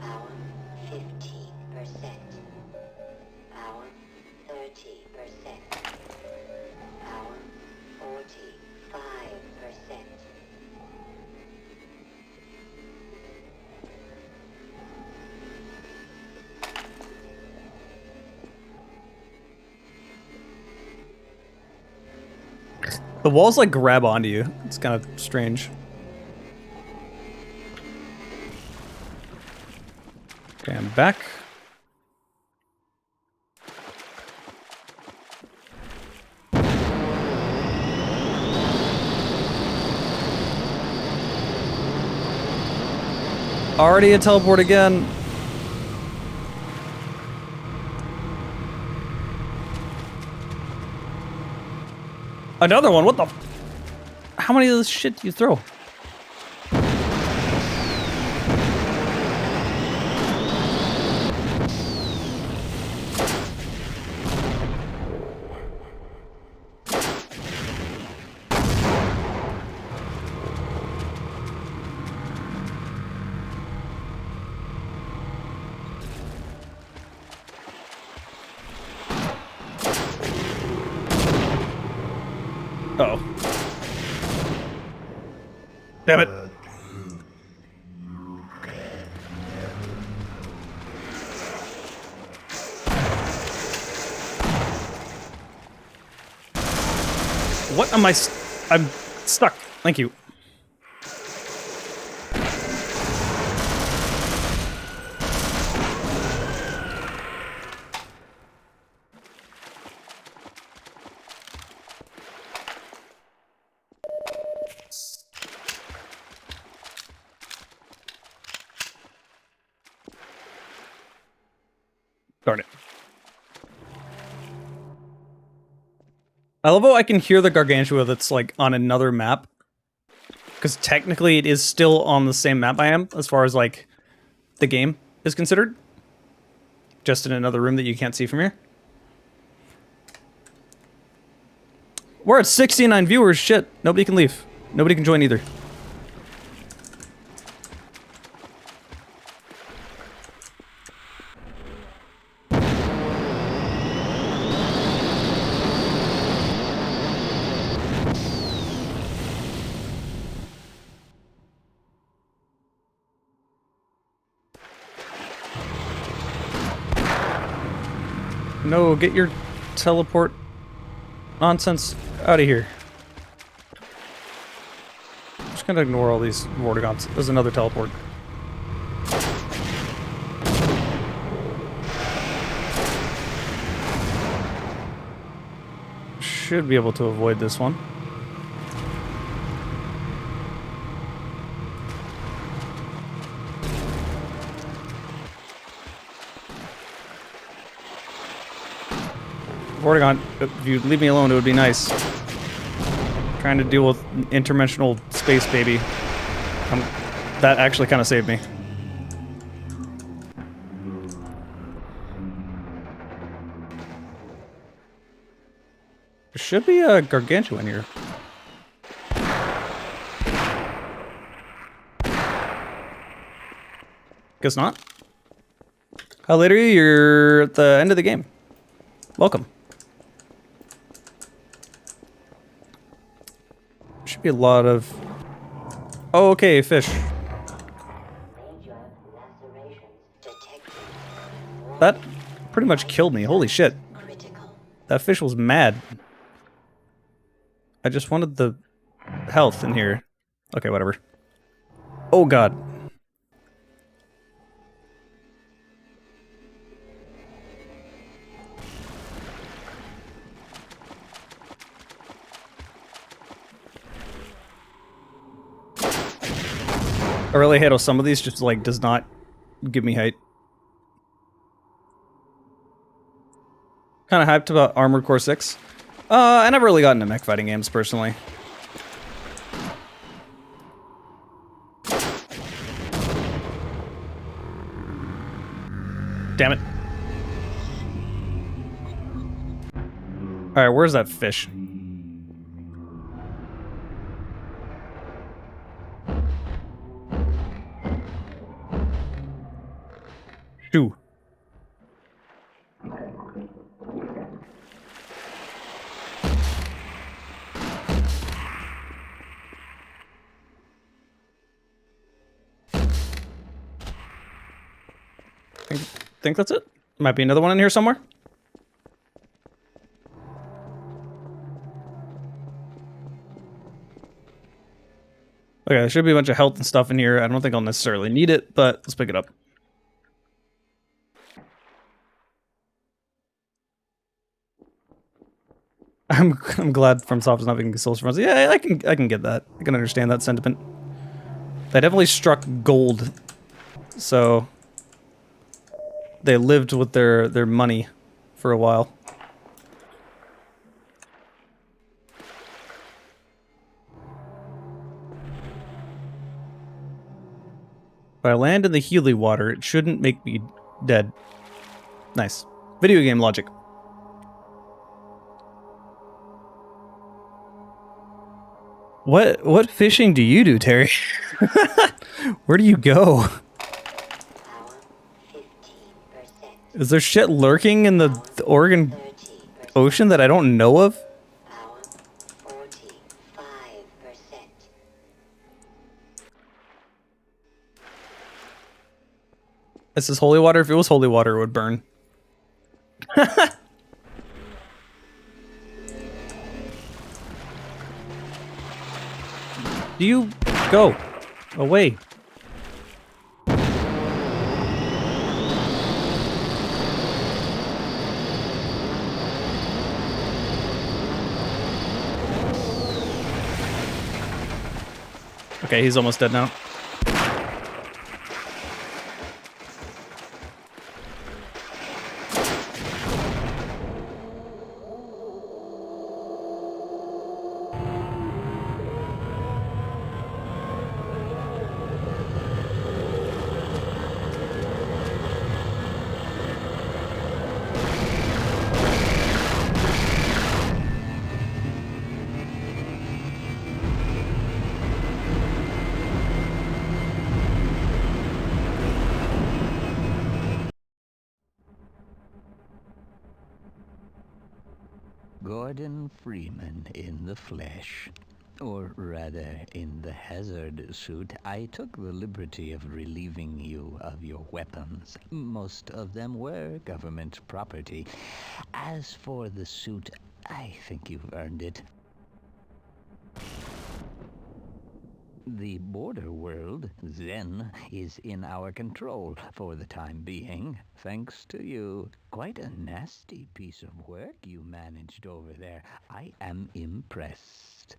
E: Power 15%. Power 30%. Power 45%.
A: The walls like grab onto you. It's kind of strange. Okay, I'm back. Already a teleport again. Another one, what the? How many of this shit do you throw? Uh-oh. Damn it. What am I I'm stuck. Thank you. Darn it. I love how I can hear the Gargantua that's like on another map. Because technically it is still on the same map I am, as far as like the game is considered. Just in another room that you can't see from here. We're at 69 viewers, shit. Nobody can leave. Nobody can join either. No, get your teleport nonsense out of here. I'm just gonna ignore all these Vortigons. There's another teleport. Should be able to avoid this one. Vortigon, if you'd leave me alone, it would be nice. Trying to deal with interdimensional space, baby. That actually kind of saved me. There should be a Gargantua in here. Guess not. How late are you? You're at the end of the game. Welcome. Should be a lot of... Oh, okay, fish. That pretty much killed me. Holy shit. That fish was mad. I just wanted the health in here. Okay, whatever. Oh god. I really hate how some of these just, like, does not give me height. Kind of hyped about Armored Core 6. I never really got into mech fighting games, personally. Damn it. Alright, where's that fish? Shoo. Think that's it? Might be another one in here somewhere. Okay, there should be a bunch of health and stuff in here. I don't think I'll necessarily need it, but let's pick it up. I'm glad FromSoft is not making Souls for us. Yeah, I can get that. I can understand that sentiment. They definitely struck gold So they lived with their money for a while. If I land in the Healy water, it shouldn't make me dead. Nice. Video game logic. What fishing do you do, Terry? Where do you go? Is there shit lurking in the Oregon Ocean that I don't know of? This is holy water. If it was holy water, it would burn. Do you go away? Okay, he's almost dead now.
F: Gordon Freeman in the flesh. Or rather, in the hazard suit. I took the liberty of relieving you of your weapons. Most of them were government property. As for the suit, I think you've earned it. The border world, then, is in our control for the time being, thanks to you. Quite a nasty piece of work you managed over there. I am impressed.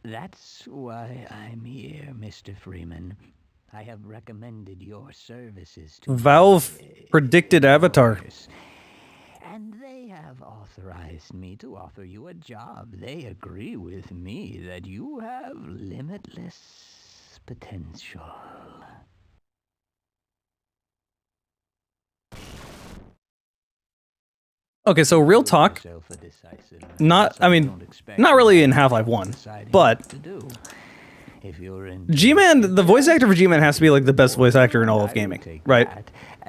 F: That's why I'm here, Mr. Freeman. I have recommended your services to
A: Valve predicted Avatar.
F: And they have authorized me to offer you a job. They agree with me that you have limitless potential.
A: Okay, so real talk. Not really in Half-Life 1, but G-Man, the voice actor for G-Man has to be like the best voice actor in all of gaming, right?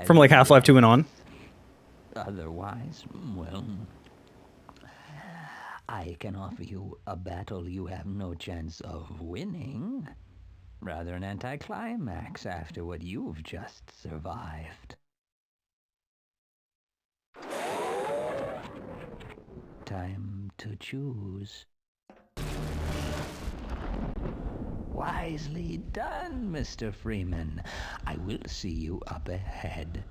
A: From like Half-Life 2 and on.
F: Otherwise, well, I can offer you a battle you have no chance of winning. Rather an anticlimax after what you've just survived. Time to choose. Wisely done, Mr. Freeman. I will see you up ahead.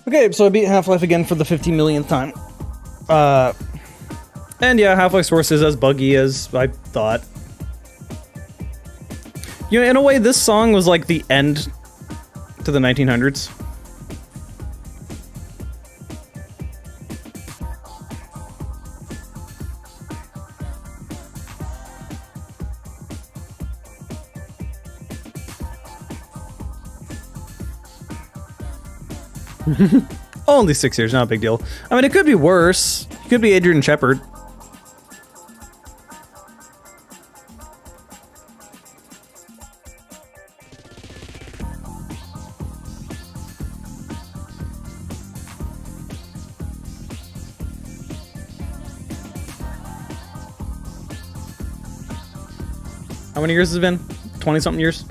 A: Okay, so I beat Half-Life again for the 50 millionth time. And yeah, Half-Life Source is as buggy as I thought. You know, in a way, this song was like the end to the 1900s. Only 6 years, not a big deal. I mean, it could be worse. It could be Adrian Shepard. How many years has it been? 20-something years?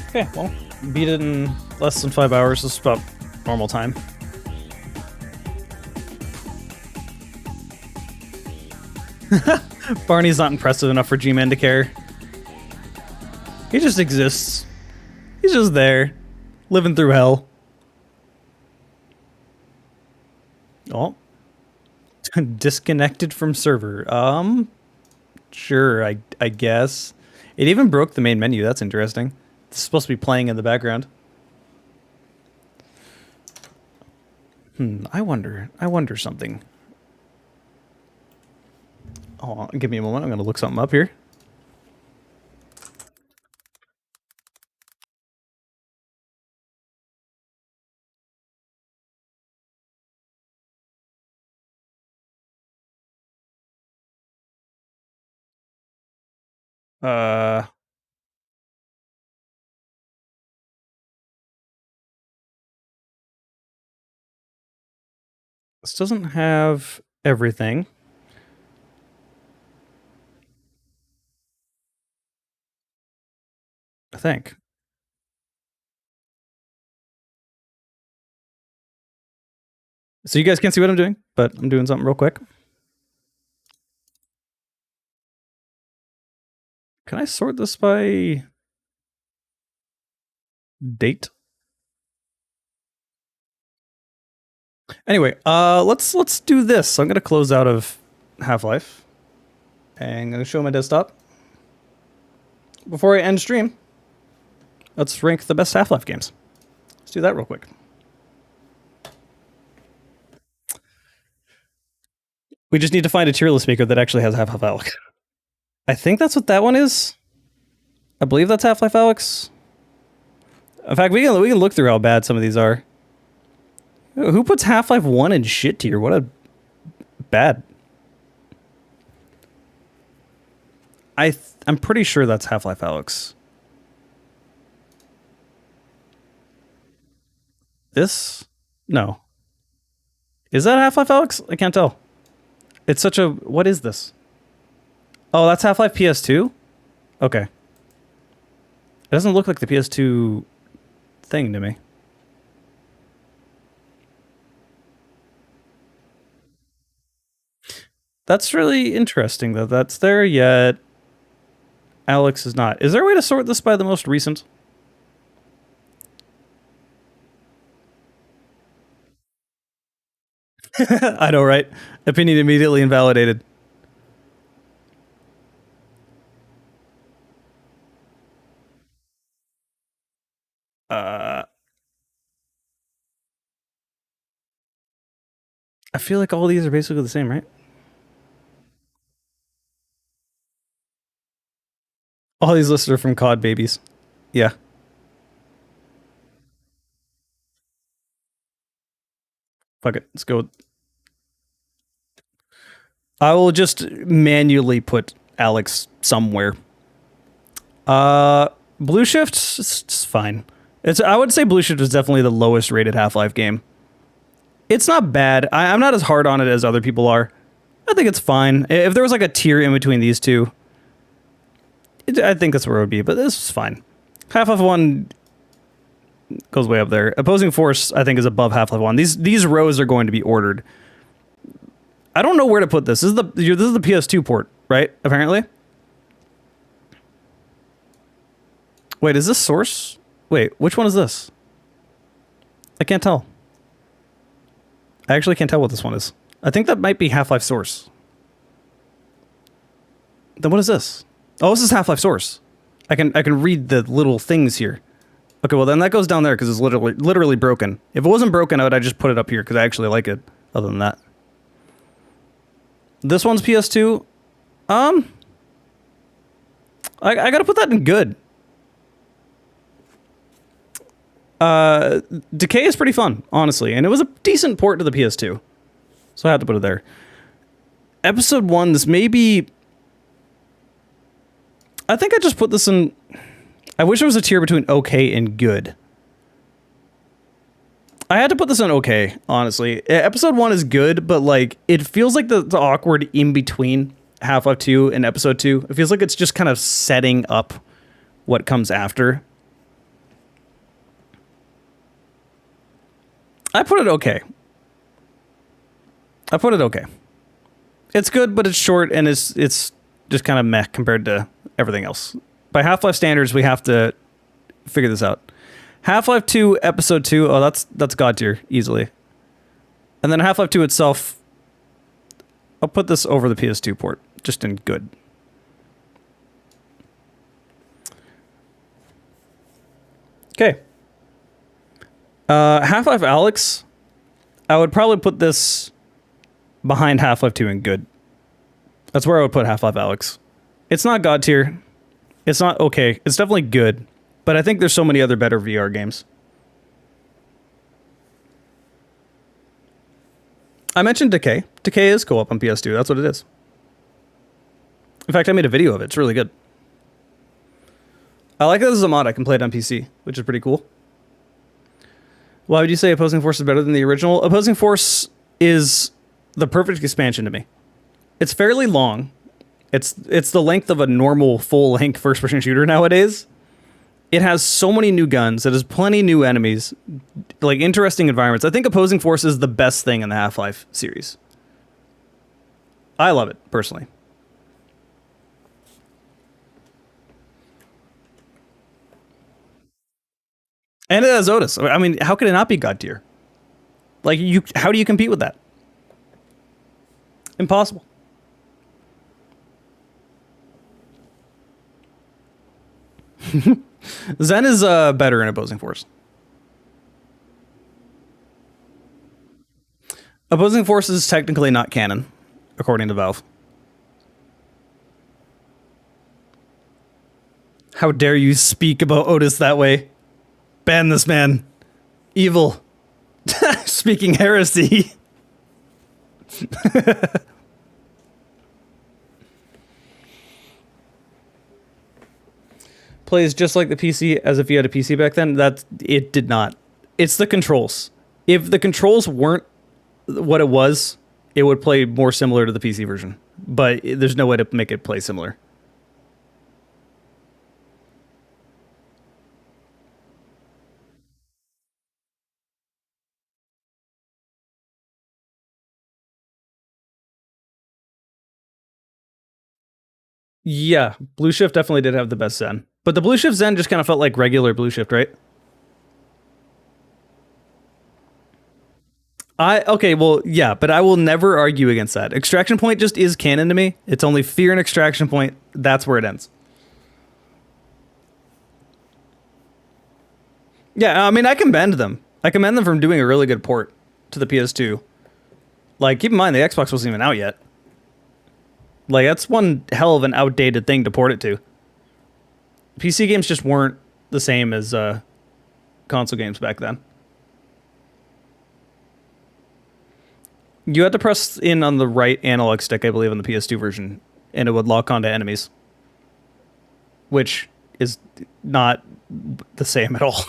A: Okay, well, beat it in less than 5 hours. This is about normal time. Barney's not impressive enough for G-Man to care. He just exists. He's just there, living through hell. Oh. Disconnected from server. Sure, I guess. It even broke the main menu. That's interesting. It's supposed to be playing in the background. I wonder something. Oh, give me a moment. I'm gonna look something up here. This doesn't have everything. I think. So you guys can't see what I'm doing, but I'm doing something real quick. Can I sort this by date? Anyway, let's do this. So I'm gonna close out of Half-Life, and I'm gonna show my desktop. Before I end stream, let's rank the best Half-Life games. Let's do that real quick. We just need to find a tier list maker that actually has Half-Life Alyx. I think that's what that one is. I believe that's Half-Life Alyx. In fact, we can look through how bad some of these are. Who puts Half-Life 1 in shit tier? What a bad. I'm pretty sure that's Half-Life Alyx. This? No. Is that Half-Life Alyx? I can't tell. It's such a... What is this? Oh, that's Half-Life PS2? Okay. It doesn't look like the PS2 thing to me. That's really interesting, though. That's there, yet Alyx is not. Is there a way to sort this by the most recent? I know, right? Opinion immediately invalidated. I feel like all these are basically the same, right? All these lists are from COD babies. Yeah. Fuck it. Let's go. I will just manually put Alyx somewhere. Blue Shift, it's fine. I would say Blue Shift is definitely the lowest rated Half-Life game. It's not bad. I'm not as hard on it as other people are. I think it's fine. If there was like a tier in between these two, I think that's where it would be, but this is fine. Half-Life 1 goes way up there. Opposing Force, I think, is above Half-Life 1. These rows are going to be ordered. I don't know where to put this. This is the PS2 port, right? Apparently. Wait, is this Source? Wait, which one is this? I can't tell. I actually can't tell what this one is. I think that might be Half-Life Source. Then what is this? Oh, this is Half-Life Source. I can read the little things here. Okay, well then that goes down there because it's literally broken. If it wasn't broken, I'd just put it up here because I actually like it. Other than that, this one's PS2. I gotta put that in good. Decay is pretty fun, honestly, and it was a decent port to the PS2, so I had to put it there. Episode 1, this may be... I think I just put this in... I wish there was a tier between okay and good. I had to put this in okay, honestly. Episode 1 is good, but like it feels like the awkward in-between Half-Life 2 and Episode 2. It feels like it's just kind of setting up what comes after. I put it okay. I put it okay. It's good, but it's short, and it's just kind of meh compared to everything else. By Half-Life standards, we have to figure this out. Half-Life 2 Episode 2, oh, that's God tier, easily. And then Half-Life 2 itself, I'll put this over the PS2 port, just in good. Okay. Half-Life Alyx, I would probably put this behind Half-Life 2 in good. That's where I would put Half-Life Alyx. It's not God tier. It's not okay. It's definitely good. But I think there's so many other better VR games. I mentioned Decay. Decay is co-op on PS2. That's what it is. In fact, I made a video of it. It's really good. I like that this is a mod. I can play it on PC, which is pretty cool. Why would you say Opposing Force is better than the original? Opposing Force is the perfect expansion to me. It's fairly long. It's the length of a normal full-length first-person shooter nowadays. It has so many new guns. It has plenty new enemies, like interesting environments. I think Opposing Force is the best thing in the Half-Life series. I love it, personally. And it has Otis. I mean, how could it not be God tier? Like, how do you compete with that? Impossible. Zen is better in Opposing Force. Opposing Force is technically not canon, according to Valve. How dare you speak about Otis that way? Ban this man. Evil. Speaking heresy. Plays just like the PC as if you had a PC back then. It did not. It's the controls. If the controls weren't what it was, it would play more similar to the PC version. But there's no way to make it play similar. Yeah, Blue Shift definitely did have the best Zen. But the Blue Shift Zen just kind of felt like regular Blue Shift, right? Okay, well, yeah, but I will never argue against that. Extraction Point just is canon to me. It's only Fear and Extraction Point. That's where it ends. Yeah, I mean, I commend them. I commend them from doing a really good port to the PS2. Like, keep in mind, the Xbox wasn't even out yet. Like, that's one hell of an outdated thing to port it to. PC games just weren't the same as console games back then. You had to press in on the right analog stick, I believe, on the PS2 version, and it would lock onto enemies. Which is not the same at all.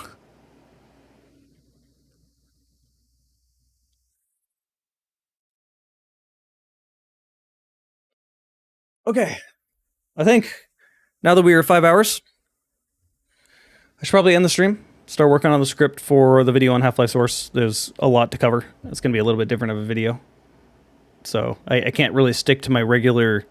A: Okay. I think now that we are 5 hours, I should probably end the stream. Start working on the script for the video on Half-Life Source. There's a lot to cover. It's going to be a little bit different of a video. So I can't really stick to my regular...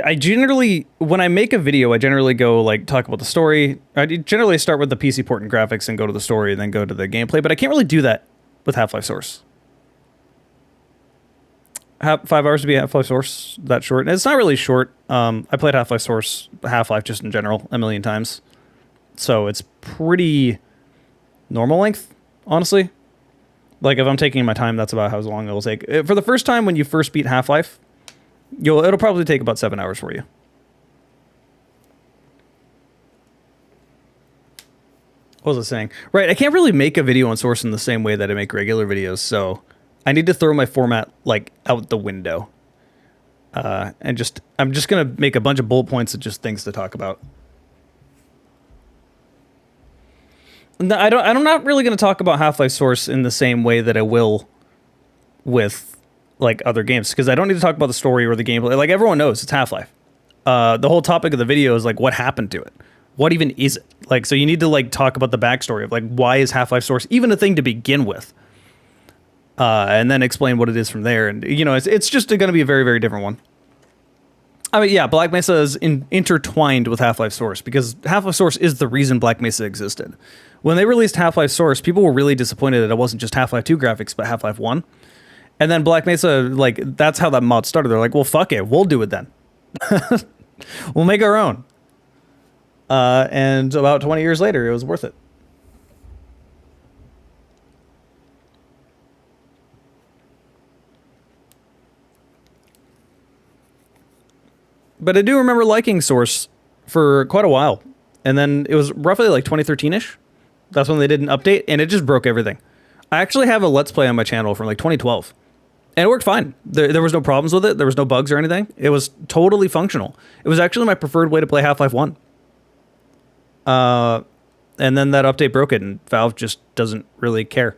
A: I generally, when I make a video, I generally go, like, talk about the story. I generally start with the PC port and graphics and go to the story and then go to the gameplay, but I can't really do that with Half-Life Source. 5 hours to be Half-Life Source, that short. And it's not really short. I played Half-Life Source, Half-Life just in general, a million times. So it's pretty normal length, honestly. Like, if I'm taking my time, that's about how long it'll take. For the first time when you first beat Half-Life, it'll probably take about 7 hours for you. What was I saying? Right, I can't really make a video on Source in the same way that I make regular videos, so I need to throw my format, like, out the window. And I'm just gonna make a bunch of bullet points of just things to talk about. I'm not really gonna talk about Half-Life Source in the same way that I will with, like, other games, because I don't need to talk about the story or the gameplay. Like, everyone knows it's Half-Life. The whole topic of the video is, like, what happened to it. what even is it? Like, so you need to like talk about the backstory of like, why is Half-Life Source even a thing to begin with? And then explain what it is from there. And, you know, it's just going to be a very, very different one. I mean, yeah, Black Mesa is intertwined with Half-Life Source because Half-Life Source is the reason Black Mesa existed. When they released Half-Life Source, people were really disappointed that it wasn't just Half-Life 2 graphics, but Half-Life 1. And then Black Mesa, like, that's how that mod started. They're like, well, fuck it, we'll do it then. We'll make our own. And about 20 years later, it was worth it. But I do remember liking Source for quite a while. And then it was roughly like 2013-ish. That's when they did an update, and it just broke everything. I actually have a Let's Play on my channel from like 2012. And it worked fine. There was no problems with it. There was no bugs or anything. It was totally functional. It was actually my preferred way to play Half-Life 1. And then that update broke it, and Valve just doesn't really care.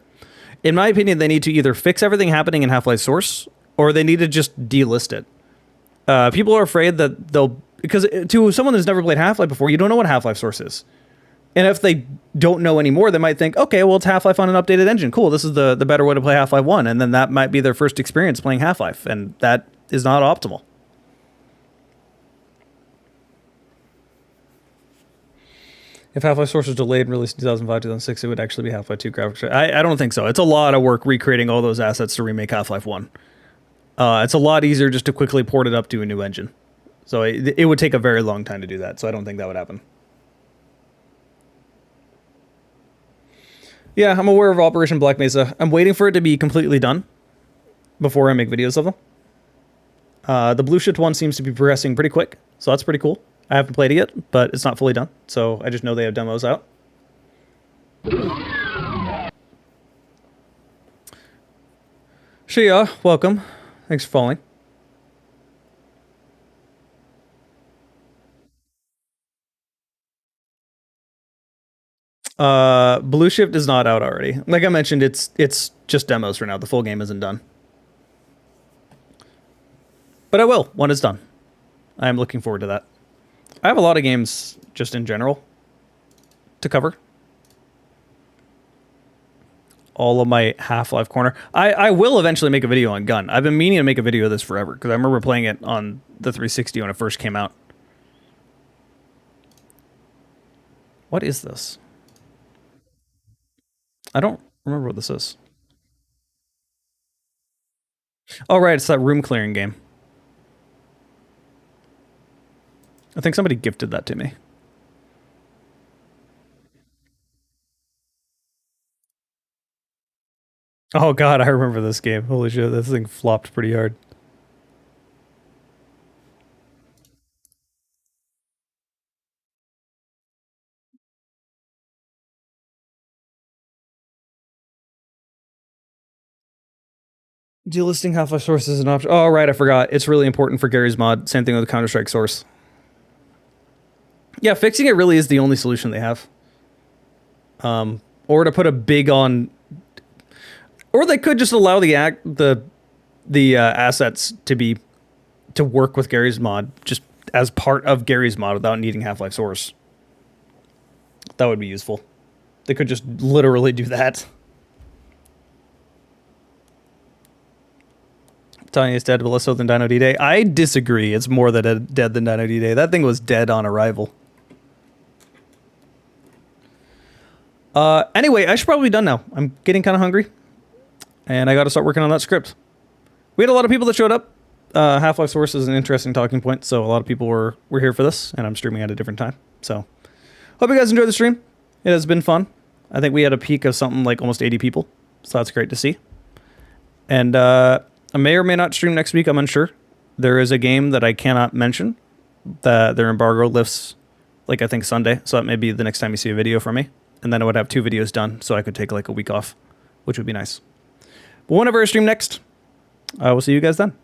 A: In my opinion, they need to either fix everything happening in Half-Life Source, or they need to just delist it. People are afraid that they'll... Because to someone who's never played Half-Life before, you don't know what Half-Life Source is. And if they don't know anymore, they might think, okay, well, it's Half-Life on an updated engine. Cool, this is the better way to play Half-Life 1. And then that might be their first experience playing Half-Life. And that is not optimal. If Half-Life Source was delayed and released in 2005, 2006, it would actually be Half-Life 2 graphics. I don't think so. It's a lot of work recreating all those assets to remake Half-Life 1. It's a lot easier just to quickly port it up to a new engine. So it would take a very long time to do that. So I don't think that would happen. Yeah, I'm aware of Operation Black Mesa. I'm waiting for it to be completely done before I make videos of them. The Blue Shift one seems to be progressing pretty quick, so that's pretty cool. I haven't played it yet, but it's not fully done, so I just know they have demos out. Shia, welcome. Thanks for following. Blue Shift is not out already. Like I mentioned, it's just demos for now. The full game isn't done. But I will when it's done. I am looking forward to that. I have a lot of games just in general to cover. All of my Half-Life corner. I will eventually make a video on Gun. I've been meaning to make a video of this forever because I remember playing it on the 360 when it first came out. What is this? I don't remember what this is. Oh, right. It's that room clearing game. I think somebody gifted that to me. Oh, God. I remember this game. Holy shit. This thing flopped pretty hard. Delisting Half-Life Source is an option. Oh, right, I forgot. It's really important for Gary's mod. Same thing with Counter-Strike Source. Yeah, fixing it really is the only solution they have. Or to put a big on... Or they could just allow the assets to work with Gary's mod, just as part of Gary's mod without needing Half-Life Source. That would be useful. They could just literally do that. Tanya is dead, but less so than Dino D-Day. I disagree. It's more dead than Dino D-Day. That thing was dead on arrival. Anyway, I should probably be done now. I'm getting kind of hungry. And I got to start working on that script. We had a lot of people that showed up. Half-Life Source is an interesting talking point, so a lot of people were here for this, and I'm streaming at a different time. So, hope you guys enjoyed the stream. It has been fun. I think we had a peak of something like almost 80 people, so that's great to see. And, I may or may not stream next week, I'm unsure. There is a game that I cannot mention that their embargo lifts, like, I think Sunday, so that may be the next time you see a video from me. And then I would have 2 videos done, so I could take, like, a week off, which would be nice. But whenever I stream next, I will see you guys then.